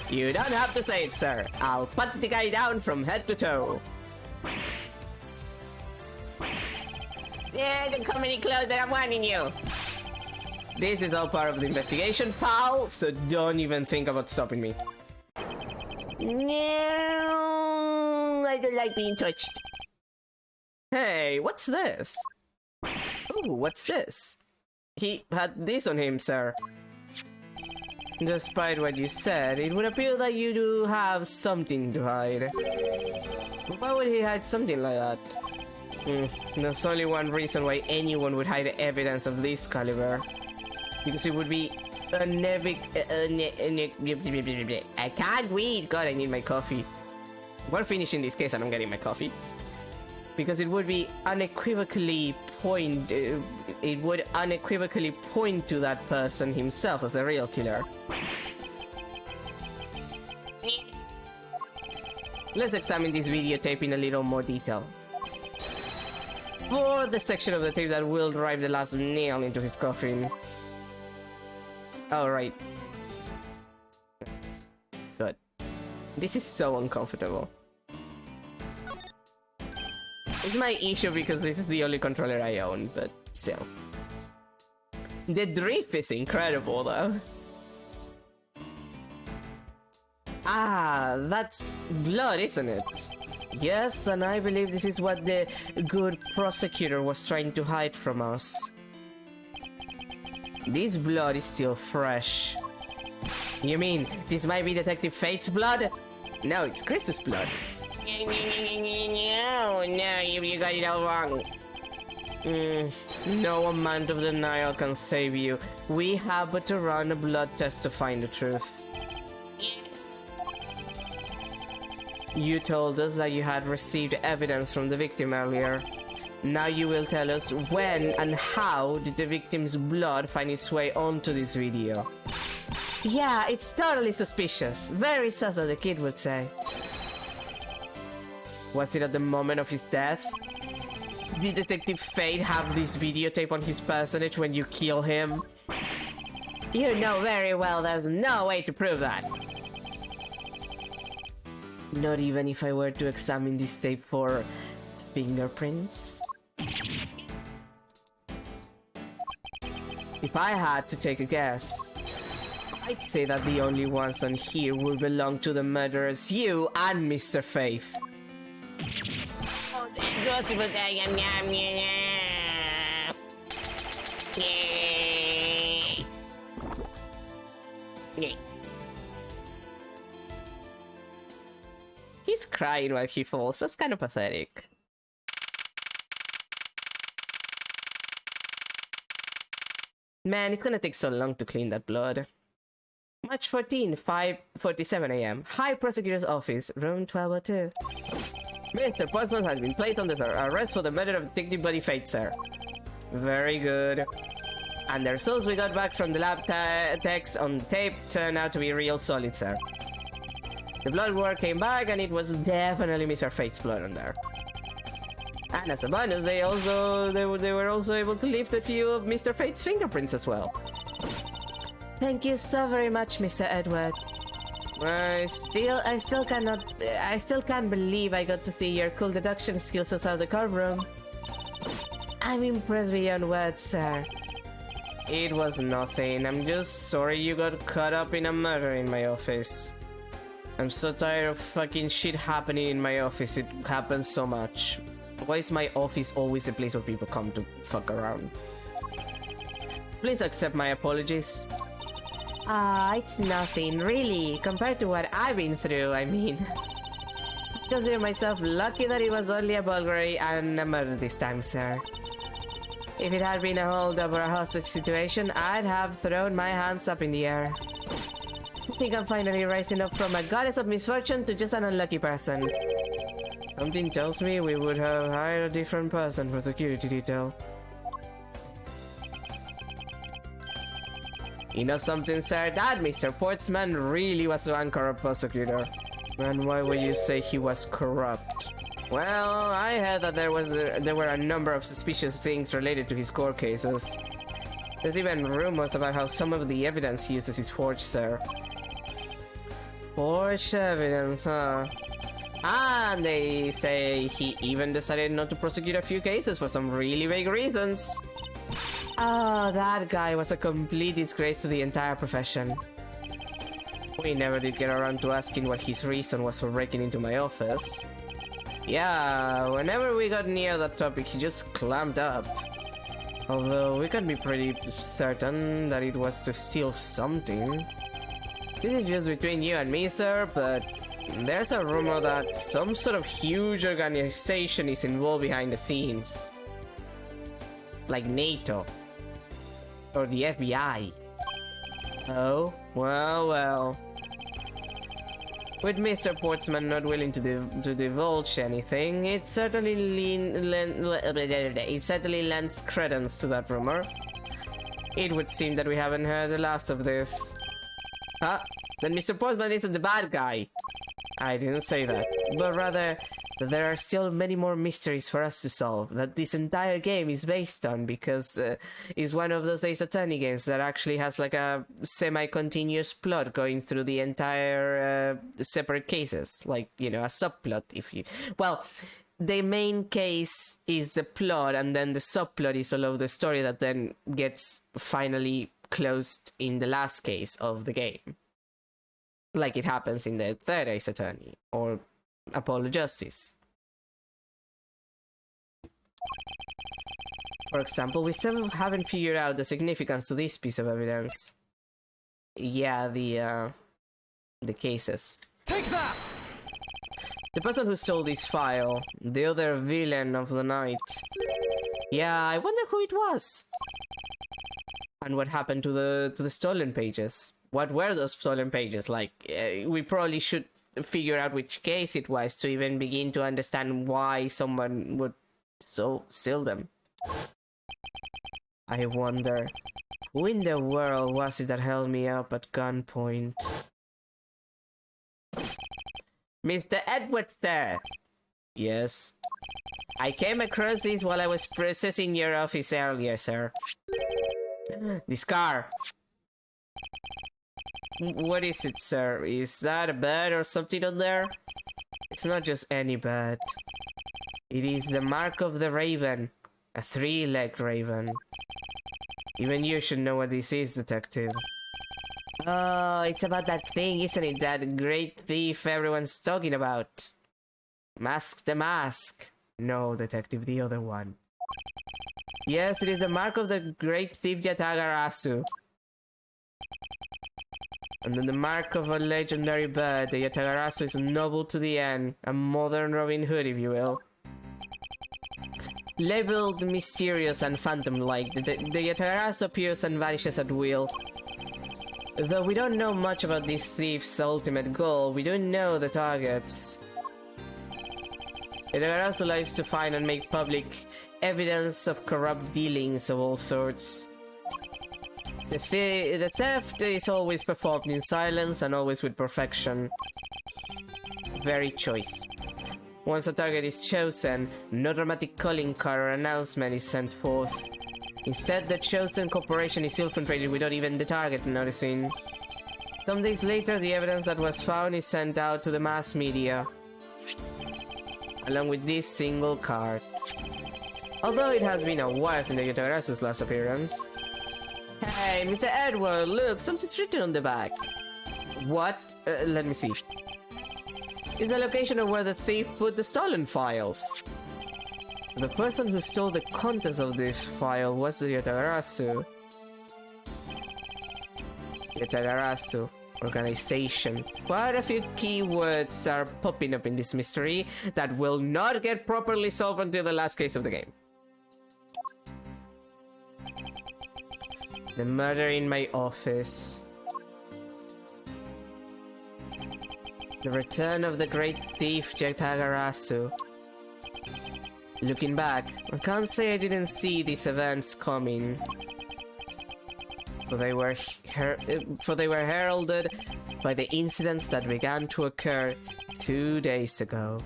[SPEAKER 1] You don't have to say it, sir. I'll put the guy down from head to toe. Yeah, don't come any closer, I'm warning you. This is all part of the investigation, pal, so don't even think about stopping me. No, I don't like being touched. Hey, what's this? Oh, what's this? He had this on him, sir. Despite what you said, it would appear that you do have something to hide. Why would he hide something like that? There's only one reason why anyone would hide evidence of this caliber. Because it would be I can't read! God, I need my coffee. We're finishing this case and I'm getting my coffee. Because it would be unequivocally it would unequivocally point to that person himself as the real killer. Let's examine this videotape in a little more detail. For the section of the tape that will drive the last nail into his coffin. Alright. Good. This is so uncomfortable. It's my issue because this is the only controller I own, but still. The drift is incredible though. Ah, that's blood, isn't it? Yes, and I believe this is what the good prosecutor was trying to hide from us. This blood is still fresh. You mean this might be Detective Fate's blood? No, it's Chris's blood. No, you got it all wrong. No amount of denial can save you. We have but to run a blood test to find the truth. You told us that you had received evidence from the victim earlier. Now you will tell us when and how did the victim's blood find its way onto this video. Yeah, it's totally suspicious. Very sus, as the kid would say. Was it at the moment of his death? Did Detective Fate have this videotape on his personage when you kill him? You know very well there's no way to prove that. Not even if I were to examine this tape for fingerprints? If I had to take a guess, I'd say that the only ones on here will belong to the murderers, you and Mr. Faith. He's crying while he falls. That's kind of pathetic. Man, it's gonna take so long to clean that blood. March 14, 5:47 AM. High Prosecutor's Office, room 1202. Mr. Postman has been placed under arrest for the murder of Detective Buddy Fate, sir. Very good. And the results we got back from the lab techs on tape turned out to be real solid, sir. The blood work came back and it was definitely Mr. Fate's blood on there. And as a bonus, they were also able to lift a few of Mr. Fate's fingerprints as well. Thank you so very much, Mr. Edward. I still can't believe I got to see your cool deduction skills outside the courtroom. I'm impressed beyond words, sir. It was nothing. I'm just sorry you got caught up in a murder in my office. I'm so tired of fucking shit happening in my office. It happens so much. Why is my office always a place where people come to fuck around? Please accept my apologies. It's nothing, really, compared to what I've been through, I mean. I consider myself lucky that it was only a burglary and a murder this time, sir. If it had been a hold-up or a hostage situation, I'd have thrown my hands up in the air. I think I'm finally rising up from a goddess of misfortune to just an unlucky person. Something tells me we would have hired a different person for security detail. You know something, sir? That Mr. Portsman really was one corrupt prosecutor. And why would you say he was corrupt? Well, I heard that there were a number of suspicious things related to his court cases. There's even rumors about how some of the evidence he uses is forged, sir. Forged evidence, huh? And they say he even decided not to prosecute a few cases for some really vague reasons. Oh, that guy was a complete disgrace to the entire profession. We never did get around to asking what his reason was for breaking into my office. Yeah, whenever we got near that topic, he just clammed up. Although we can be pretty certain that it was to steal something. This is just between you and me, sir, but there's a rumor that some sort of huge organization is involved behind the scenes. Like NATO. Or the FBI. Oh, well. With Mr. Portsman not willing to divulge anything, it certainly lends credence to that rumor. It would seem that we haven't heard the last of this. Huh? Then Mr. Portsman isn't the bad guy. I didn't say that, but rather that there are still many more mysteries for us to solve that this entire game is based on, because it's one of those Ace Attorney games that actually has like a semi-continuous plot going through the entire separate cases, like, you know, a subplot if you... Well, the main case is the plot, and then the subplot is all of the story that then gets finally closed in the last case of the game. Like it happens in the third Ace Attorney, or Apollo Justice. For example, we still haven't figured out the significance to this piece of evidence. Yeah, the cases.
[SPEAKER 2] Take that!
[SPEAKER 1] The person who stole this file, the other villain of the night. Yeah, I wonder who it was. And what happened to the stolen pages? What were those stolen pages? Like, we probably should figure out which case it was to even begin to understand why someone would steal them. I wonder, who in the world was it that held me up at gunpoint? Mr. Edwards, sir! Yes? I came across this while I was processing your office earlier, sir. This car. What is it, sir? Is that a bird or something on there? It's not just any bird. It is the mark of the raven. A three-legged raven. Even you should know what this is, detective. Oh, it's about that thing, isn't it? That great thief everyone's talking about. Mask the Mask. No, detective, the other one. Yes, it is the mark of the great thief Yatagarasu. And then the mark of a legendary bird. The Yatagarasu is noble to the end. A modern Robin Hood, if you will. Labeled mysterious and phantom-like, the Yatagarasu appears and vanishes at will. Though we don't know much about this thief's ultimate goal, we do know the targets. Yatagarasu likes to find and make public evidence of corrupt dealings of all sorts. The theft is always performed in silence and always with perfection. Very choice. Once a target is chosen, no dramatic calling card or announcement is sent forth. Instead, the chosen corporation is infiltrated without even the target noticing. Some days later, the evidence that was found is sent out to the mass media, along with this single card. Although it has been a while since the Yatagarasu's last appearance. Hey, Mr. Edward, look, something's written on the back. What? Let me see. It's the location of where the thief put the stolen files. The person who stole the contents of this file was the Yatagarasu. Yatagarasu. Organization. Quite a few keywords are popping up in this mystery that will not get properly solved until the last case of the game. The murder in my office. The return of the great thief Yatagarasu. Looking back, I can't say I didn't see these events coming. For they were heralded by the incidents that began to occur 2 days ago.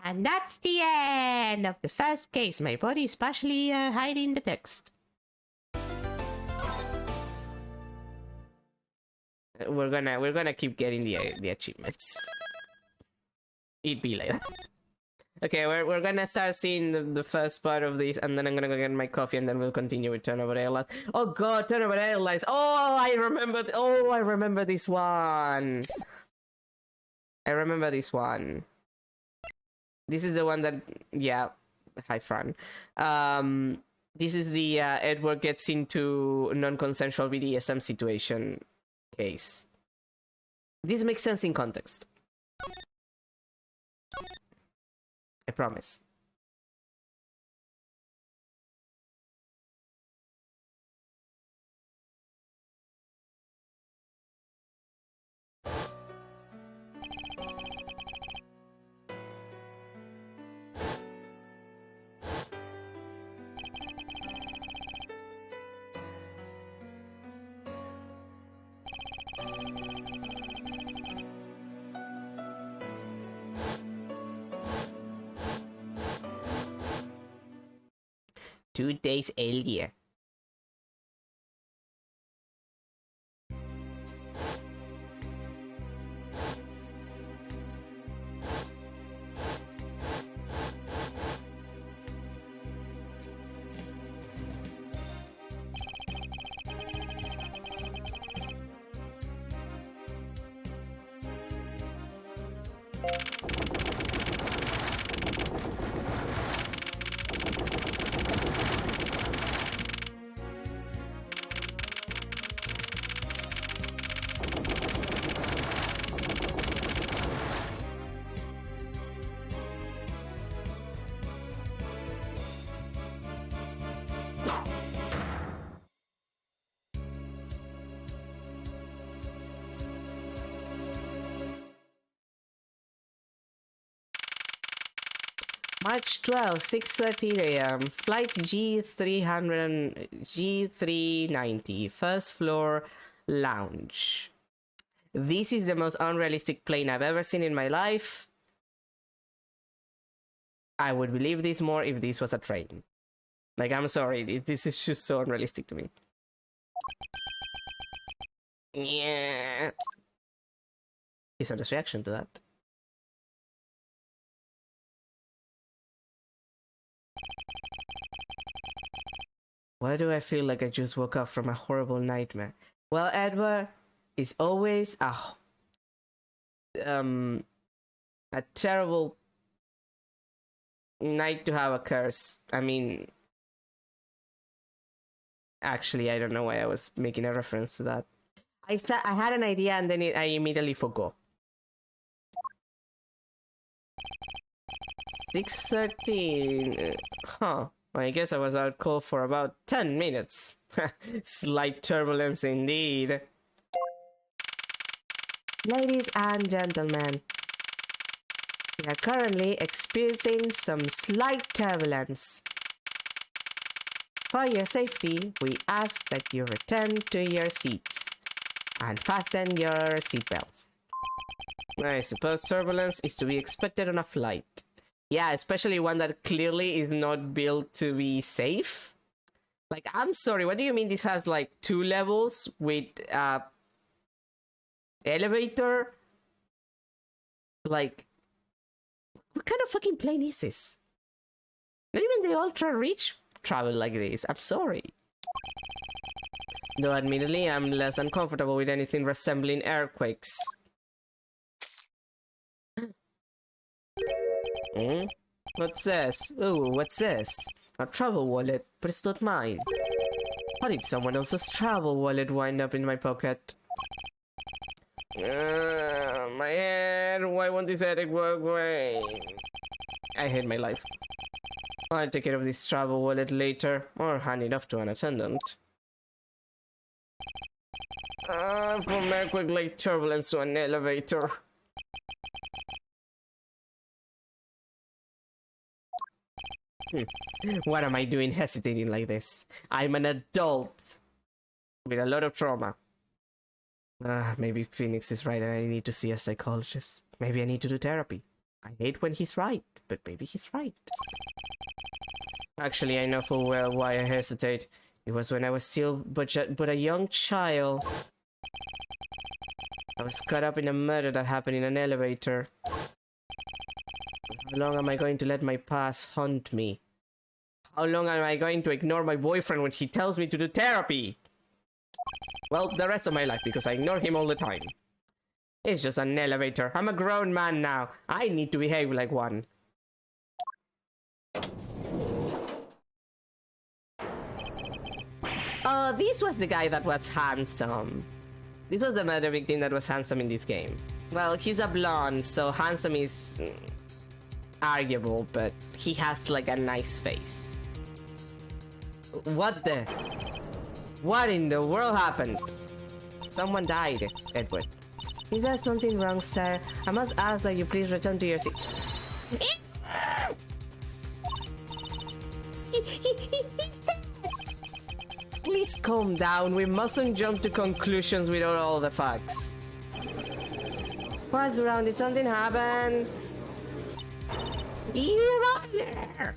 [SPEAKER 1] And that's the end of the first case. My body is partially hiding the text. We're gonna keep getting the achievements. It'd be like that. Okay, we're gonna start seeing the first part of this, and then I'm gonna go get my coffee, and then we'll continue with Turnover Airlines. Oh god, Turnover Airlines! Oh, I remember this one! I remember this one. This is the one that... yeah. Hi, Fran. This is the Edward gets into non-consensual BDSM situation case. This makes sense in context. I promise. Two days earlier. March 12, 6:13 a.m. Flight G390, first floor lounge. This is the most unrealistic plane I've ever seen in my life. I would believe this more if this was a train. Like, I'm sorry, this is just so unrealistic to me. Yeah. His honest reaction to that. Why do I feel like I just woke up from a horrible nightmare? Well, Edward, it's always a terrible night to have a curse. I mean, actually, I don't know why I was making a reference to that. I had an idea and then I immediately forgot. 6:13. Huh. I guess I was out cold for about 10 minutes. Slight turbulence indeed. Ladies and gentlemen, we are currently experiencing some slight turbulence. For your safety, we ask that you return to your seats and fasten your seatbelts. I suppose turbulence is to be expected on a flight. Yeah, especially one that clearly is not built to be safe. Like, I'm sorry, what do you mean this has like 2 levels with elevator? Like, what kind of fucking plane is this? Not even the ultra rich travel like this. I'm sorry. Though admittedly, I'm less uncomfortable with anything resembling earthquakes. What's this? Ooh, what's this? A travel wallet, but it's not mine. How did someone else's travel wallet wind up in my pocket? My head, why won't this headache work away? I hate my life. I'll take care of this travel wallet later, or hand it off to an attendant. From earthquake like turbulence to an elevator. What am I doing hesitating like this? I'm an adult with a lot of trauma. Maybe Phoenix is right and I need to see a psychologist. Maybe I need to do therapy. I hate when he's right, but maybe he's right. Actually, I know full well why I hesitate. It was when I was still but a young child. I was caught up in a murder that happened in an elevator. How long am I going to let my past haunt me? How long am I going to ignore my boyfriend when he tells me to do therapy? Well, the rest of my life, because I ignore him all the time. It's just an elevator. I'm a grown man now. I need to behave like one. Oh, this was the guy that was handsome. This was the murder victim that was handsome in this game. Well, he's a blonde, so handsome is arguable, but he has like a nice face. What the? What in the world happened? Someone died, Edward. Is there something wrong, sir? I must ask that you please return to your seat. Please calm down. We mustn't jump to conclusions without all the facts. What's wrong? Did something happen? You're up there!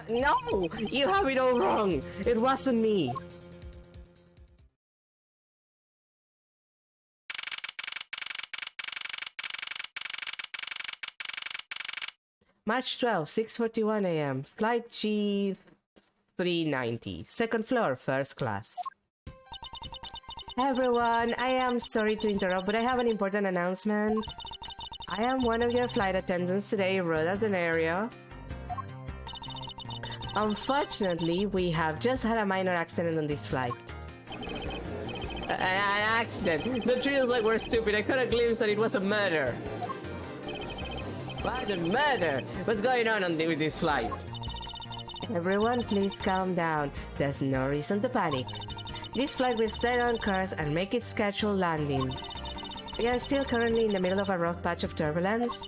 [SPEAKER 1] No! You have it all wrong! It wasn't me! March 12, 6:41 a.m. Flight G390. Second floor, first class. Everyone, I am sorry to interrupt, but I have an important announcement. I am one of your flight attendants today, Rhoda Denario. Unfortunately, we have just had a minor accident on this flight. An accident? The three of us were stupid. I caught a glimpse that it was a murder. What a murder? What's going on with this flight? Everyone, please calm down. There's no reason to panic. This flight will stay on course and make its scheduled landing. We are still currently in the middle of a rough patch of turbulence.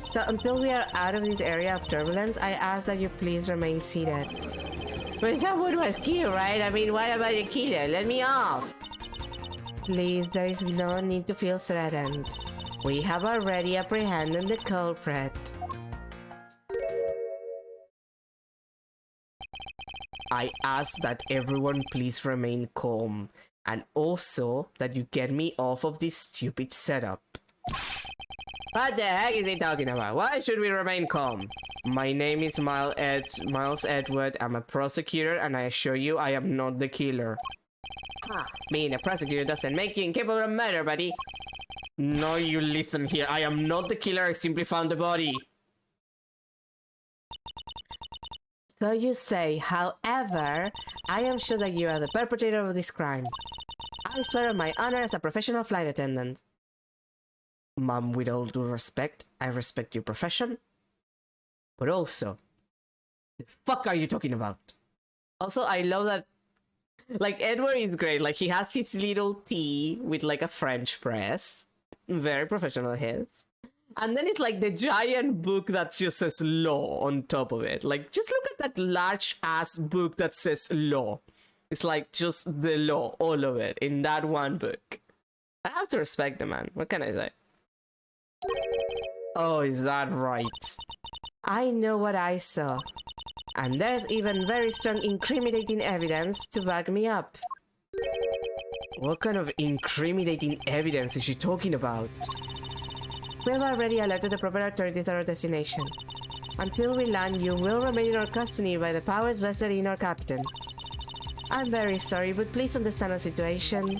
[SPEAKER 1] So until we are out of this area of turbulence, I ask that you please remain seated. But someone was killed, right? I mean, what about the killer? Let me off! Please, there is no need to feel threatened. We have already apprehended the culprit. I ask that everyone please remain calm, and also that you get me off of this stupid setup. What the heck is he talking about? Why should we remain calm? My name is Miles Edward. I'm a prosecutor, and I assure you I am not the killer. Being a prosecutor doesn't make you incapable of murder, buddy. No, you listen here. I am not the killer. I simply found the body. So you say, however, I am sure that you are the perpetrator of this crime. I swear on my honor as a professional flight attendant. Mom, with all due respect, I respect your profession. But also, the fuck are you talking about? Also, I love that, like, Edward is great. Like, he has his little tea with, like, a French press. Very professional hits. And then it's like the giant book that just says law on top of it. Like, just look at that large-ass book that says law. It's like just the law, all of it, in that one book. I have to respect the man. What can I say? Oh, is that right? I know what I saw. And there's even very strong incriminating evidence to back me up. What kind of incriminating evidence is she talking about? We have already alerted the proper authorities at our destination. Until we land, you will remain in our custody by the powers vested in our captain. I'm very sorry, but please understand our situation.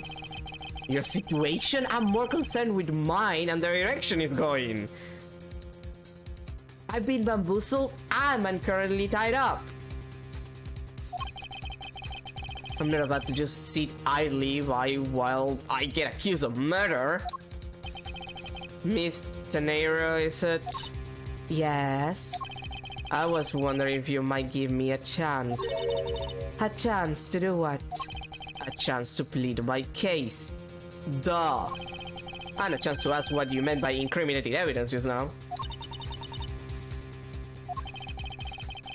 [SPEAKER 1] Your situation? I'm more concerned with mine and the direction it's going. I've been bamboozled and currently tied up. I'm not about to just sit idly while I get accused of murder. Miss Tenero, is it? Yes. I was wondering if you might give me a chance. A chance to do what? A chance to plead my case. Duh. And a chance to ask what you meant by incriminating evidence just now.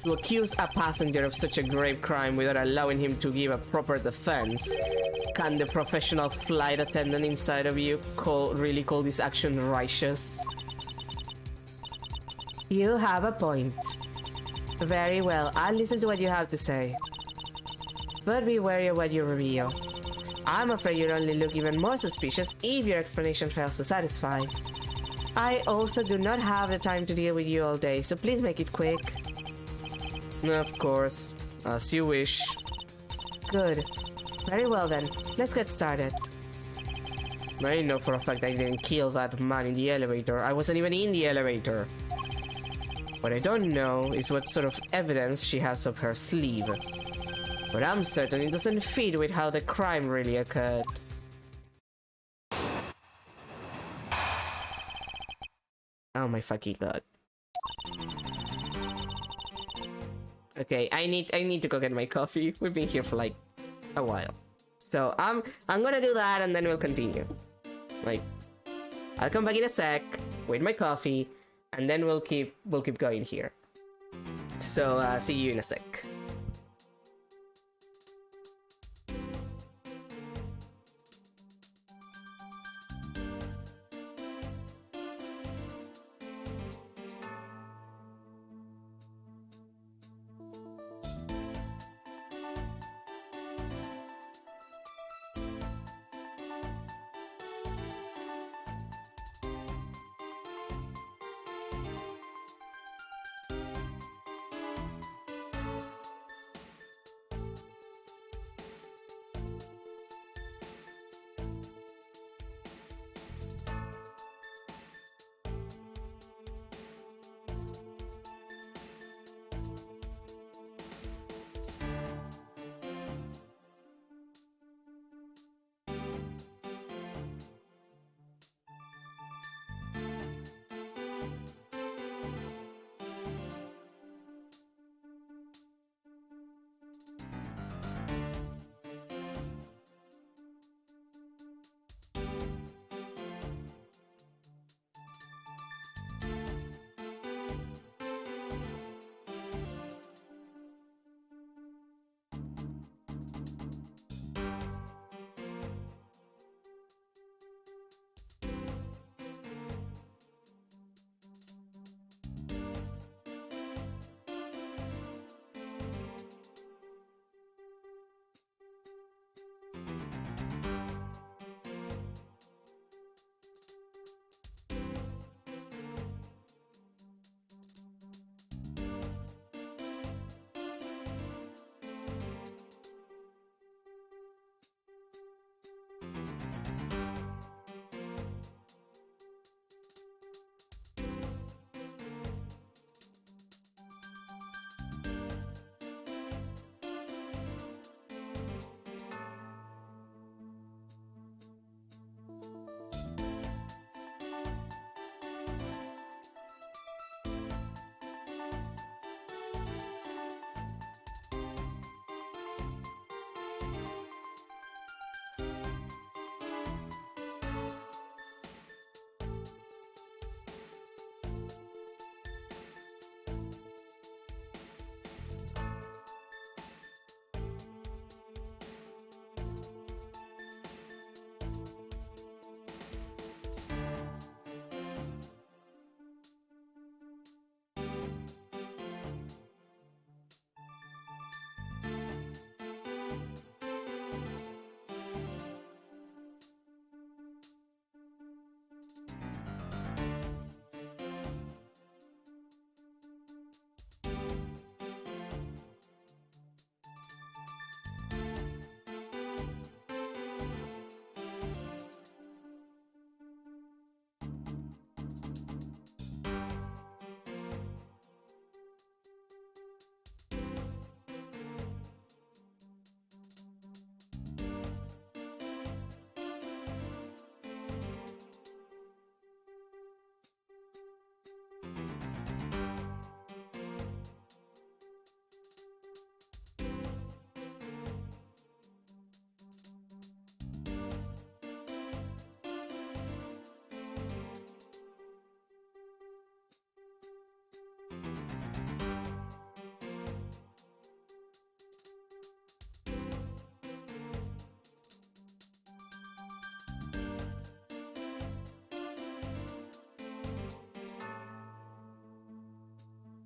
[SPEAKER 1] To accuse a passenger of such a grave crime without allowing him to give a proper defense. Can the professional flight attendant inside of you really call this action righteous? You have a point. Very well, I'll listen to what you have to say. But be wary of what you reveal. I'm afraid you'll only look even more suspicious if your explanation fails to satisfy. I also do not have the time to deal with you all day, so please make it quick. Of course, as you wish. Good. Very well then, let's get started. I know for a fact I didn't kill that man in the elevator. I wasn't even in the elevator. What I don't know is what sort of evidence she has up her sleeve. But I'm certain it doesn't fit with how the crime really occurred. Oh my fucking god. Okay, I need to go get my coffee. We've been here for like a while. So I'm gonna do that and then we'll continue. Like, I'll come back in a sec with my coffee and then we'll keep going here. So see you in a sec.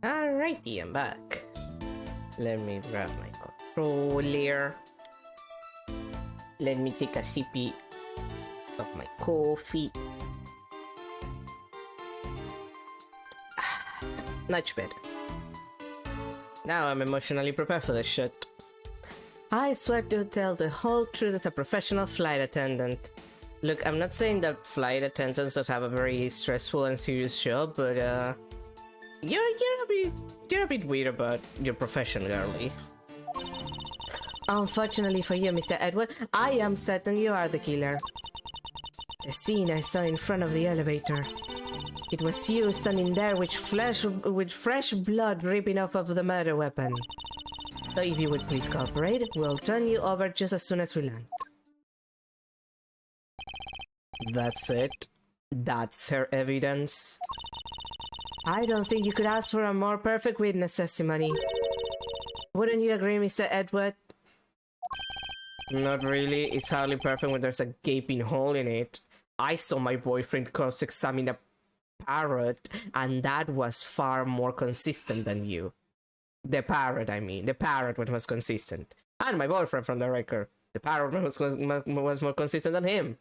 [SPEAKER 1] Alrighty, I'm back. Let me grab my controller. Let me take a sippy of my coffee. Much better. Now I'm emotionally prepared for this shit. I swear to tell the whole truth as a professional flight attendant. Look, I'm not saying that flight attendants don't have a very stressful and serious job, but you're a bit weird about your profession, girlie. Unfortunately for you, Mr. Edward, I am certain you are the killer. The scene I saw in front of the elevator. It was you standing there with fresh blood dripping off of the murder weapon. So if you would please cooperate, we'll turn you over just as soon as we land. That's it? That's her evidence? I don't think you could ask for a more perfect witness testimony. Wouldn't you agree, Mr. Edward? Not really. It's hardly perfect when there's a gaping hole in it. I saw my boyfriend cross-examine a parrot, and that was far more consistent than you. The parrot, I mean. The parrot one was consistent. And my boyfriend, from the record. The parrot one was more consistent than him.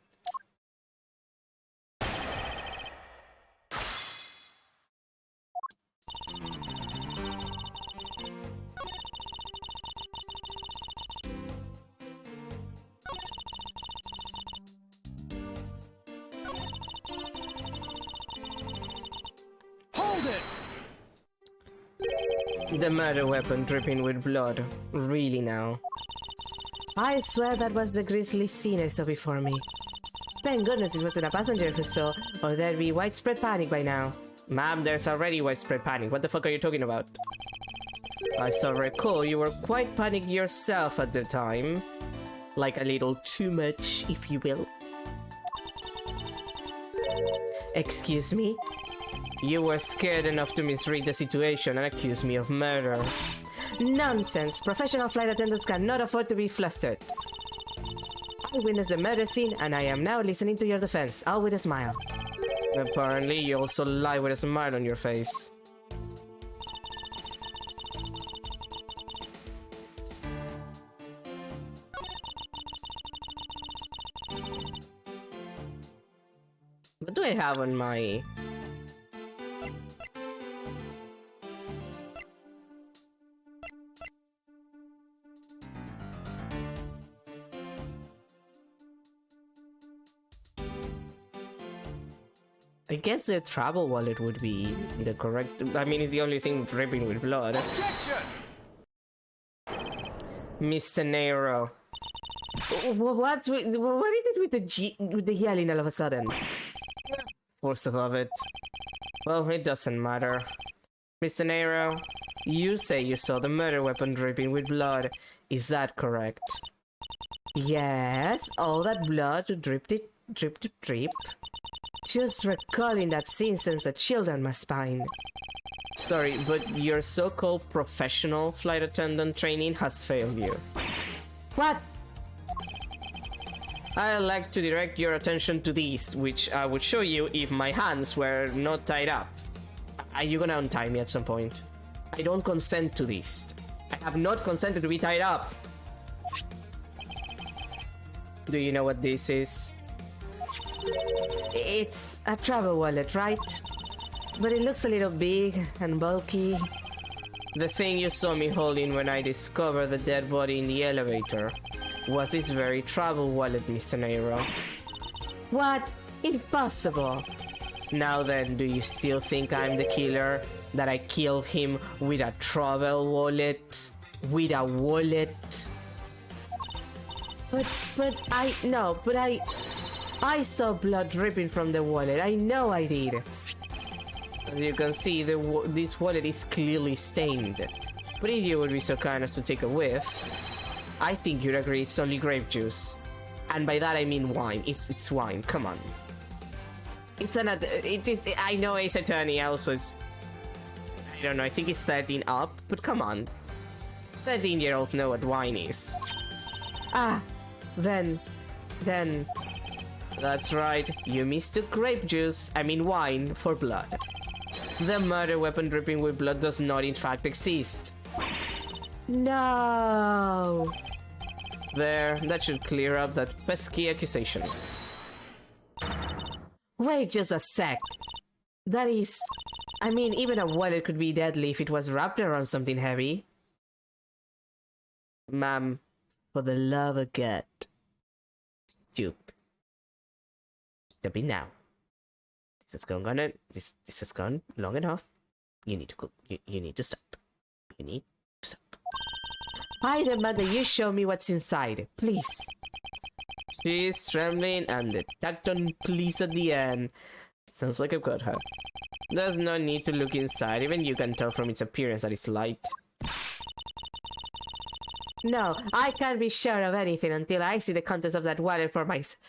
[SPEAKER 1] The murder weapon dripping with blood. Really now? I swear that was the grisly scene I saw before me. Thank goodness it wasn't a passenger who saw, or there'd be widespread panic by now. Ma'am, there's already widespread panic. What the fuck are you talking about? I still recall you were quite panicked yourself at the time. Like a little too much, if you will. Excuse me? You were scared enough to misread the situation and accuse me of murder. Nonsense! Professional flight attendants cannot afford to be flustered. I witnessed the murder scene and I am now listening to your defense, all with a smile. Apparently, you also lie with a smile on your face. What do I have on my... I guess the travel wallet would be the correct... I mean, it's the only thing dripping with blood.
[SPEAKER 2] Objection!
[SPEAKER 1] Mr. Nero. What is it with the yelling all of a sudden? Force above it. Well, it doesn't matter. Mr. Nero, you say you saw the murder weapon dripping with blood. Is that correct? Yes, all that blood drip. Just recalling that scene sends a chill down my spine. Sorry, but your so-called professional flight attendant training has failed you. What? I'd like to direct your attention to these, which I would show you if my hands were not tied up. Are you gonna untie me at some point? I don't consent to this. I have not consented to be tied up. Do you know what this is? It's a travel wallet, right? But it looks a little big and bulky. The thing you saw me holding when I discovered the dead body in the elevator was this very travel wallet, Mr. Nero. What? Impossible! Now then, do you still think I'm the killer? That I killed him with a travel wallet? With a wallet? But I saw blood dripping from the wallet. I know I did. As you can see, this wallet is clearly stained. But if you would be so kind as to take a whiff, I think you'd agree it's only grape juice. And by that I mean wine. It's wine. Come on. I know Ace Attorney also is... I don't know, I think it's 13 up, but come on. 13-year-olds know what wine is. Ah, then... That's right, you mistook grape juice, I mean wine, for blood. The murder weapon dripping with blood does not in fact exist. No! There, that should clear up that pesky accusation. Wait just a sec. That is... I mean, even a wallet could be deadly if it was wrapped around something heavy. Ma'am, for the love of God. Stop it now. This has gone long enough. You need to go. You need to stop. You need to stop. I demand that you show me what's inside, please. She's trembling and the tacton please at the end. Sounds like I've got her. There's no need to look inside. Even you can tell from its appearance that it's light. No, I can't be sure of anything until I see the contents of that wallet for myself.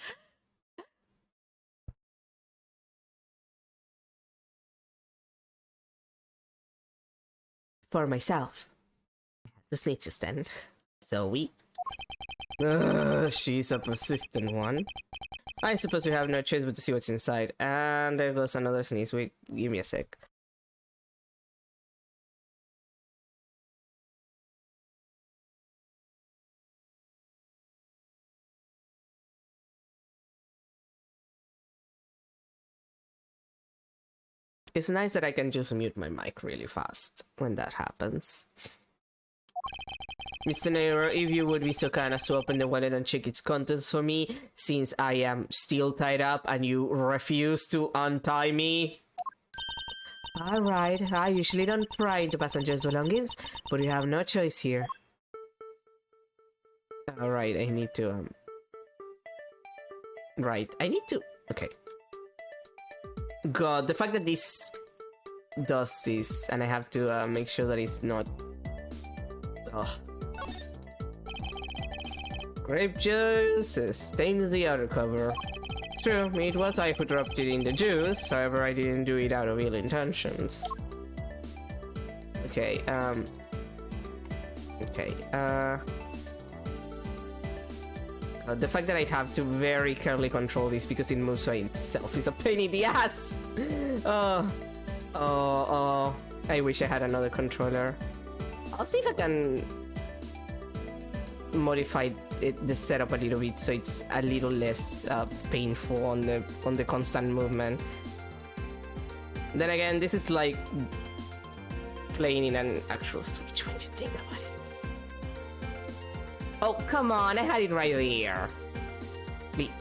[SPEAKER 1] For myself. The snitches then. So we... she's a persistent one. I suppose we have no choice but to see what's inside. And there goes another sneeze. Wait, give me a sec. It's nice that I can just mute my mic really fast when that happens. Mr. Nairo, if you would be so kind as to open the wallet and check its contents for me, since I am still tied up and you refuse to untie me. Alright, I usually don't pry into passengers' belongings, but we have no choice here. Alright, I need to, Right, I need to... Okay. God, the fact that this does this, and I have to make sure that it's not... Ugh. Grape juice stains the outer cover. True, it was I who dropped it in the juice, however I didn't do it out of ill intentions. Okay, Okay, the fact that I have to very carefully control this because it moves by itself is a pain in the ass! I wish I had another controller. I'll see if I can modify the setup a little bit so it's a little less painful on the constant movement. Then again, this is like playing in an actual Switch when you think about it. Oh, come on, I had it right there.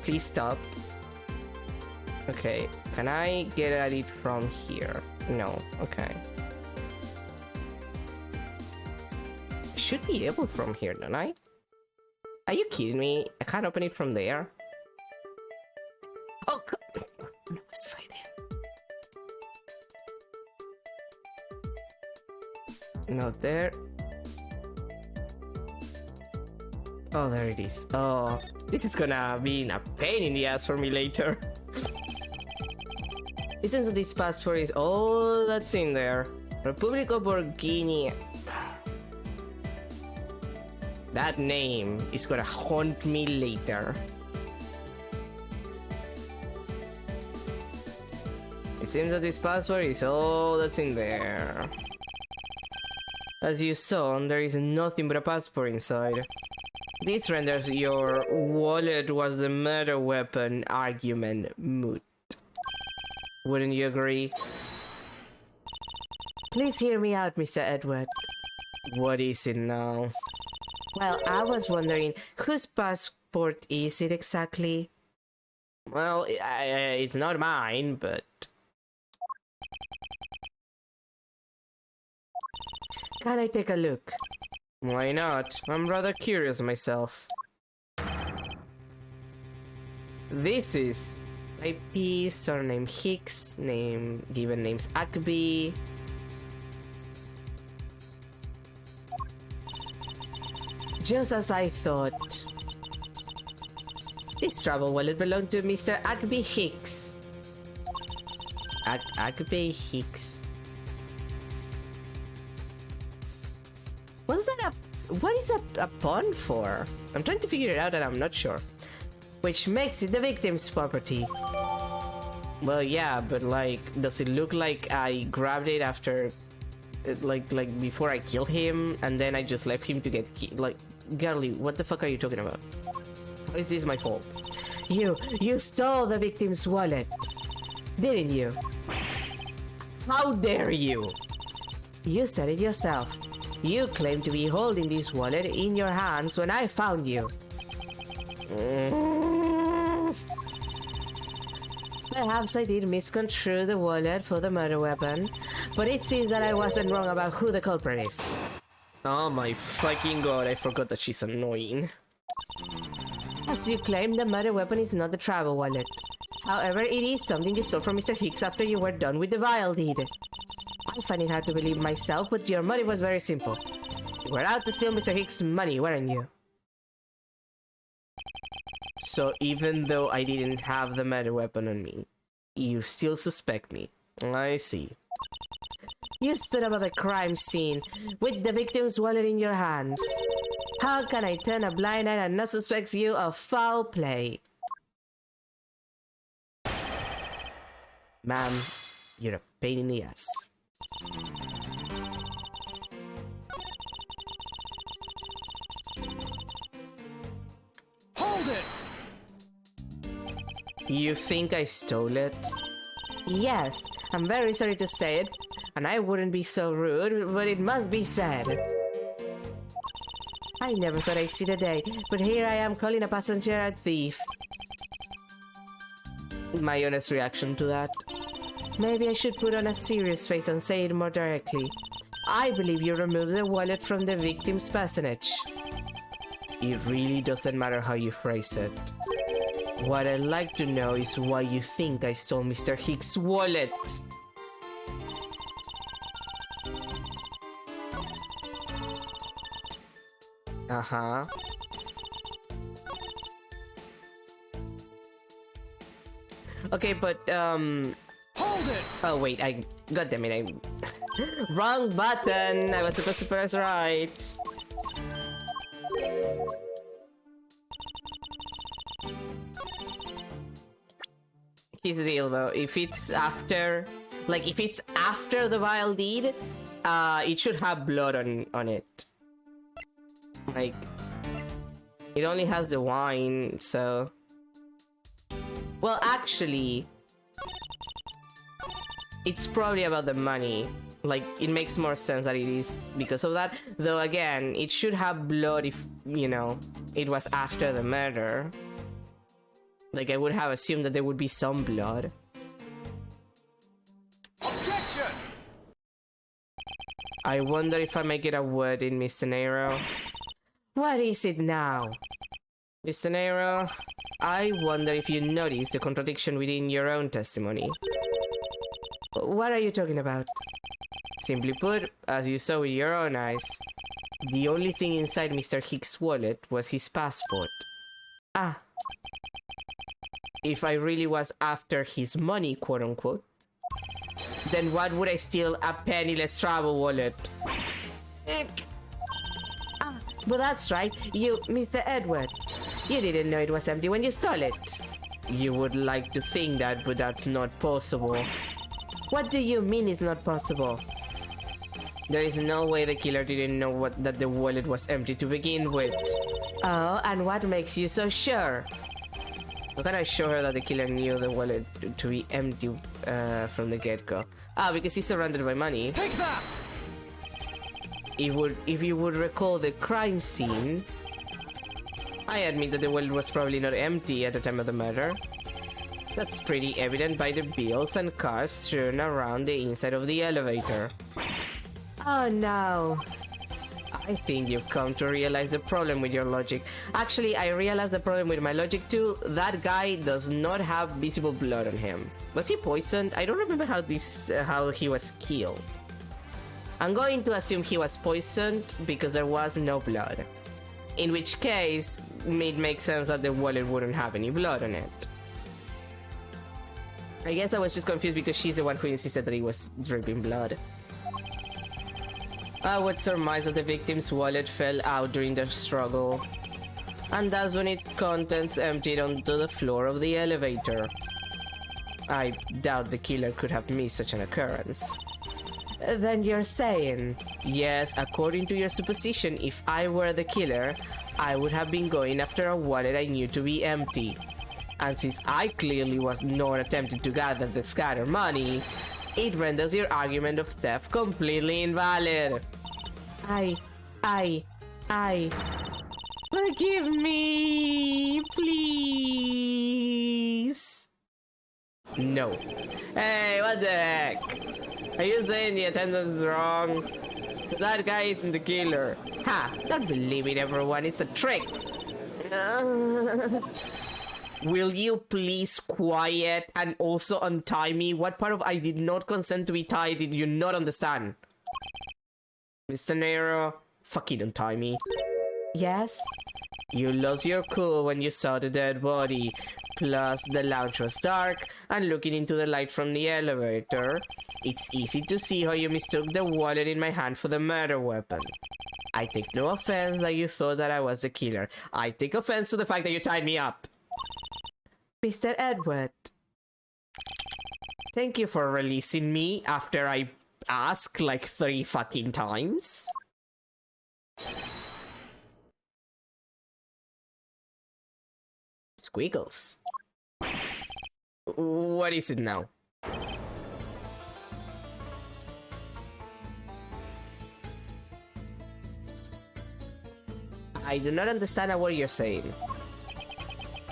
[SPEAKER 1] Please stop. Okay, can I get at it from here? No, okay. I should be able from here, don't I? Are you kidding me? I can't open it from there. Oh, no, it's right there. No, there. Oh, there it is. Oh, this is gonna be a pain in the ass for me later. It seems that this passport is all that's in there. Republico Borghini. That name is gonna haunt me later. It seems that this password is all that's in there. As you saw, there is nothing but a passport inside. This renders your wallet was the murder weapon argument moot. Wouldn't you agree? Please hear me out, Mr. Edward. What is it now? Well, I was wondering, whose passport is it exactly? Well, it's not mine, but... Can I take a look? Why not? I'm rather curious myself. This is IP, surname Hicks, given names Acby. Just as I thought. This travel wallet belonged to Mr. Acby Hicks. Acby Hicks. What is that a pun for? I'm trying to figure it out and I'm not sure. Which makes it the victim's property. Well, yeah, but like, does it look like I grabbed it after, like before I killed him, and then I just left him to get like, girly, what the fuck are you talking about? How is this my fault? You stole the victim's wallet, didn't you? How dare you? You said it yourself. You claimed to be holding this wallet in your hands when I found you. Perhaps I did misconstrue the wallet for the murder weapon, but it seems that I wasn't wrong about who the culprit is. Oh my fucking god, I forgot that she's annoying. As you claim, the murder weapon is not the travel wallet. However, it is something you stole from Mr. Hicks after you were done with the vile deed. I find it hard to believe myself, but your motive was very simple. You were out to steal Mr. Hicks' money, weren't you? So even though I didn't have the murder weapon on me, you still suspect me. I see. You stood up at the crime scene with the victim's wallet in your hands. How can I turn a blind eye and not suspect you of foul play? Ma'am, you're a pain in the ass.
[SPEAKER 2] Hold it!
[SPEAKER 1] You think I stole it? Yes, I'm very sorry to say it, and I wouldn't be so rude, but it must be said. I never thought I'd see the day, but here I am calling a passenger a thief. My honest reaction to that? Maybe I should put on a serious face and say it more directly. I believe you removed the wallet from the victim's personage. It really doesn't matter how you phrase it. What I'd like to know is why you think I stole Mr. Hicks' wallet. Uh-huh. Okay, but,
[SPEAKER 2] Hold it!
[SPEAKER 1] oh wait, God damn it, wrong button! I was supposed to press right. Here's the deal though, if it's after the vile deed, it should have blood on it. Like, it only has the wine, so... Well, actually, it's probably about the money. Like, it makes more sense that it is because of that. Though again, it should have blood if, you know, it was after the murder. Like, I would have assumed that there would be some blood.
[SPEAKER 2] Objection!
[SPEAKER 1] I wonder if I may get a word in, Mr. Nero. What is it now? Mr. Nero, I wonder if you noticed the contradiction within your own testimony. What are you talking about? Simply put, as you saw with your own eyes, the only thing inside Mr. Hicks' wallet was his passport. Ah. If I really was after his money, quote-unquote, then what would I steal a penniless travel wallet? Ah, but that's right, you, Mr. Edward. You didn't know it was empty when you stole it. You would like to think that, but that's not possible. What do you mean it's not possible? There is no way the killer didn't know that the wallet was empty to begin with. Oh, and what makes you so sure? How can I show her that the killer knew the wallet to be empty from the get-go? Ah, because he's surrounded by money.
[SPEAKER 2] Take that!
[SPEAKER 1] If you would recall the crime scene, I admit that the wallet was probably not empty at the time of the murder. That's pretty evident by the bills and cards strewn around the inside of the elevator. Oh no. I think you've come to realize the problem with your logic. Actually, I realized the problem with my logic too. That guy does not have visible blood on him. Was he poisoned? I don't remember how he was killed. I'm going to assume he was poisoned because there was no blood. In which case, it makes sense that the wallet wouldn't have any blood on it. I guess I was just confused because she's the one who insisted that it was dripping blood. I would surmise that the victim's wallet fell out during the struggle, and that's when its contents emptied onto the floor of the elevator. I doubt the killer could have missed such an occurrence. Then you're saying, yes, according to your supposition, if I were the killer, I would have been going after a wallet I knew to be empty. And since I clearly was not attempting to gather the scattered money, it renders your argument of theft completely invalid. I... Forgive me, please. No. Hey, what the heck? Are you saying the attendance is wrong? That guy isn't the killer. Ha! Don't believe it, everyone. It's a trick. Will you please quiet and also untie me? What part of I did not consent to be tied did you not understand? Mr. Nero, fucking untie me. Yes? You lost your cool when you saw the dead body. Plus, the lounge was dark, and looking into the light from the elevator, it's easy to see how you mistook the wallet in my hand for the murder weapon. I take no offense that you thought that I was the killer. I take offense to the fact that you tied me up. Mr. Edward, thank you for releasing me after I asked like 3 fucking times. Squiggles. What is it now? I do not understand what you're saying.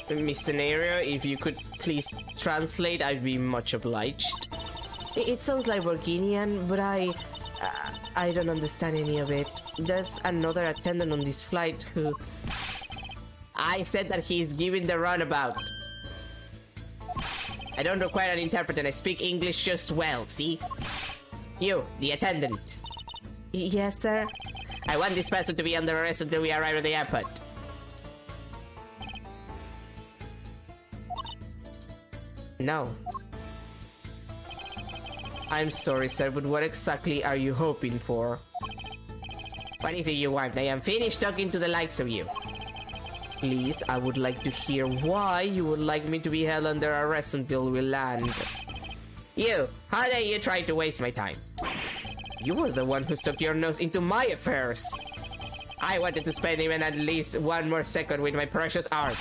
[SPEAKER 1] Mr. Nero, if you could please translate, I'd be much obliged. It sounds like Burginian, but I don't understand any of it. There's another attendant on this flight who... I said that he's giving the runabout. I don't require an interpreter, I speak English just well, see? You, the attendant. Yes, sir? I want this person to be under arrest until we arrive at the airport. No. I'm sorry, sir, but what exactly are you hoping for? What is it you want? I am finished talking to the likes of you. Please, I would like to hear why you would like me to be held under arrest until we land. You! How dare you try to waste my time? You were the one who stuck your nose into my affairs. I wanted to spend even at least 1 more second with my precious art.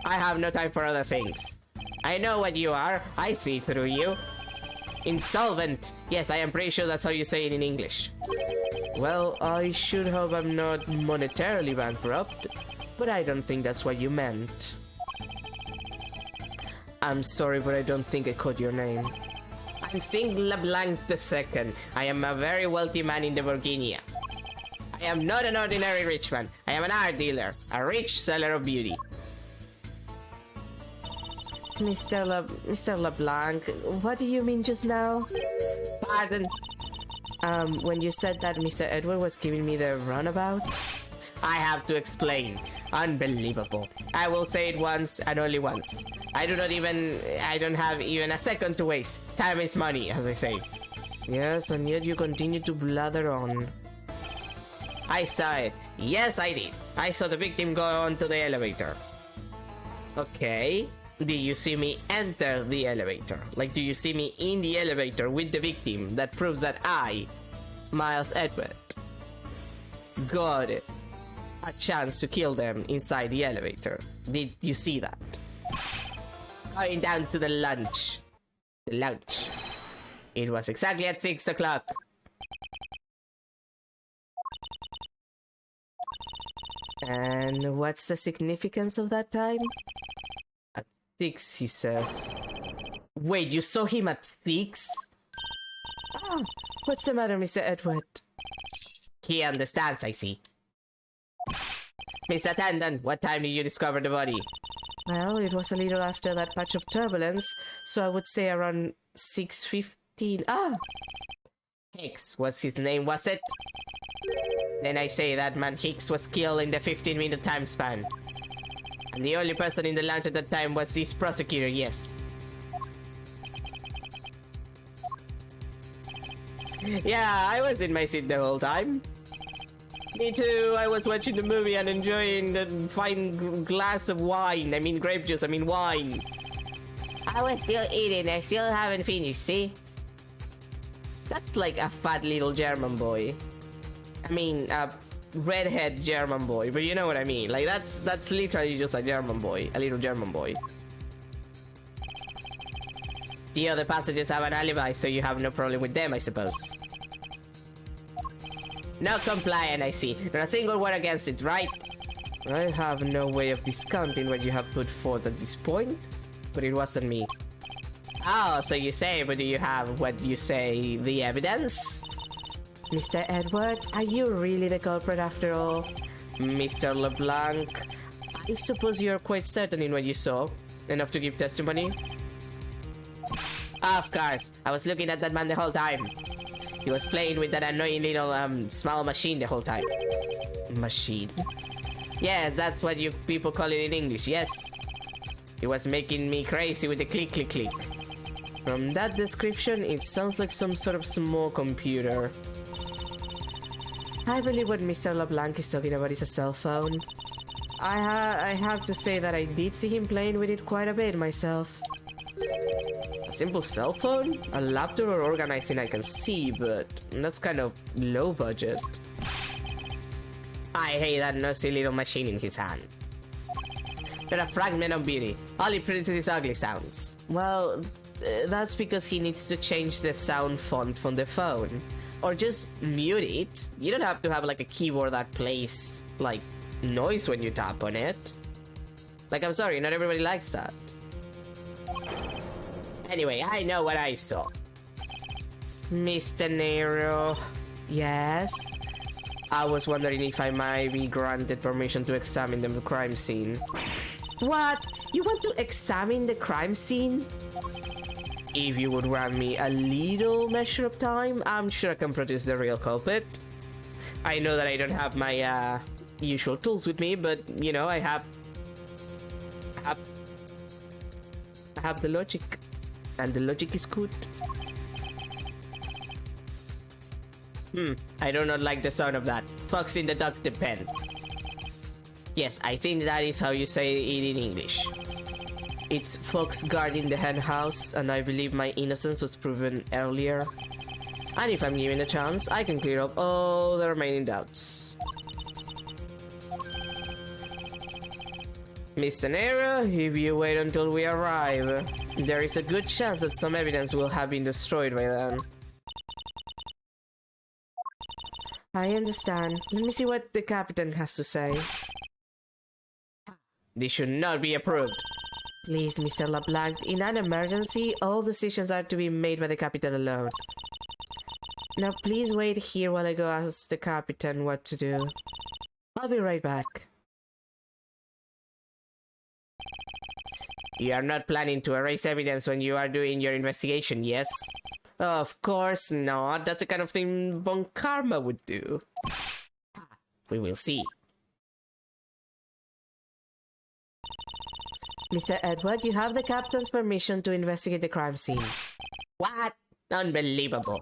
[SPEAKER 1] I have no time for other things. I know what you are. I see through you. Insolvent. Yes, I am pretty sure that's how you say it in English. Well, I should hope I'm not monetarily bankrupt, but I don't think that's what you meant. I'm sorry, but I don't think I caught your name. I'm Sing LeBlanc II. I am a very wealthy man in the Virginia. I am not an ordinary rich man. I am an art dealer, a rich seller of beauty. Mr. LeBlanc, what do you mean just now? Pardon? When you said that Mr. Edward was giving me the runabout? I have to explain. Unbelievable. I will say it once and only once. I don't have even a second to waste. Time is money, as I say. Yes, and yet you continue to blather on. I saw it. Yes, I did. I saw the victim go onto the elevator. Okay. Did you see me enter the elevator? Like, do you see me in the elevator with the victim? That proves that I, Miles Edward, got a chance to kill them inside the elevator. Did you see that? Going down to the lounge. The lounge. It was exactly at 6 o'clock. And what's the significance of that time? At 6, he says. Wait, you saw him at 6? Ah, what's the matter, Mr. Edward? He understands, I see. Miss Attendant, what time did you discover the body? Well, it was a little after that patch of turbulence, so I would say around 6:15. Ah! Hicks was his name, was it? Then I say that man Hicks was killed in the 15-minute time span. And the only person in the lounge at that time was this prosecutor, yes. Yeah, I was in my seat the whole time. Me too, I was watching the movie and enjoying the fine glass of wine. I mean grape juice, I mean wine. I was still eating, I still haven't finished, see? That's like a fat little German boy. I mean, a redhead German boy, but you know what I mean. Like, that's literally just a German boy, a little German boy. The other passengers have an alibi, so you have no problem with them, I suppose. No compliant, I see. Not a single word against it, right? I have no way of discounting what you have put forth at this point, but it wasn't me. Oh, so you say, but do you have what you say, the evidence? Mr. Edward, are you really the culprit after all? Mr. LeBlanc, I suppose you're quite certain in what you saw, enough to give testimony? Of course, I was looking at that man the whole time. He was playing with that annoying little small machine the whole time. Machine? Yes, that's what you people call it in English, yes. He was making me crazy with the click click click. From that description, it sounds like some sort of small computer. I believe what Mr. LeBlanc is talking about is a cell phone. I have to say that I did see him playing with it quite a bit myself. A simple cell phone? A laptop or organizing I can see, but that's kind of low budget. I hate that nosy little machine in his hand. They're a fragment of beauty. All it produces is ugly sounds. Well, that's because he needs to change the sound font from the phone. Or just mute it. You don't have to have like a keyboard that plays like noise when you tap on it. Like, I'm sorry, not everybody likes that. Anyway, I know what I saw. Mr. Nero. Yes? I was wondering if I might be granted permission to examine the crime scene. What? You want to examine the crime scene? If you would grant me a little measure of time, I'm sure I can produce the real culprit. I know that I don't have my usual tools with me, but you know, I have the logic, and the logic is good. I do not like the sound of that. Fox in the duct pen. Yes, I think that is how you say it in English. It's fox guarding the hen house, and I believe my innocence was proven earlier. And if I'm given a chance, I can clear up all the remaining doubts. Mr. Nero, if you wait until we arrive, there is a good chance that some evidence will have been destroyed by then. I understand. Let me see what the captain has to say. This should not be approved. Please, Mr. LeBlanc, in an emergency, all decisions are to be made by the captain alone. Now please wait here while I go ask the captain what to do. I'll be right back. You are not planning to erase evidence when you are doing your investigation, yes? Of course not. That's the kind of thing Von Karma would do. We will see. Mr. Edward, you have the captain's permission to investigate the crime scene. What? Unbelievable.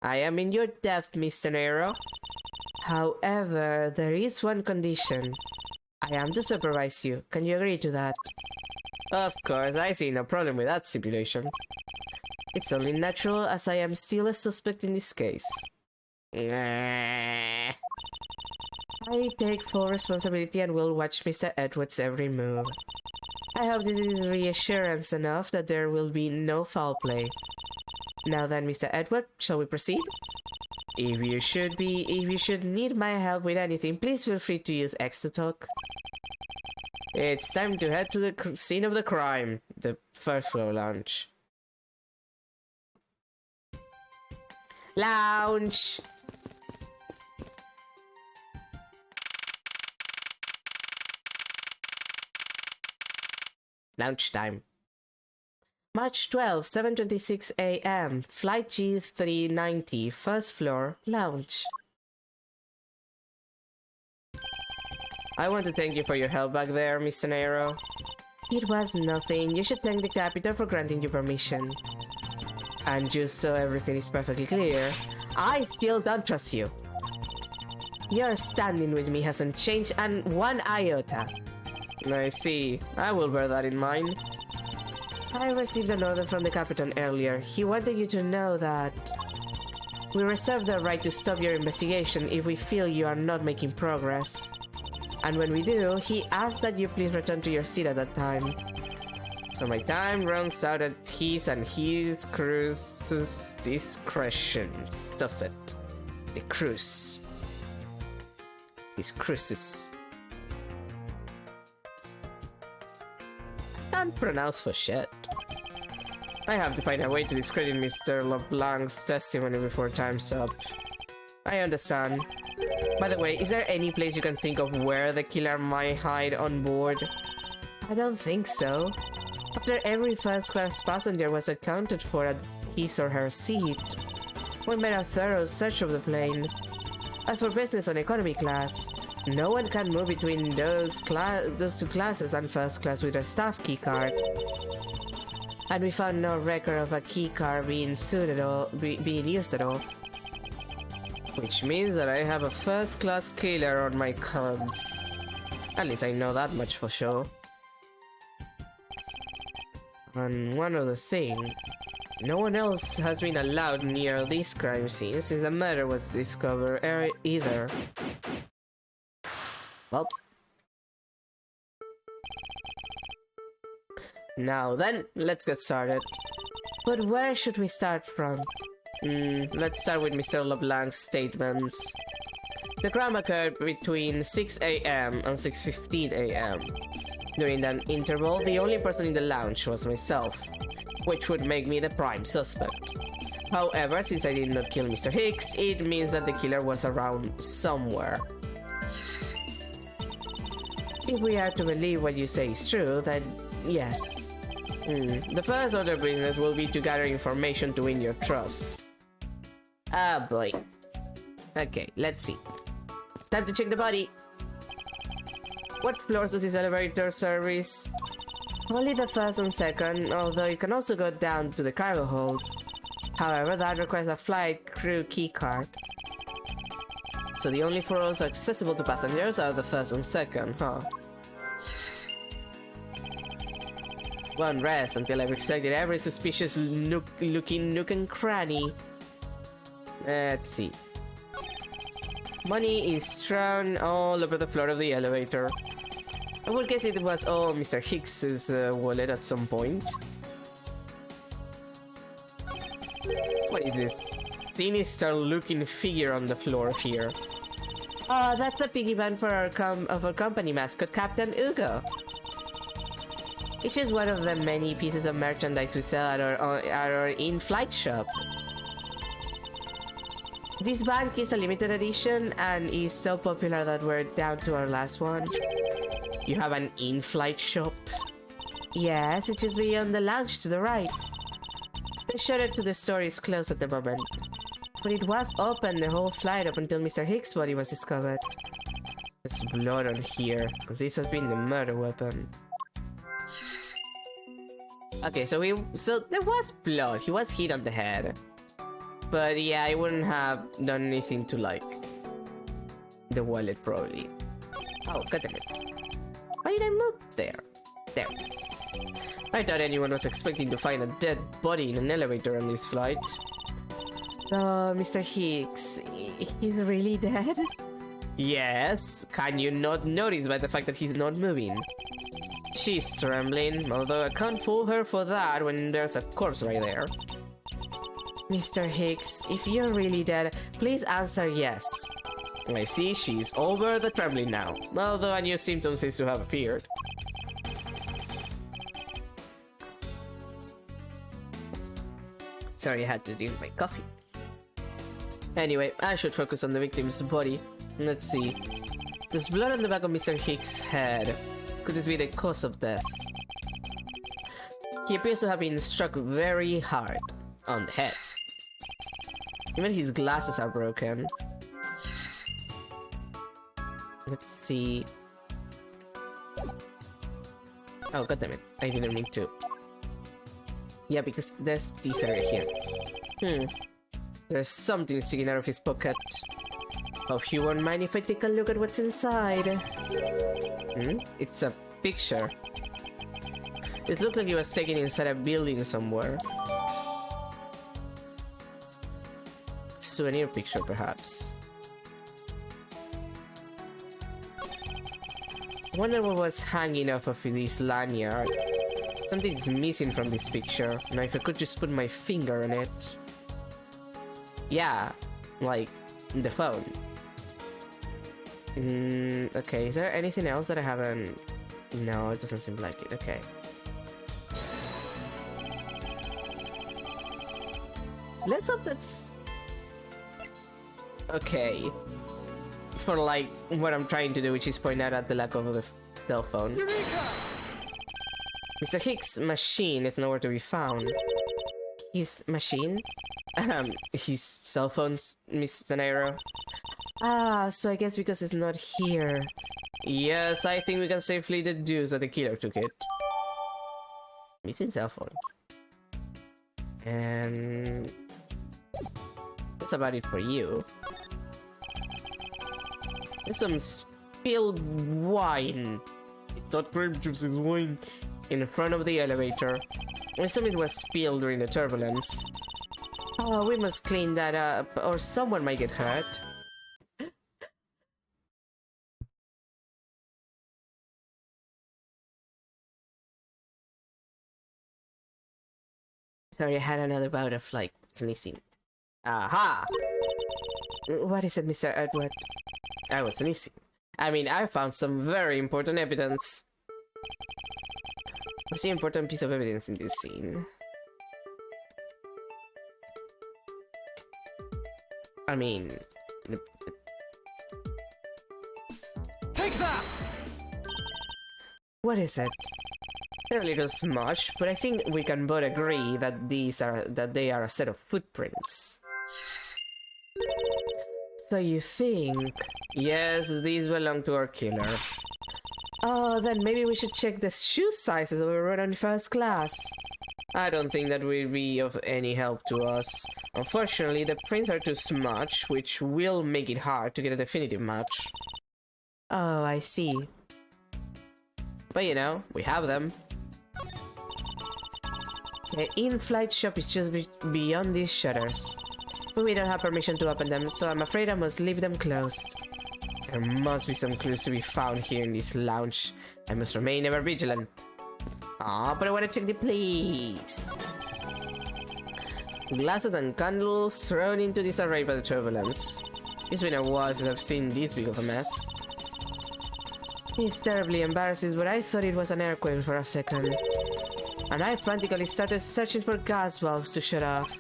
[SPEAKER 1] I am in your debt, Mr. Nero. However, there is one condition. I am to supervise you. Can you agree to that? Of course, I see no problem with that stipulation. It's only natural as I am still a suspect in this case. I take full responsibility and will watch Mr. Edward's every move. I hope this is reassurance enough that there will be no foul play. Now then, Mr. Edward, shall we proceed? If you should need my help with anything, please feel free to use X to talk. It's time to head to the scene of the crime, the first floor lounge. Lounge! Lounge time. March 12, 7:26 a.m. Flight G390, first floor, lounge. I want to thank you for your help back there, Mr. Nero. It was nothing. You should thank the captain for granting you permission. And just so everything is perfectly clear, I still don't trust you. Your standing with me hasn't changed one iota. I see. I will bear that in mind. I received an order from the Captain earlier. He wanted you to know that we reserve the right to stop your investigation if we feel you are not making progress. And when we do, he asks that you please return to your seat at that time. So my time runs out at his and his crew's discretions, does it? The cruise. His cruises. Can't pronounce for shit. I have to find a way to discredit Mr. LeBlanc's testimony before time's up. I understand. By the way, is there any place you can think of where the killer might hide on board? I don't think so. After every first-class passenger was accounted for at his or her seat, we made a thorough search of the plane. As for business and economy class, no one can move between those two classes and first class with a staff keycard. And we found no record of a keycard being used at all. Which means that I have a first-class killer on my cards. At least I know that much for sure. And one other thing. No one else has been allowed near this crime scene since the murder was discovered either. Well. Now then, let's get started. But where should we start from? Let's start with Mr. LeBlanc's statements. The crime occurred between 6 AM and 6:15 AM. During that interval, the only person in the lounge was myself, which would make me the prime suspect. However, since I did not kill Mr. Hicks, it means that the killer was around somewhere. If we are to believe what you say is true, then yes. The first order of business will be to gather information to win your trust. Ah boy. Okay, let's see. Time to check the body. What floors does this elevator service? Only the first and second, although it can also go down to the cargo hold. However, that requires a flight crew keycard. So the only floors accessible to passengers are the first and second, huh? One rest until I've extracted every suspicious looking nook and cranny. Let's see. Money is strewn all over the floor of the elevator. I would guess it was all Mr. Hicks's wallet at some point. What is this sinister looking figure on the floor here? That's a piggy bank for our company mascot, Captain Ugo. It's just one of the many pieces of merchandise we sell at our in-flight shop. This bank is a limited edition and is so popular that we're down to our last one. You have an in-flight shop? Yes, it's just beyond the lounge to the right. The shutter to the store is closed at the moment, but it was open the whole flight up until Mr. Hicks' body was discovered. There's blood on here, because this has been the murder weapon. Okay, so there was blood. He was hit on the head. But yeah, I wouldn't have done anything to like the wallet probably. Oh, god damn it. Why did I move there? There. I thought anyone was expecting to find a dead body in an elevator on this flight. So, Mr. Hicks, he's really dead? Yes. Can you not notice by the fact that he's not moving? She's trembling, although I can't fool her for that when there's a corpse right there. Mr. Hicks, if you're really dead, please answer yes. I see she's over the trembling now, although a new symptom seems to have appeared. Sorry, I had to drink my coffee. Anyway, I should focus on the victim's body. Let's see. There's blood on the back of Mr. Hicks' head. Could it be the cause of death? He appears to have been struck very hard on the head. Even his glasses are broken. Let's see. Oh, goddammit. I didn't mean to. Yeah, because there's this area here. There's something sticking out of his pocket. Hope you won't mind if I take a look at what's inside. It's a picture. It looked like it was taken inside a building somewhere. Souvenir picture, perhaps. Wonder what was hanging off of this lanyard. Something's missing from this picture. Now, if I could just put my finger on it. Yeah, like the phone. Okay, is there anything else that I haven't? No, it doesn't seem like it. Okay. Let's hope that's okay. For like what I'm trying to do, which is point out at the lack of the cell phone.
[SPEAKER 2] Eureka!
[SPEAKER 1] Mr. Hicks' machine is nowhere to be found. His machine? His cell phones, Miss Zanero. Ah, so I guess because it's not here. Yes, I think we can safely deduce that the killer took it. Missing cell phone. And that's about it for you. There's some spilled wine. It's not grape juice, it's wine. In front of the elevator. I assume it was spilled during the turbulence. Oh, we must clean that up, or someone might get hurt. Sorry, I had another bout of, like, sneezing. Aha! What is it, Mr. Edward? I was sneezing. I mean, I found some very important evidence. What's the important piece of evidence in this scene? I mean...
[SPEAKER 2] Take that!
[SPEAKER 1] What is it? They're a little smudged, but I think we can both agree that they are a set of footprints. So you think... Yes, these belong to our killer. Oh, then maybe we should check the shoe sizes we wrote on first class. I don't think that will be of any help to us. Unfortunately, the prints are too smudged, which will make it hard to get a definitive match. Oh, I see. But you know, we have them. The in-flight shop is just beyond these shutters. But we don't have permission to open them, so I'm afraid I must leave them closed. There must be some clues to be found here in this lounge. I must remain ever vigilant. Ah, but I want to check the place. Glasses and candles thrown into disarray by the turbulence. It's been a while since I've seen this big of a mess. It's terribly embarrassing, but I thought it was an earthquake for a second. And I frantically started searching for gas valves to shut off.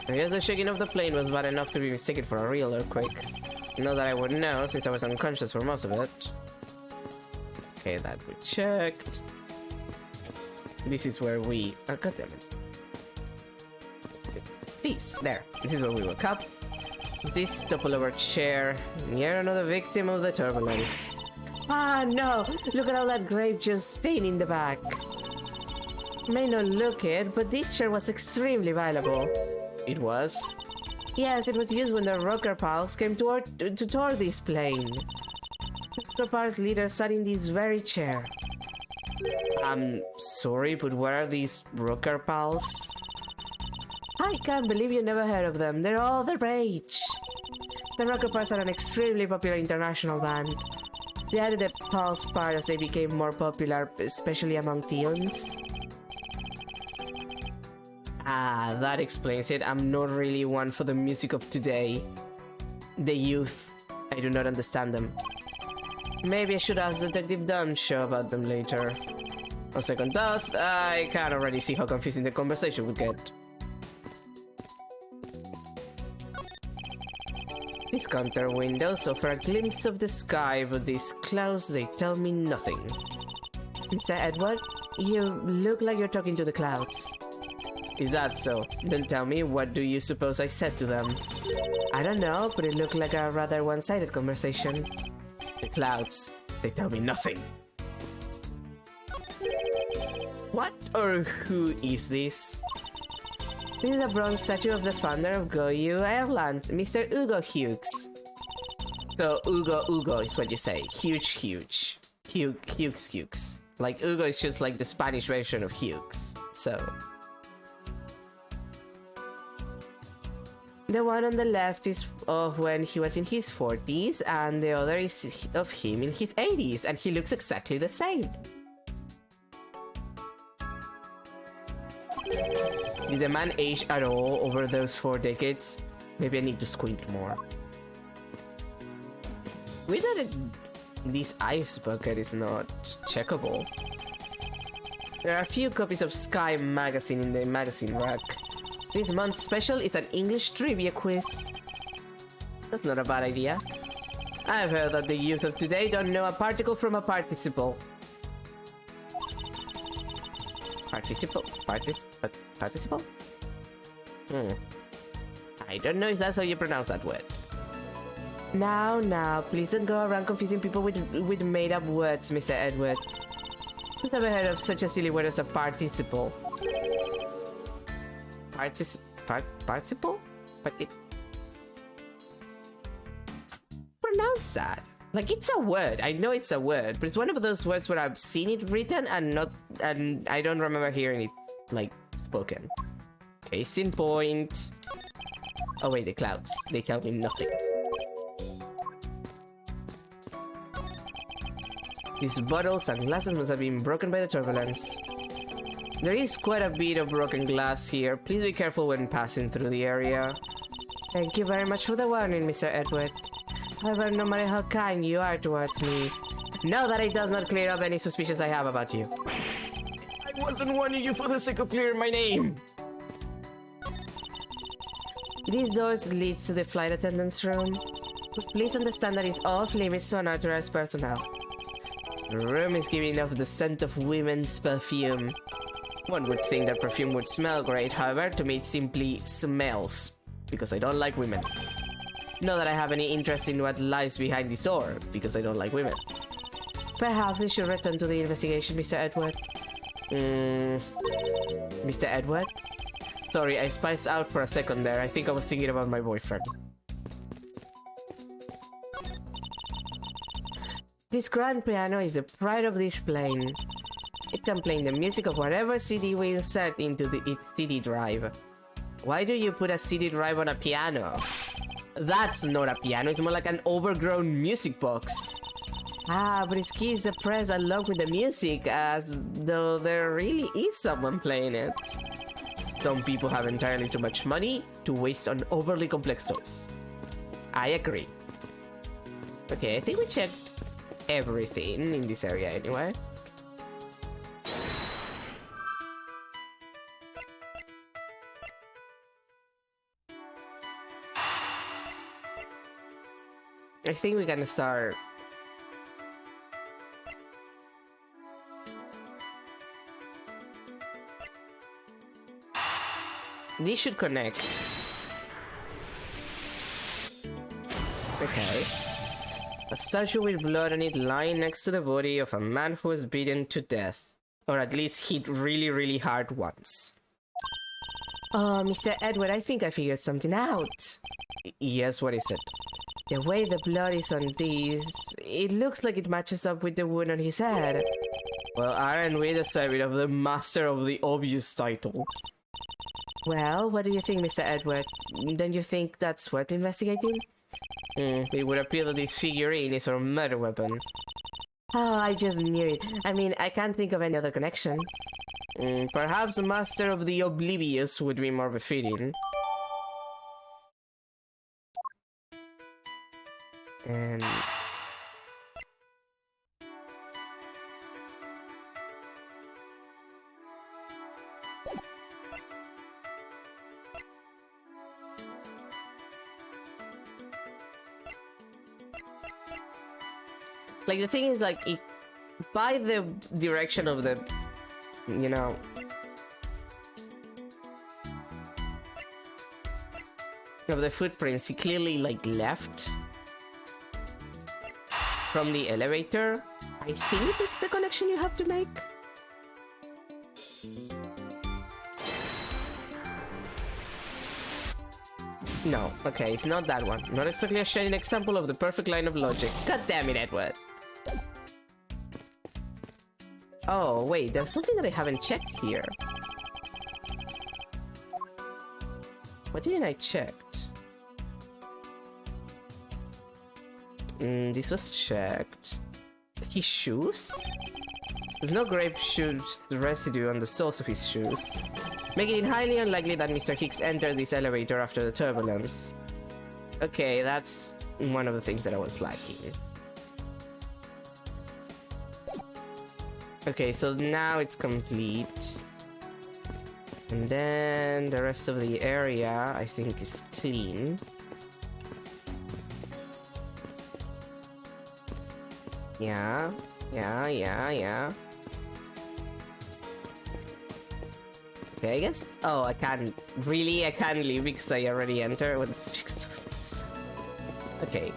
[SPEAKER 1] I guess the shaking of the plane was bad enough to be mistaken for a real earthquake. Not that I would know, since I was unconscious for most of it. Okay, that we checked. This is where we... Oh, goddammit. Please, there. This is where we woke up. This topple-over chair. Near another victim of the turbulence. Ah, no! Look at all that grape juice stain in the back. May not look it, but this chair was extremely valuable. It was? Yes, it was used when the Rocker Pals came to tour this plane. Rocker Pals leader sat in this very chair. I'm sorry, but what are these Rocker Pals? I can't believe you never heard of them. They're all the rage. The Rocker Pals are an extremely popular international band. They added the Pals part as they became more popular, especially among teens. Ah, that explains it. I'm not really one for the music of today. The youth. I do not understand them. Maybe I should ask Detective Dumbshaw about them later. On second thought, I can already see how confusing the conversation would get. These counter windows offer a glimpse of the sky, but these clouds, they tell me nothing. Mr. Edward, you look like you're talking to the clouds. Is that so? Then tell me, what do you suppose I said to them? I don't know, but it looked like a rather one-sided conversation. The clouds, they tell me nothing. What or who is this? This is a bronze statue of the founder of Goyu, Ireland, Mr. Ugo Hughes. So Ugo is what you say. Huge. Hughes. Like, Hugo is just like the Spanish version of Hughes, so... The one on the left is of when he was in his 40s, and the other is of him in his 80s, and he looks exactly the same. Did the man age at all over those 4 decades? Maybe I need to squint more. Weird that this ice bucket is not checkable. There are a few copies of Sky magazine in the magazine rack. This month's special is an English trivia quiz. That's not a bad idea. I've heard that the youth of today don't know a particle from a participle. Participle? Participle? I don't know if that's how you pronounce that word. Now, please don't go around confusing people with made-up words, Mr. Edward. Who's ever heard of such a silly word as a participle? Participle? Pronounce that. Like, it's a word. I know it's a word, but it's one of those words where I've seen it written and I don't remember hearing it, like, spoken. Case in point. Oh wait, the clouds. They tell me nothing. These bottles and glasses must have been broken by the turbulence. There is quite a bit of broken glass here. Please be careful when passing through the area. Thank you very much for the warning, Mr. Edward. However, no matter how kind you are towards me, know that it does not clear up any suspicions I have about you. I wasn't warning you for the sake of clearing my name! These doors lead to the flight attendant's room. Please understand that it's off limits to unauthorized personnel. The room is giving off the scent of women's perfume. One would think that perfume would smell great, however, to me it simply smells, because I don't like women. Not that I have any interest in what lies behind this door, because I don't like women. Perhaps we should return to the investigation, Mr. Edward. Mr. Edward? Sorry, I spiced out for a second there. I think I was thinking about my boyfriend. This grand piano is the pride of this plane. It can play the music of whatever CD we insert into its CD drive. Why do you put a CD drive on a piano? That's not a piano, it's more like an overgrown music box. Ah, but its keys are pressed along with the music, as though there really is someone playing it. Some people have entirely too much money to waste on overly complex toys. I agree. Okay, I think we checked everything in this area anyway. I think we're gonna start. These should connect. Okay. A statue with blood on it lying next to the body of a man who was beaten to death. Or at least hit really, really hard once. Oh, Mr. Edward, I think I figured something out. Yes, what is it? The way the blood is on these, it looks like it matches up with the wound on his head. Well, aren't we deserving of the master of the obvious title? Well, what do you think, Mr. Edward? Don't you think that's worth investigating? It would appear that this figurine is our murder weapon. Oh, I just knew it. I mean, I can't think of any other connection. Perhaps the master of the oblivious would be more befitting. And... like, the thing is, like, it, by the direction of the, you know... of the footprints, he clearly, like, left from the elevator. I think this is the connection you have to make. No, okay, it's not that one. Not exactly a shining example of the perfect line of logic. God damn it, Edward. Oh, wait, there's something that I haven't checked here. What didn't I check? This was checked. His shoes? There's no grape shoes residue on the soles of his shoes, making it highly unlikely that Mr. Hicks entered this elevator after the turbulence. Okay, that's one of the things that I was lacking. Okay, so now it's complete. And then the rest of the area, I think, is clean. Yeah. Okay, I guess. Oh, I can't. Really? I can't leave because I already entered? What's the chicks of this? Okay.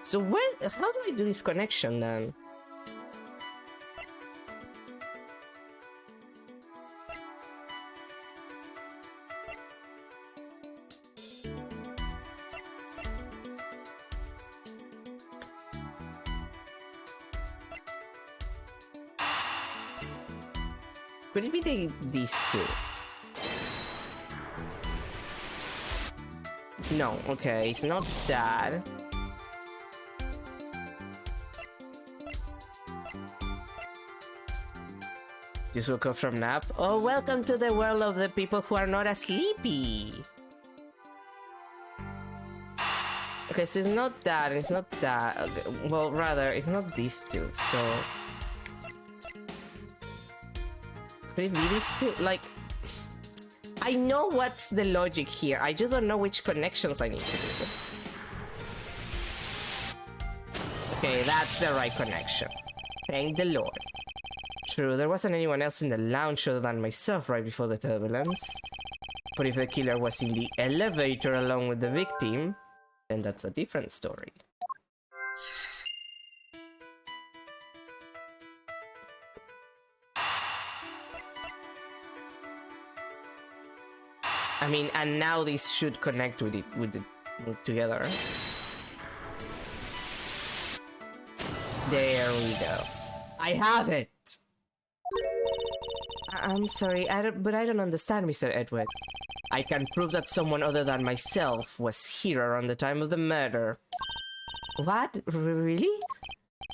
[SPEAKER 1] So how do I do this connection then? Could it be these two? No, okay, it's not that. Just woke up from nap. Oh, welcome to the world of the people who are not as sleepy. Okay, so it's not that, it's not that. Okay, well, rather, it's not these two, so... Could it be these two? Like... I know what's the logic here, I just don't know which connections I need to do. Okay, that's the right connection. Thank the Lord. True, there wasn't anyone else in the lounge other than myself right before the turbulence. But if the killer was in the elevator along with the victim, then that's a different story. I mean, and now these should connect with it together. There we go. I have it! I'm sorry, but I don't understand, Mr. Edgeworth. I can prove that someone other than myself was here around the time of the murder. What? Really?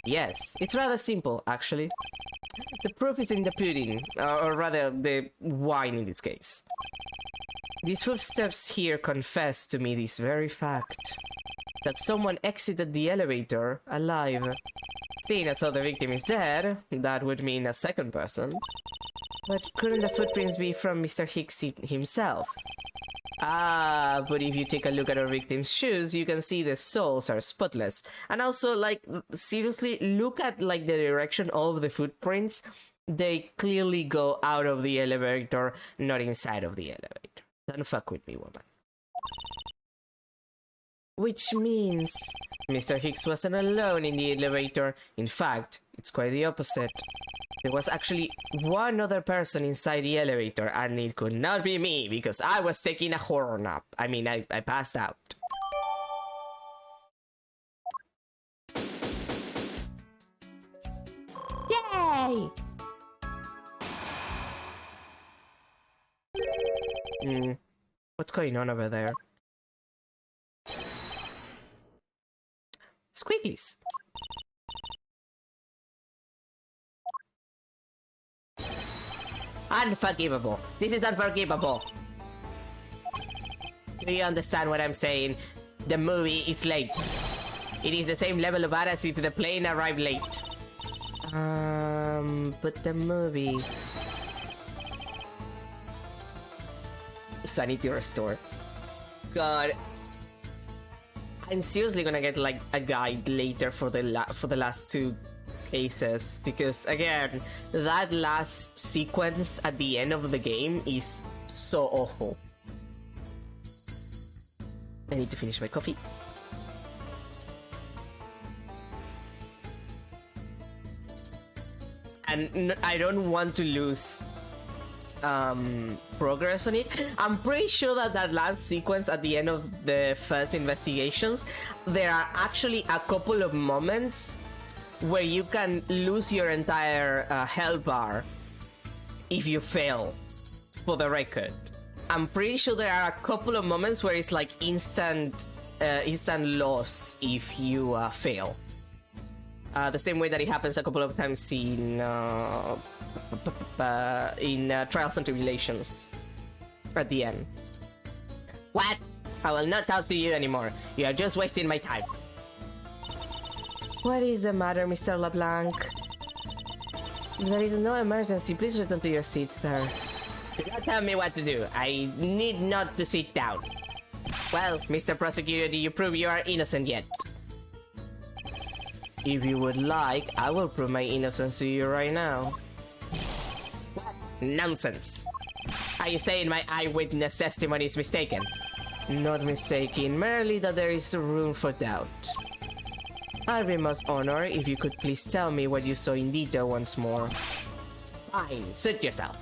[SPEAKER 1] Yes, it's rather simple, actually. The proof is in the pudding, or rather, the wine in this case. These footsteps here confess to me this very fact. That someone exited the elevator alive. Seeing as how the victim is dead, that would mean a second person. But couldn't the footprints be from Mr. Hicks himself? Ah, but if you take a look at our victim's shoes, you can see the soles are spotless. And also, like, seriously, look at, like, the direction of the footprints. They clearly go out of the elevator, not inside of the elevator. Don't fuck with me, woman. Which means Mr. Hicks wasn't alone in the elevator. In fact, it's quite the opposite. There was actually one other person inside the elevator, and it could not be me because I was taking a horror nap. I mean, I passed out. Yay! What's going on over there? Squigglies. Unforgivable. This is unforgivable. Do you understand what I'm saying? The movie is late. It is the same level of as if the plane arrived late. But the movie... Sanity restore. God. I'm seriously gonna get like a guide later for the last two cases, because again, that last sequence at the end of the game is so awful. I need to finish my coffee. And I don't want to lose progress on it. I'm pretty sure that that last sequence at the end of the first investigations, there are actually a couple of moments where you can lose your entire health bar if you fail, for the record. I'm pretty sure there are a couple of moments where it's like instant loss if you fail. The same way that it happens a couple of times in Trials and Tribulations at the end. What? I will not talk to you anymore. You are just wasting my time. What is the matter, Mr. LeBlanc? There is no emergency. Please return to your seat, sir. Do not tell me what to do. I need not to sit down. Well, Mr. Prosecutor, do you prove you are innocent yet? If you would like, I will prove my innocence to you right now. What? Nonsense. Are you saying my eyewitness testimony is mistaken? Not mistaken, merely that there is room for doubt. I'd be most honored if you could please tell me what you saw in detail once more. Fine, suit yourself.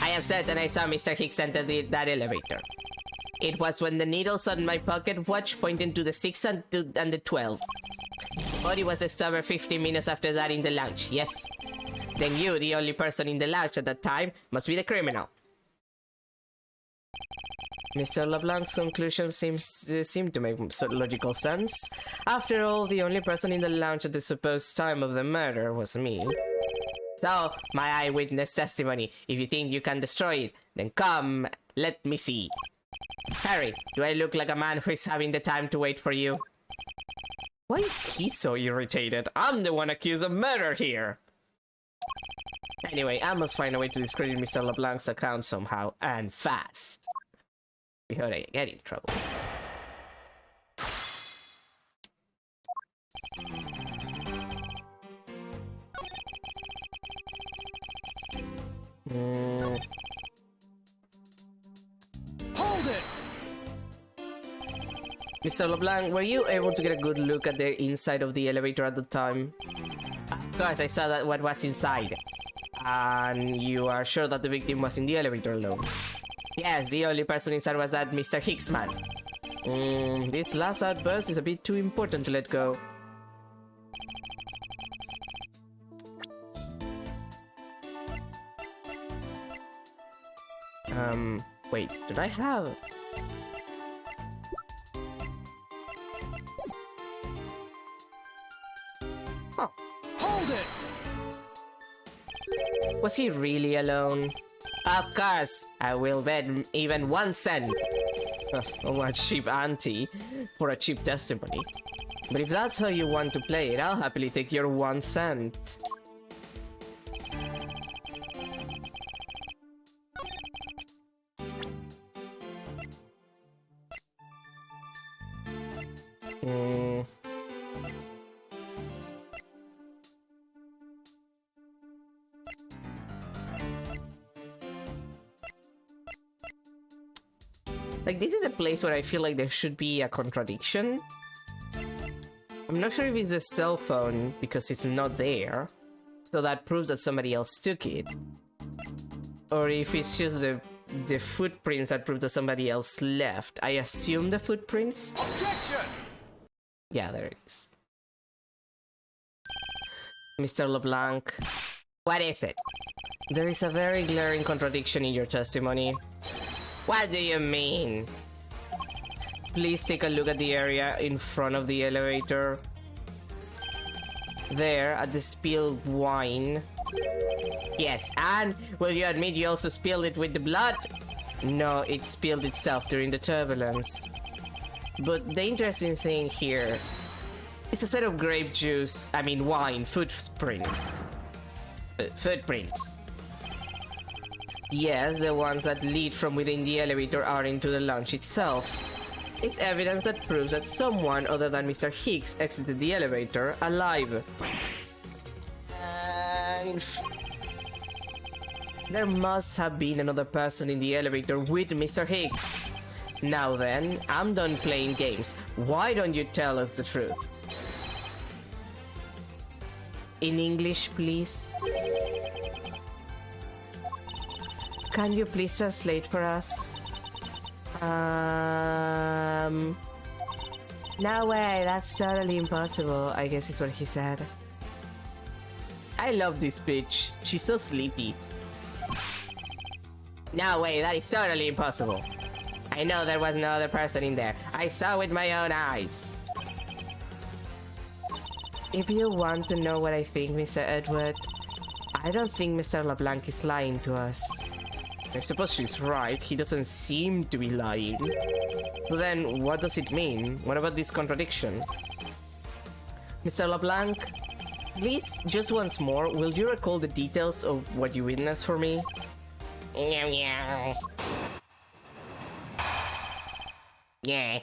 [SPEAKER 1] I am certain I saw Mr. Hicks enter that elevator. It was when the needles on my pocket watch pointed to the 6 and the 12. The body was discovered 15 minutes after that in the lounge, yes. Then you, the only person in the lounge at that time, must be the criminal. Mr. LeBlanc's conclusion seem to make logical sense. After all, the only person in the lounge at the supposed time of the murder was me. So, my eyewitness testimony. If you think you can destroy it, then come, let me see. Harry, do I look like a man who is having the time to wait for you? Why is he so irritated? I'm the one accused of murder here! Anyway, I must find a way to discredit Mr. LeBlanc's account somehow, and fast. Before I get in trouble.
[SPEAKER 2] Hold it!
[SPEAKER 1] Mr. LeBlanc, were you able to get a good look at the inside of the elevator at the time? Of course, I saw that what was inside. And you are sure that the victim was in the elevator alone? Yes, the only person inside was that Mr. Hicks man. This last outburst is a bit too important to let go. Wait, did I have... Huh.
[SPEAKER 2] Hold it!
[SPEAKER 1] Was he really alone? Of course, I will bet even 1 cent. Oh, a cheap ante for a cheap testimony. But if that's how you want to play it, I'll happily take your 1 cent. Like, this is a place where I feel like there should be a contradiction. I'm not sure if it's a cell phone because it's not there, so that proves that somebody else took it. Or if it's just the footprints that prove that somebody else left. I assume the footprints?
[SPEAKER 2] Objection!
[SPEAKER 1] Yeah, there it is. Mr. LeBlanc, what is it? There is a very glaring contradiction in your testimony. What do you mean? Please take a look at the area in front of the elevator. There, at the spilled wine. Yes, and will you admit you also spilled it with the blood? No, it spilled itself during the turbulence. But the interesting thing here is a set of grape juice, wine, footprints. Footprints. Yes, the ones that lead from within the elevator are into the lounge itself. It's evidence that proves that someone other than Mr. Hicks exited the elevator alive. And there must have been another person in the elevator with Mr. Hicks. Now then, I'm done playing games. Why don't you tell us the truth? In English, please. Can you please translate for us? No way, that's totally impossible, I guess is what he said. I love this bitch. She's so sleepy. No way, that is totally impossible. I know there was no other person in there. I saw with my own eyes. If you want to know what I think, Mr. Edward, I don't think Mr. LeBlanc is lying to us. I suppose she's right. He doesn't seem to be lying. But then, what does it mean? What about this contradiction? Mr. LeBlanc, please, just once more, will you recall the details of what you witnessed for me? Meow meow. Yeah.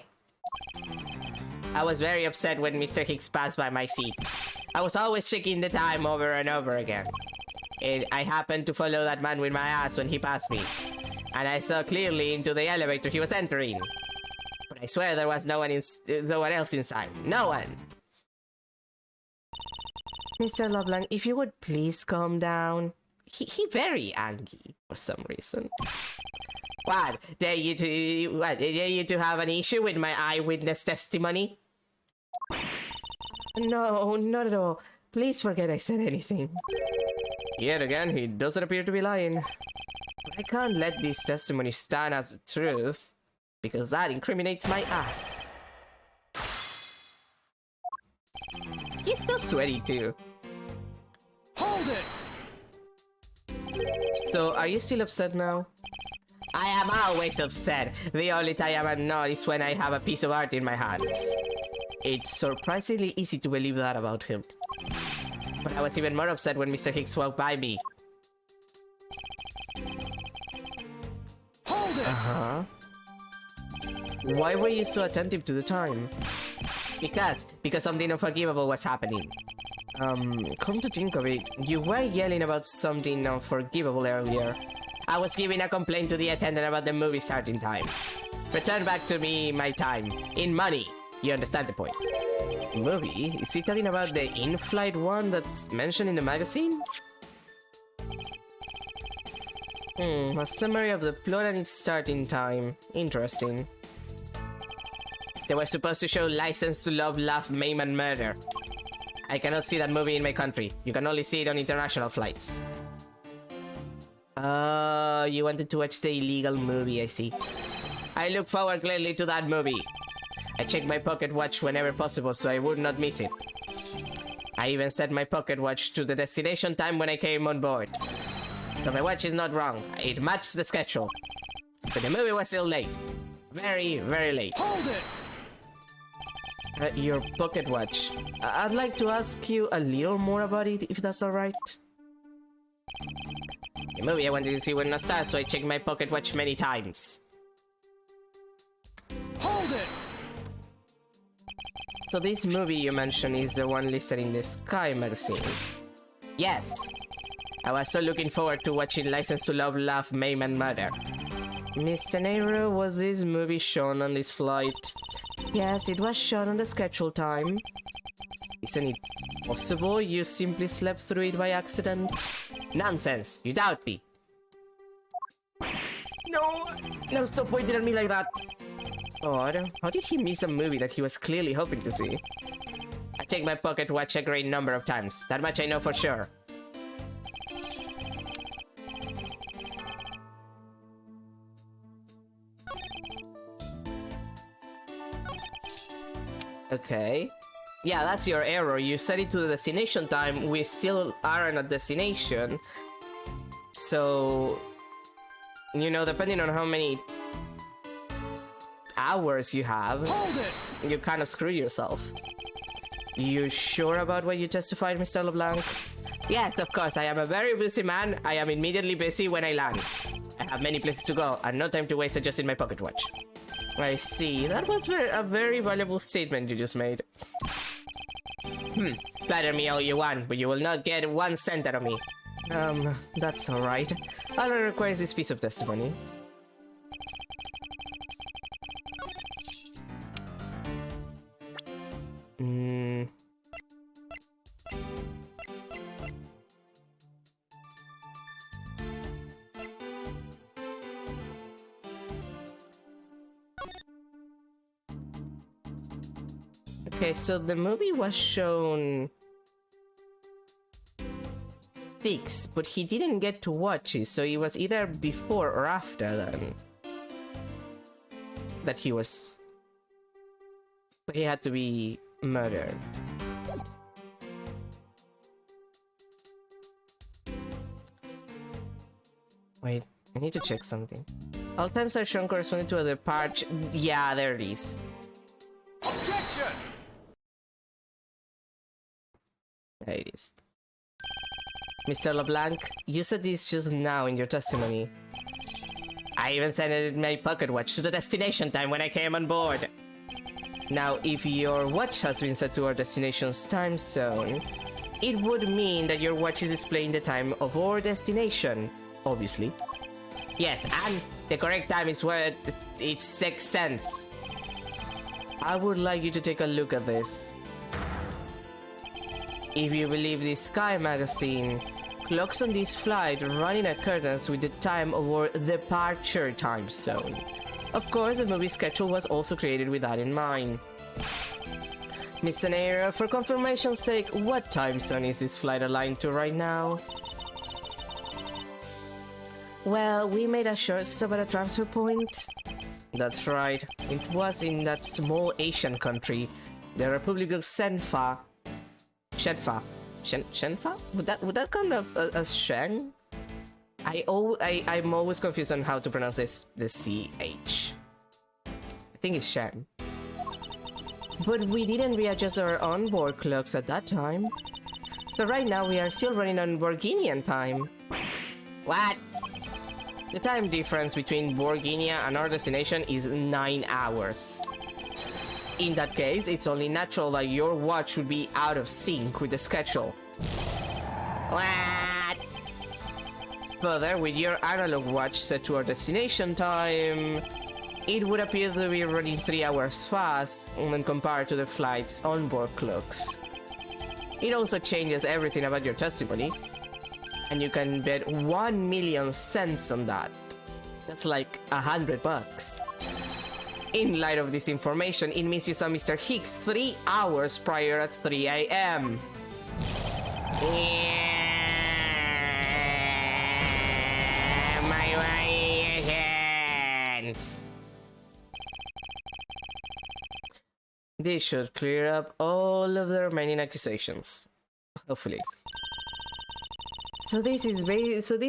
[SPEAKER 1] I was very upset when Mr. Hicks passed by my seat. I was always checking the time over and over again. I happened to follow that man with my ass when he passed me. And I saw clearly into the elevator he was entering. But I swear there was no one else inside. No one! Mr. LeBlanc, if you would please calm down. He very angry for some reason. What? Dare you to have an issue with my eyewitness testimony? No, not at all. Please forget I said anything. Yet again, he doesn't appear to be lying. But I can't let this testimony stand as the truth, because that incriminates my ass. He's so sweaty too.
[SPEAKER 2] Hold it!
[SPEAKER 1] So, are you still upset now? I am always upset. The only time I'm not is when I have a piece of art in my hands. It's surprisingly easy to believe that about him. But I was even more upset when Mr. Hicks walked by me.
[SPEAKER 2] Hold it!
[SPEAKER 1] Uh-huh. Why were you so attentive to the time? Because something unforgivable was happening. Come to think of it, you were yelling about something unforgivable earlier. I was giving a complaint to the attendant about the movie starting time. Return back to me my time. In money. You understand the point. Movie? Is he talking about the in-flight one that's mentioned in the magazine? A summary of the plot and its starting time. Interesting. They were supposed to show License to Love, Laugh, Maim and Murder. I cannot see that movie in my country. You can only see it on international flights. You wanted to watch the illegal movie, I see. I look forward gladly to that movie. I check my pocket watch whenever possible so I would not miss it. I even set my pocket watch to the destination time when I came on board. So my watch is not wrong. It matched the schedule. But the movie was still late. Very, very late.
[SPEAKER 2] Hold it!
[SPEAKER 1] Your pocket watch. I'd like to ask you a little more about it, if that's alright. The movie I wanted to see would not start, so I checked my pocket watch many times.
[SPEAKER 2] Hold it!
[SPEAKER 1] So this movie you mentioned is the one listed in the Sky magazine. Yes! I was so looking forward to watching License to Love, Laugh, Maim and Murder. Mr. Nero, was this movie shown on this flight? Yes, it was shown on the scheduled time. Isn't it possible you simply slept through it by accident? Nonsense! You doubt me! No, stop pointing at me like that! Odd. How did he miss a movie that he was clearly hoping to see? I checked my pocket watch a great number of times. That much I know for sure. Okay. Yeah, that's your error. You set it to the destination time. We still aren't at destination. So, you know, depending on how many hours you have, you kind of screw yourself. You sure about what you testified, Mr. LeBlanc? Yes, of course. I am a very busy man. I am immediately busy when I land. I have many places to go and no time to waste adjusting my pocket watch. I see. That was a very valuable statement you just made. Flatter me all you want, but you will not get 1 cent out of me. That's alright. All I require is this piece of testimony. Okay, so the movie was shown 6, but he didn't get to watch it, so it was either before or after then that he had to be murdered. Wait, I need to check something. All times are shown corresponding to other part. Yeah, there it is.
[SPEAKER 2] Objection!
[SPEAKER 1] There it is. Mr. LeBlanc, you said this just now in your testimony. I even sent it in my pocket watch to the destination time when I came on board. Now, if your watch has been set to our destination's time zone, it would mean that your watch is displaying the time of our destination, obviously. Yes, and the correct time is where it's 6 cents. I would like you to take a look at this. If you believe the Sky magazine, clocks on this flight run in accordance with the time of our departure time zone. Of course, the movie schedule was also created with that in mind. Mr. Nair, for confirmation's sake, what time zone is this flight aligned to right now? Well, we made a short stop at a transfer point. That's right. It was in that small Asian country, the Republic of Shenfa. Shenfa? Would that come up as Sheng? I'm always confused on how to pronounce the CH. I think it's Sheng. But we didn't readjust our onboard clocks at that time. So right now we are still running on Borginian time. What? The time difference between Borginia and our destination is 9 hours. In that case, it's only natural that your watch would be out of sync with the schedule. What? Further, with your analog watch set to our destination time, it would appear to be running 3 hours fast when compared to the flight's onboard clocks. It also changes everything about your testimony, and you can bet 1,000,000 cents on that. That's like $100. In light of this information, it means you saw Mr. Hicks 3 hours prior at 3 a.m. My hands. This should clear up all of the remaining accusations. Hopefully. So this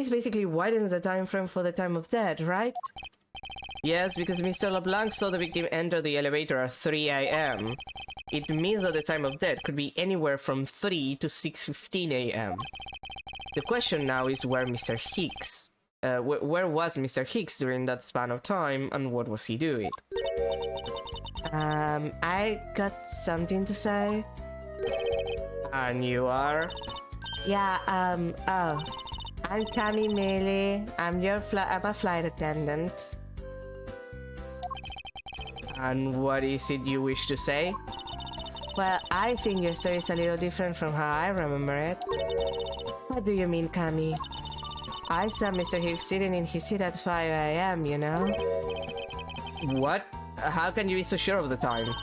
[SPEAKER 1] basically widens the time frame for the time of death, right? Yes, because Mr. LeBlanc saw the victim enter the elevator at 3 a.m. It means that the time of death could be anywhere from 3 to 6:15 a.m. The question now is where Mr. Hicks... where was Mr. Hicks during that span of time, and what was he doing? I got something to say. And you are? Yeah, oh. I'm Cami Melee. I'm a flight attendant. And what is it you wish to say? Well, I think your story is a little different from how I remember it. What do you mean, Cami? I saw Mr. Hicks sitting in his seat at 5 a.m., you know? What? How can you be so sure of the time?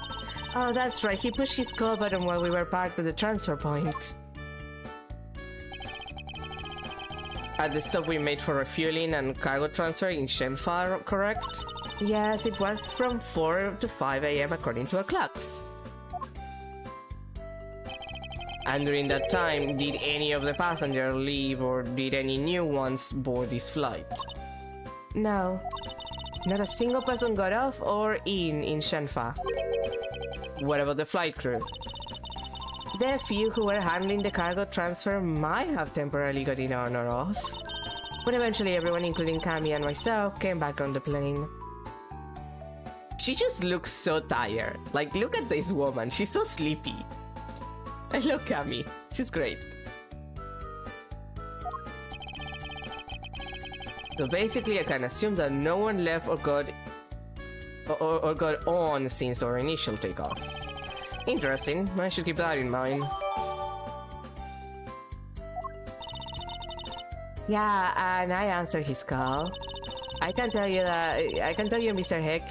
[SPEAKER 1] Oh, that's right. He pushed his call button while we were parked at the transfer point. At the stop we made for refueling and cargo transfer in Shenfa, correct? Yes, it was from 4 to 5 a.m. according to our clocks. And during that time, did any of the passengers leave or did any new ones board this flight? No. Not a single person got off or in Shenfa. What about the flight crew? The few who were handling the cargo transfer might have temporarily gotten on or off. But eventually everyone, including Cami and myself, came back on the plane. She just looks so tired. Like, look at this woman. She's so sleepy. I love Cami. She's great. So basically, I can assume that no one left or got on since our initial takeoff. Interesting. I should keep that in mind. Yeah, and I answered his call. I can tell you, Mr. Heck.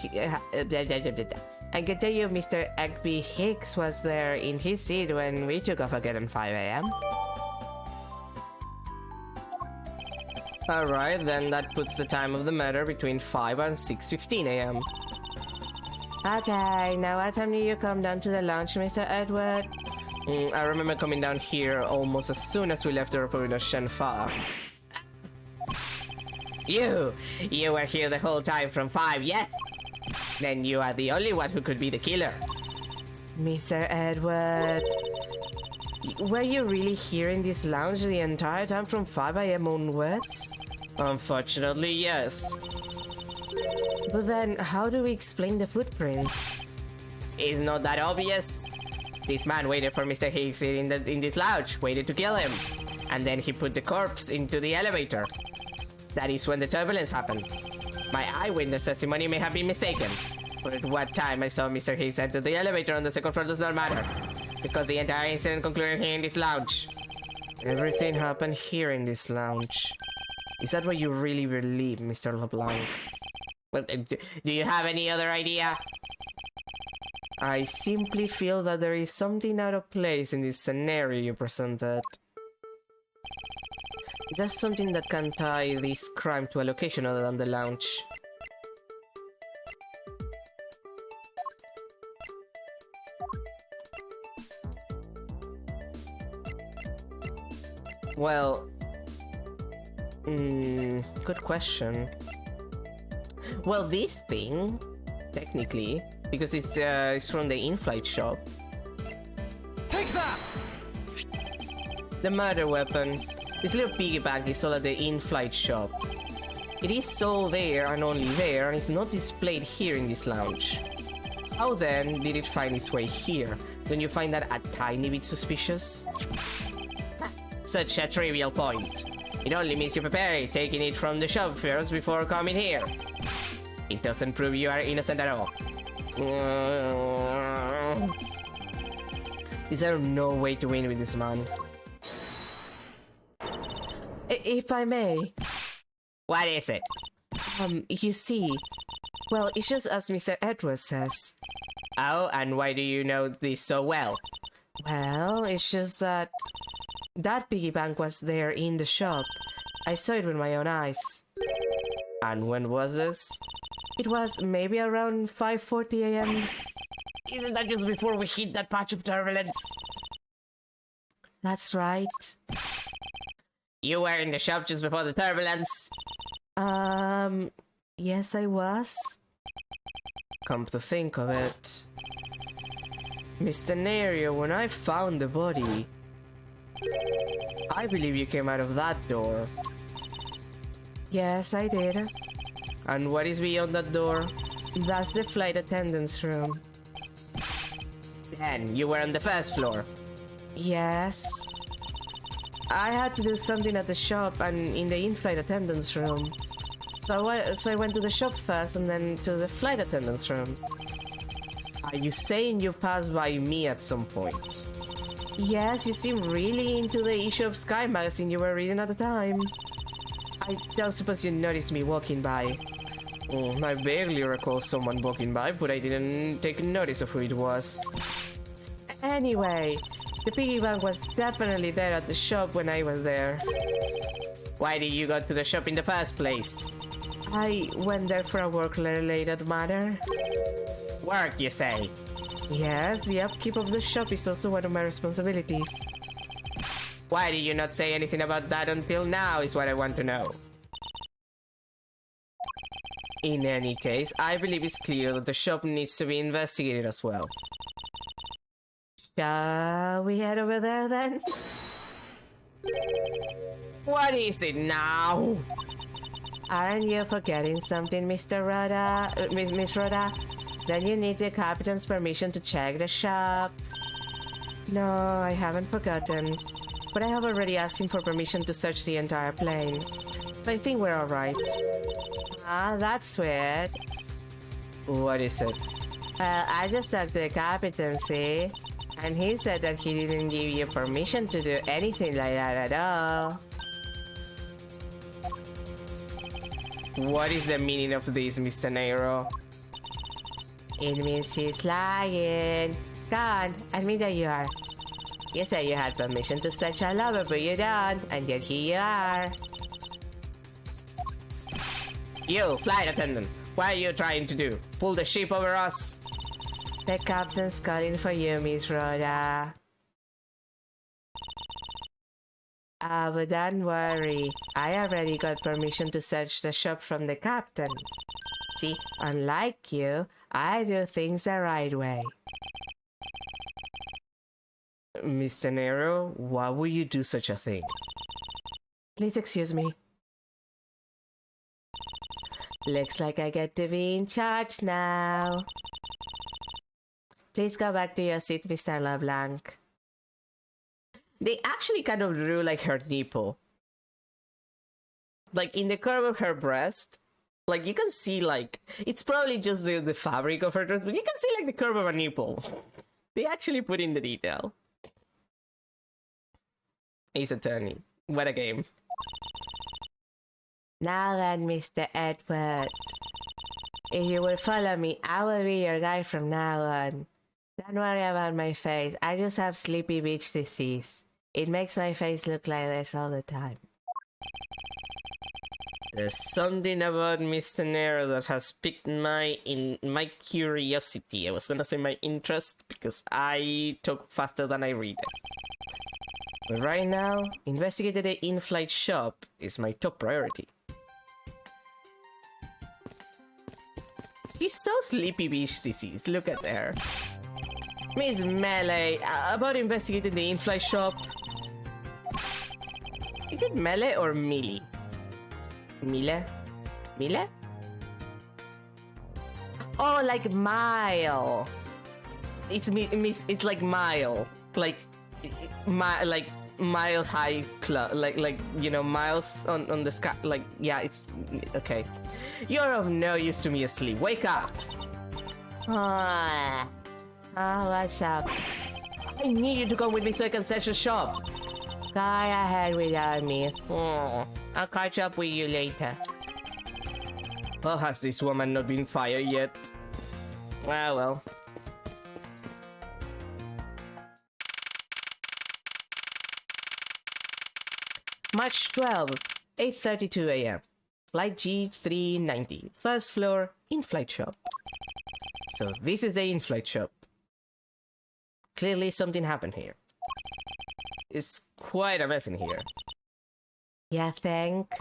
[SPEAKER 1] I can tell you Mr. Egby Hicks was there in his seat when we took off again at 5 a.m. Alright, then that puts the time of the murder between 5 and 6:15 a.m. Okay, now what time did you come down to the lounge, Mr. Edward? I remember coming down here almost as soon as we left the Republic of Shenfa. You were here the whole time from 5, yes? Then you are the only one who could be the killer. Mr. Edward, were you really here in this lounge the entire time from 5 a.m. onwards? Unfortunately, yes. But then, how do we explain the footprints? It's not that obvious. This man waited for Mr. Hicks in this lounge, waited to kill him. And then he put the corpse into the elevator. That is when the turbulence happened. My eyewitness testimony may have been mistaken. But at what time I saw Mr. Hicks enter the elevator on the second floor does not matter. Because the entire incident concluded here in this lounge. Everything happened here in this lounge. Is that what you really believe, Mr. LeBlanc? Well, do you have any other idea? I simply feel that there is something out of place in this scenario you presented. Is there something that can tie this crime to a location other than the lounge? Well, good question. Well, this thing, technically, because it's from the in-flight shop.
[SPEAKER 2] Take that!
[SPEAKER 1] The murder weapon. This little piggy bank is sold at the in-flight shop. It is sold there and only there, and it's not displayed here in this lounge. How then did it find its way here? Don't you find that a tiny bit suspicious? Such a trivial point. It only means you prepare it, taking it from the shop first before coming here. It doesn't prove you are innocent at all. Is there no way to win with this man? If I may. What is it? You see, well, it's just as Mr. Edwards says. Oh, and why do you know this so well? Well, it's just that piggy bank was there in the shop. I saw it with my own eyes. And when was this? It was maybe around 5:40 a.m. Isn't that just before we hit that patch of turbulence? That's right. You were in the shop just before the turbulence? Yes, I was. Come to think of it, Mr. Nerio, when I found the body, I believe you came out of that door. Yes, I did. And what is beyond that door? That's the flight attendant's room. Then you were on the first floor? Yes. I had to do something at the shop and in the in-flight attendant's room. So I went to the shop first and then to the flight attendant's room. Are you saying you passed by me at some point? Yes, you seem really into the issue of Sky magazine you were reading at the time. I don't suppose you noticed me walking by. I barely recall someone walking by, but I didn't take notice of who it was. Anyway, the piggy bank was definitely there at the shop when I was there. Why did you go to the shop in the first place? I went there for a work-related matter. Work, you say? Yes, the upkeep of the shop is also one of my responsibilities. Why did you not say anything about that until now is what I want to know. In any case, I believe it's clear that the shop needs to be investigated as well. Shall we head over there then? What is it now? Aren't you forgetting something, Mr. Rhoda? Miss Rhoda? Then you need the captain's permission to check the shop. No, I haven't forgotten. But I have already asked him for permission to search the entire plane. So I think we're alright. Ah, that's weird. What is it? I just talked to the captain, see? And he said that he didn't give you permission to do anything like that at all. What is the meaning of this, Mr. Nero? It means she's lying. Go on, admit that you are. You said you had permission to search our lover, but you don't, and yet here you are. You, flight attendant, what are you trying to do? Pull the ship over us? The captain's calling for you, Miss Rhoda. But don't worry, I already got permission to search the shop from the captain. See, unlike you, I do things the right way. Mr. Nero, why would you do such a thing? Please excuse me. Looks like I get to be in charge now. Please go back to your seat, Mr. LeBlanc. They actually kind of drew like her nipple. Like in the curve of her breast. Like you can see like, it's probably just the fabric of her dress, but you can see like the curve of a nipple. They actually put in the detail. Ace Attorney. What a game. Now then, Mr. Edward. If you will follow me, I will be your guide from now on. Don't worry about my face. I just have sleepy beach disease. It makes my face look like this all the time. There's something about Mr. Nero that has piqued my curiosity. I was gonna say my interest because I talk faster than I read. But right now, investigating the in-flight shop is my top priority. She's so sleepy beach disease. Look at her. Miss Melee, about investigating the in-flight shop. Is it Melee or Millie? Mile? Mile? Oh, like Mile. It's like Mile. Like Mile High Club. Like you know, miles on the sky. Like, yeah, it's okay. You're of no use to me asleep. Wake up. What's up? I need you to come with me so I can search the shop. Go ahead without me. I'll catch up with you later. Well, has this woman not been fired yet? Ah, well. March 12, 8:32 a.m. Flight G390. First floor, in-flight shop. So this is the in-flight shop. Clearly something happened here. It's quite a mess in here. You think?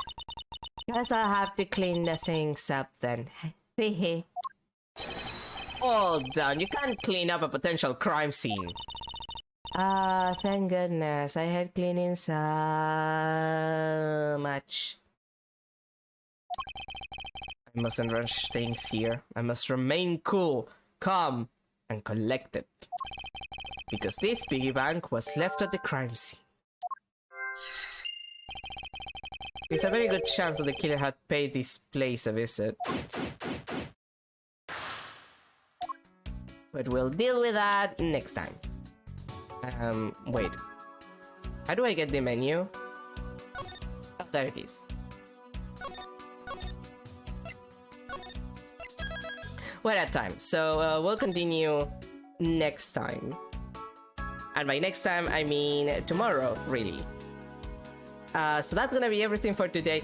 [SPEAKER 1] Guess I'll have to clean the things up then. Hehe. Hold down, you can't clean up a potential crime scene. Ah, thank goodness. I had cleaning so much. I mustn't rush things here. I must remain cool, calm, and collected. Because this piggy bank was left at the crime scene. There's a very good chance that the killer had paid this place a visit. But we'll deal with that next time. Wait. How do I get the menu? Oh, there it is. We're at time, so we'll continue next time. And by next time, I mean tomorrow, really. So that's gonna be everything for today.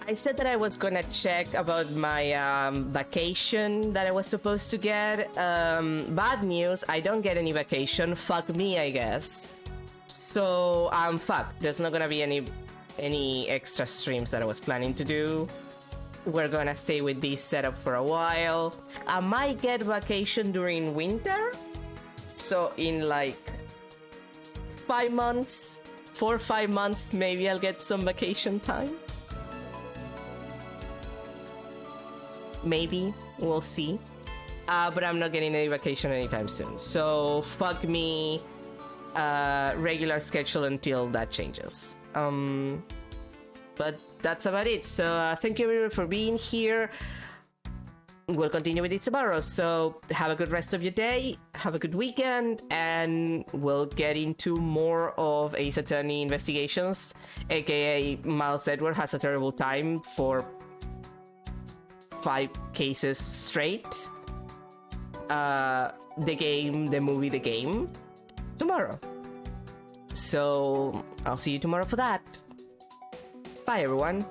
[SPEAKER 1] I said that I was gonna check about my vacation that I was supposed to get. Bad news, I don't get any vacation. Fuck me, I guess. So, fuck. There's not gonna be any extra streams that I was planning to do. We're gonna stay with this setup for a while. I might get vacation during winter. So in like 5 months, 4 or 5 months, maybe I'll get some vacation time. Maybe, we'll see. But I'm not getting any vacation anytime soon. So fuck me, regular schedule until that changes. But that's about it. So thank you everyone for being here. We'll continue with it tomorrow. So have a good rest of your day. Have a good weekend. And we'll get into more of Ace Attorney investigations. AKA Miles Edward has a terrible time for 5 cases straight. The game, the movie, the game tomorrow. So I'll see you tomorrow for that. Bye, everyone.